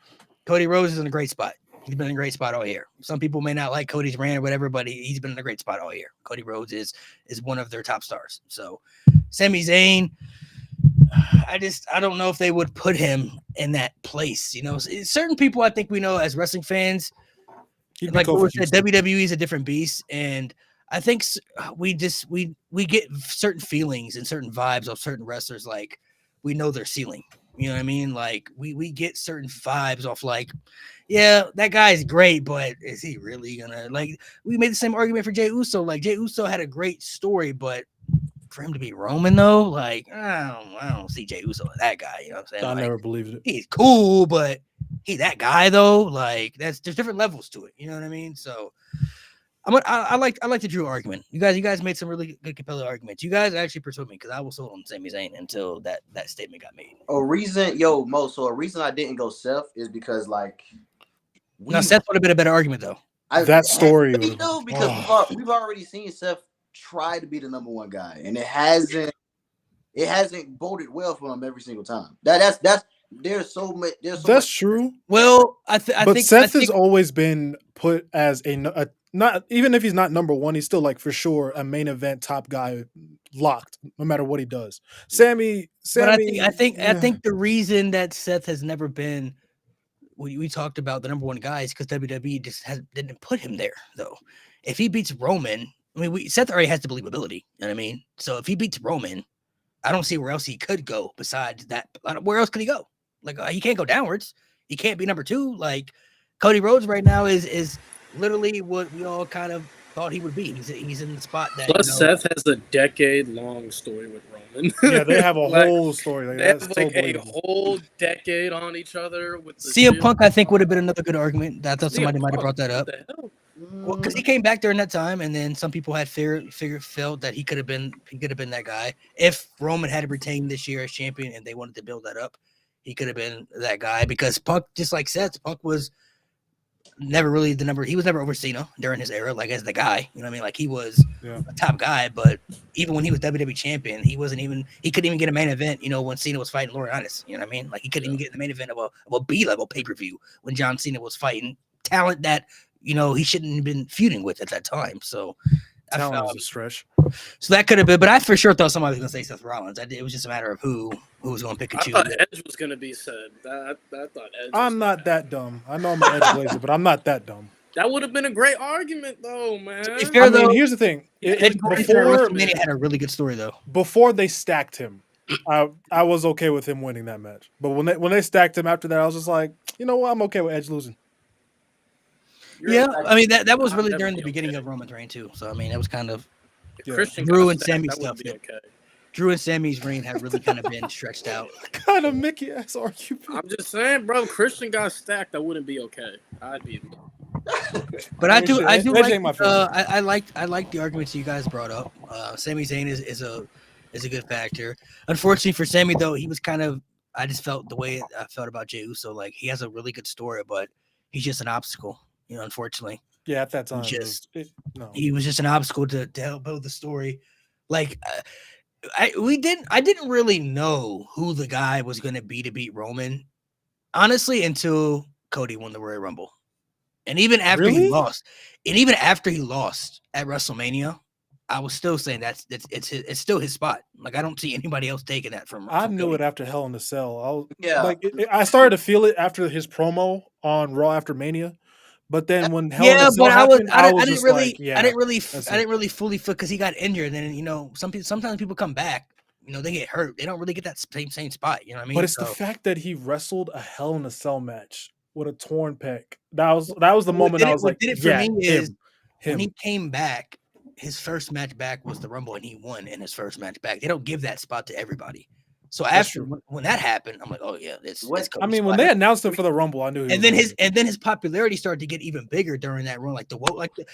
Cody Rhodes is in a great spot. He's been in a great spot all year. Some people may not like Cody's brand or whatever, but he's been in a great spot all year. Cody Rhodes is one of their top stars. So Sami Zayn, I don't know if they would put him in that place. Certain people I think we know as wrestling fans, like we said, WWE is a different beast, and I think we get certain feelings and certain vibes of certain wrestlers. Like we know their ceiling. You know what I mean? Like we get certain vibes off like, yeah, that guy's great, but is he really gonna like? We made the same argument for Jey Uso. Like Jey Uso had a great story, but for him to be Roman though, like I don't see Jey Uso as that guy. You know what I'm saying? I never believed it. He's cool, but he that guy though. Like there's different levels to it. You know what I mean? So I like the Drew argument. You guys made some really good compelling arguments. You guys actually persuaded me because I was sold on Sami Zayn until that statement got made. A reason I didn't go Seth is because Seth would have been a better argument though. That story because we've already seen Seth try to be the number one guy, and it hasn't boded well for him every single time. There's so much. That's true. Well, I think Seth has always been put as a not even if he's not number one, he's still like for sure a main event top guy, locked no matter what he does. Sammy. But I think the reason that Seth has never been. We talked about the number one guy is because WWE just didn't put him there though. If he beats Roman, I mean, Seth already has the believability. You know what I mean? So if he beats Roman, I don't see where else he could go besides that. Where else could he go? Like he can't go downwards. He can't be number two. Like Cody Rhodes right now is literally what we all kind of thought he would be. He's in the spot that. Plus, Seth has a decade-long story with Roman. Yeah, they have a whole story. They have a whole decade on each other. With the CM Punk, I think would have been another good argument. I thought somebody might have brought that up. What the hell? Well, because he came back during that time, and then some people had felt that he could have been that guy if Roman had retained this year as champion, and they wanted to build that up. He could have been that guy because Punk, just like Seth, Punk was never really the number. He was never over Cena during his era, like as the guy. You know what I mean? Like he was a top guy, but even when he was WWE champion, he couldn't even get a main event. You know, when Cena was fighting Laurinaitis, you know what I mean? Like he couldn't even get the main event of a B level pay per view when John Cena was fighting talent that he shouldn't have been feuding with at that time. So talent was a stretch. So that could have been, but I for sure thought somebody was going to say Seth Rollins. It was just a matter of who was going to pick and choose. I thought Edge was going to be said. I thought Edge. I'm not that dumb. I know I'm an Edge blazer, but I'm not that dumb. That would have been a great argument, though, man. To be fair, though, here's the thing. Before WrestleMania had a really good story, though. Before they stacked him, I was okay with him winning that match. But when they stacked him after that, I was just like, you know what? I'm okay with Edge losing. I mean that was really during the beginning of Roman's reign too. So I mean, that was kind of Drew and Sammy's stuff. Drew and Sammy's reign had really kind of been stretched out. Kind of Mickey ass argument. I'm just saying, bro. Christian got stacked. I wouldn't be okay. I'd be. But I do like. I like the arguments you guys brought up. Sami Zayn is a good factor. Unfortunately for Sammy, though, he was kind of. I just felt the way I felt about Jey Uso. Like he has a really good story, but he's just an obstacle. Unfortunately. Yeah, at that time, he was just an obstacle to help build the story. Like, I didn't really know who the guy was going to be to beat Roman, honestly, until Cody won the Royal Rumble, and even after he lost, at WrestleMania, I was still saying it's still his spot. Like I don't see anybody else taking that from. I knew it after Hell in a Cell. I started to feel it after his promo on Raw after Mania. But then when Hell in a Cell happened, I didn't really fully feel because he got injured. And then sometimes people come back, they get hurt. They don't really get that same spot. You know what I mean? But it's the fact that he wrestled a Hell in a Cell match with a torn pec. That was the moment I was like, when he came back, his first match back was the Rumble, and he won in his first match back. They don't give that spot to everybody. So after when that happened, I'm like, oh yeah, it's when they announced him for the Rumble, I knew. And then his popularity started to get even bigger during that run. Like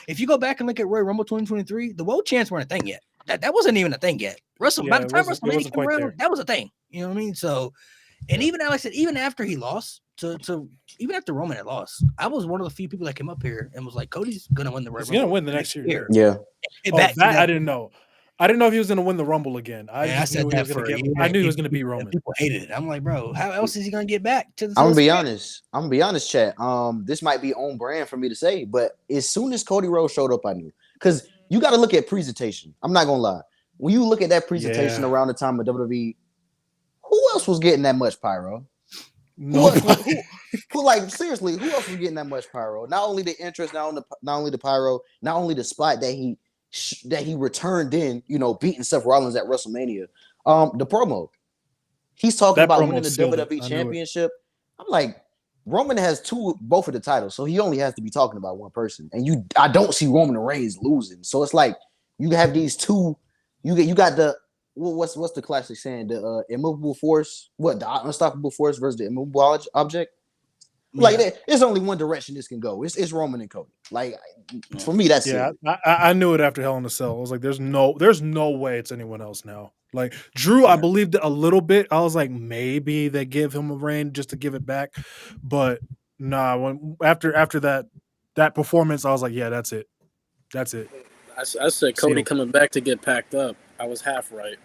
if you go back and look at Royal Rumble 2023, the Woe chants weren't a thing yet. That wasn't even a thing yet. By the time WrestleMania came around, that was a thing. You know what I mean? So, and even like I said, even after he lost even after Roman had lost, I was one of the few people that came up here and was like, Cody's gonna win the Royal Rumble. He's gonna win the next year. Yeah. I didn't know. I didn't know if he was going to win the Rumble again. I knew he was going to beat Roman. People hated it. I'm like, bro, how else is he going to get back to the? I'm gonna be honest, chat. This might be on brand for me to say, but as soon as Cody Rhodes showed up, I knew, because you got to look at presentation. I'm not gonna lie. When you look at that presentation around the time of WWE, who else was getting that much pyro? Who like seriously? Who else was getting that much pyro? Not only the interest, not only the pyro, not only the spot that he returned in, beating Seth Rollins at WrestleMania. The promo, he's talking about winning the WWE Championship. I'm like, Roman has both of the titles, so he only has to be talking about one person. And I don't see Roman Reigns losing. So it's like you have these two. You got the what's the classic saying? The immovable force, the unstoppable force versus the immovable object. Like there's only one direction this can go. It's Roman and Cody. Like for me, that's it. I knew it after Hell in a Cell. I was like, there's no way it's anyone else now. Like Drew, I believed it a little bit. I was like, maybe they give him a reign just to give it back, but nah. When after that performance, I was like, yeah, that's it. I said Cody coming back to get packed up. I was half right.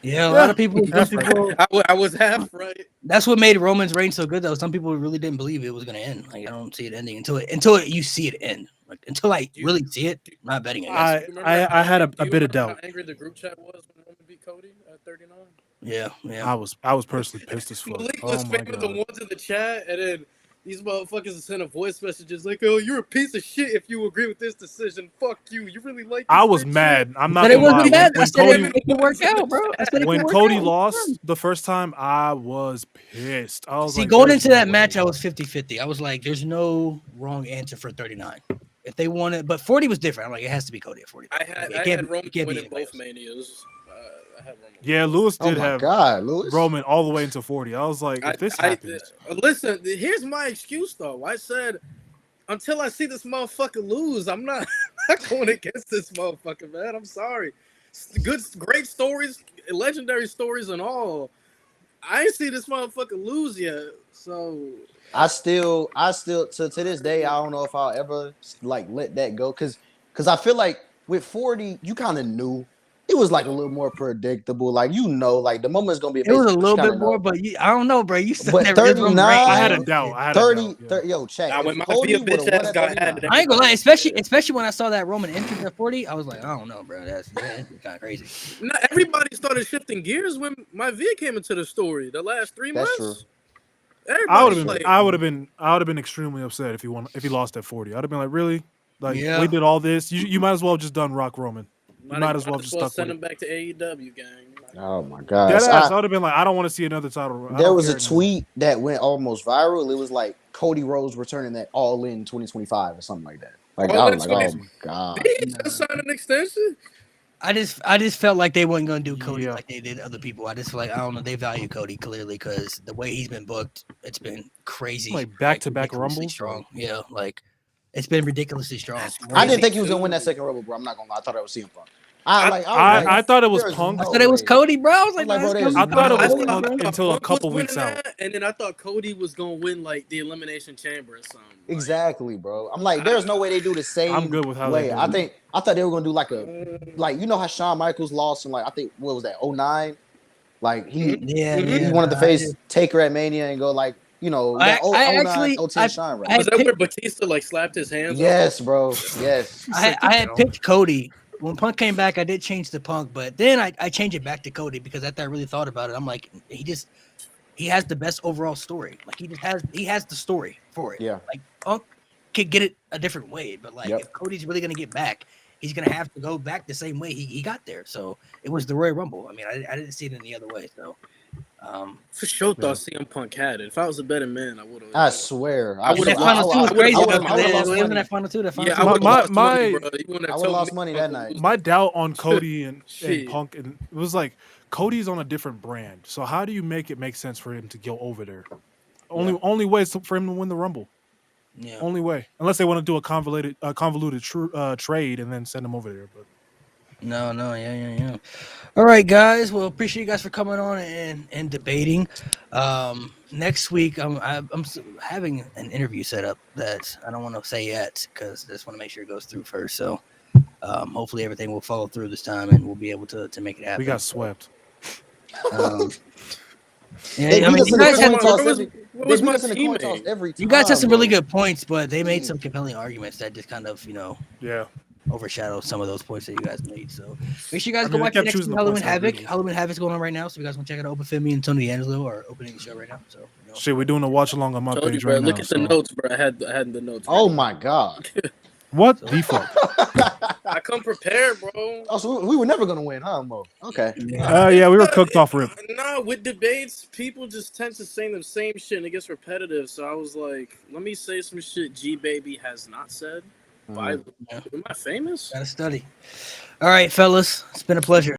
Yeah, a lot of people. I was half right. That's what made Roman's reign so good, though. Some people really didn't believe it was going to end. Like I don't see it ending until you see it end. Like until I really see it, I'm not betting against it. I had a bit of doubt. How angry the group chat was when Roman beat Cody at 39. Yeah. I was personally pissed as fuck. Malik was spamming the ones in the chat, and then These motherfuckers send a voice messages like, "Oh, you're a piece of shit if you agree with this decision. Fuck you. You really like this I was bitch mad. shit?" I'm not But it gonna lie. wasn't bad. I When said Cody it could work out, bro. I said it when could work Cody out. lost the first time, I was pissed. I was See, like, going "There's into no that way." match, I was 50-50. I was like, there's no wrong answer for 39. If they wanted, but 40 was different. I'm like, it has to be Cody at 40. I had Roman winning both manias. I had Roman. Yeah, Lewis did have Lewis. Roman all the way into 40. I was like, if this happens. Listen, here's my excuse though. I said, until I see this motherfucker lose, I'm not going against this motherfucker, man. I'm sorry. Great stories, legendary stories, and all. I ain't see this motherfucker lose yet, so I still to this day, I don't know if I'll ever like let that go because I feel like with 40, you kind of knew it was like a little more predictable. Like like the moment is gonna be It amazing. was a little bit more, but I don't know, bro. You said that 39, I had a doubt. 30, yo, check. Now, when my Cody Via bitch ass got had, I ain't gonna lie, especially when I saw that Roman entrance at 40, I was like, I don't know, bro. That's kind of crazy. Not everybody started shifting gears when my Via came into the story. The last 3 months. That's true. I would have been extremely upset if he lost at 40. I'd have been like, really? Like we did all this. You might as well have just done Rock Roman. You might as well just stuck send with him back to AEW, gang. Oh my god! I would have been like, I don't want to see another title. There was a tweet that went almost viral. It was like Cody Rhodes returning that All In 2025 or something like that. Like I was like, oh my god! Did he just sign an extension? I just felt like they weren't gonna do Cody like they did other people. I just feel like I don't know. They value Cody clearly because the way he's been booked, it's been crazy. Like back-to-back Rumbles. Strong, yeah. Like it's been ridiculously strong. I didn't think he was gonna win that second Rumble, bro. I'm not gonna lie. I thought that was CM Punk. I thought it was Punk. I thought it was Cody, bro. I was like, I thought it was Punk until a couple weeks out. And then I thought Cody was gonna win like the Elimination Chamber or something. Exactly, bro. I'm like, there's no way they do the same. I'm good with how way. I thought they were gonna do like you know how Shawn Michaels lost in like I think what was that 2009? Like he wanted to face Taker at Mania and go like that 2010 Shawn right. Was that where Batista like slapped his hands? Yes, bro. Yes. I had picked Cody. When Punk came back, I did change the Punk, but then I changed it back to Cody because after I really thought about it, I'm like, he has the best overall story. Like he has the story for it. Yeah. Like Punk could get it a different way, but like if Cody's really gonna get back, he's gonna have to go back the same way he got there. So it was the Royal Rumble. I mean, I didn't see it any other way. So for sure thought CM Punk had it. If I was a better man, I would have. I swear. I would have. Final two was crazy. Wasn't that final two? I would have lost money that night. My doubt on Cody and Punk, and it was like Cody's on a different brand. So how do you make it make sense for him to go over there? Only way is for him to win the Rumble. Yeah. Only way, unless they want to do a convoluted trade and then send him over there. But no, yeah. All right, guys. Well, appreciate you guys for coming on and debating. Next week, I'm having an interview set up that I don't want to say yet because I just want to make sure it goes through first. So hopefully everything will follow through this time and we'll be able to make it happen. We got swept. Yeah, I mean, you guys had some really good points, but they made some compelling arguments that just kind of, overshadow some of those points that you guys made. So make sure you guys go watch the next Halloween Havoc. Halloween Havoc's going on right now, so if you guys want to check it out, Open Femi and Tony D'Angelo are opening the show right now. So shit, we're doing a watch along on my page right now. Look at the notes, bro. I had the notes. Oh my god. What the fuck? I come prepared, bro. Oh, so we were never gonna win, huh, Mo? Okay. Yeah, we were cooked off rip. No, with debates, people just tend to say the same shit and it gets repetitive. So I was like, let me say some shit G Baby has not said. Am I famous? Gotta study. All right, fellas, it's been a pleasure.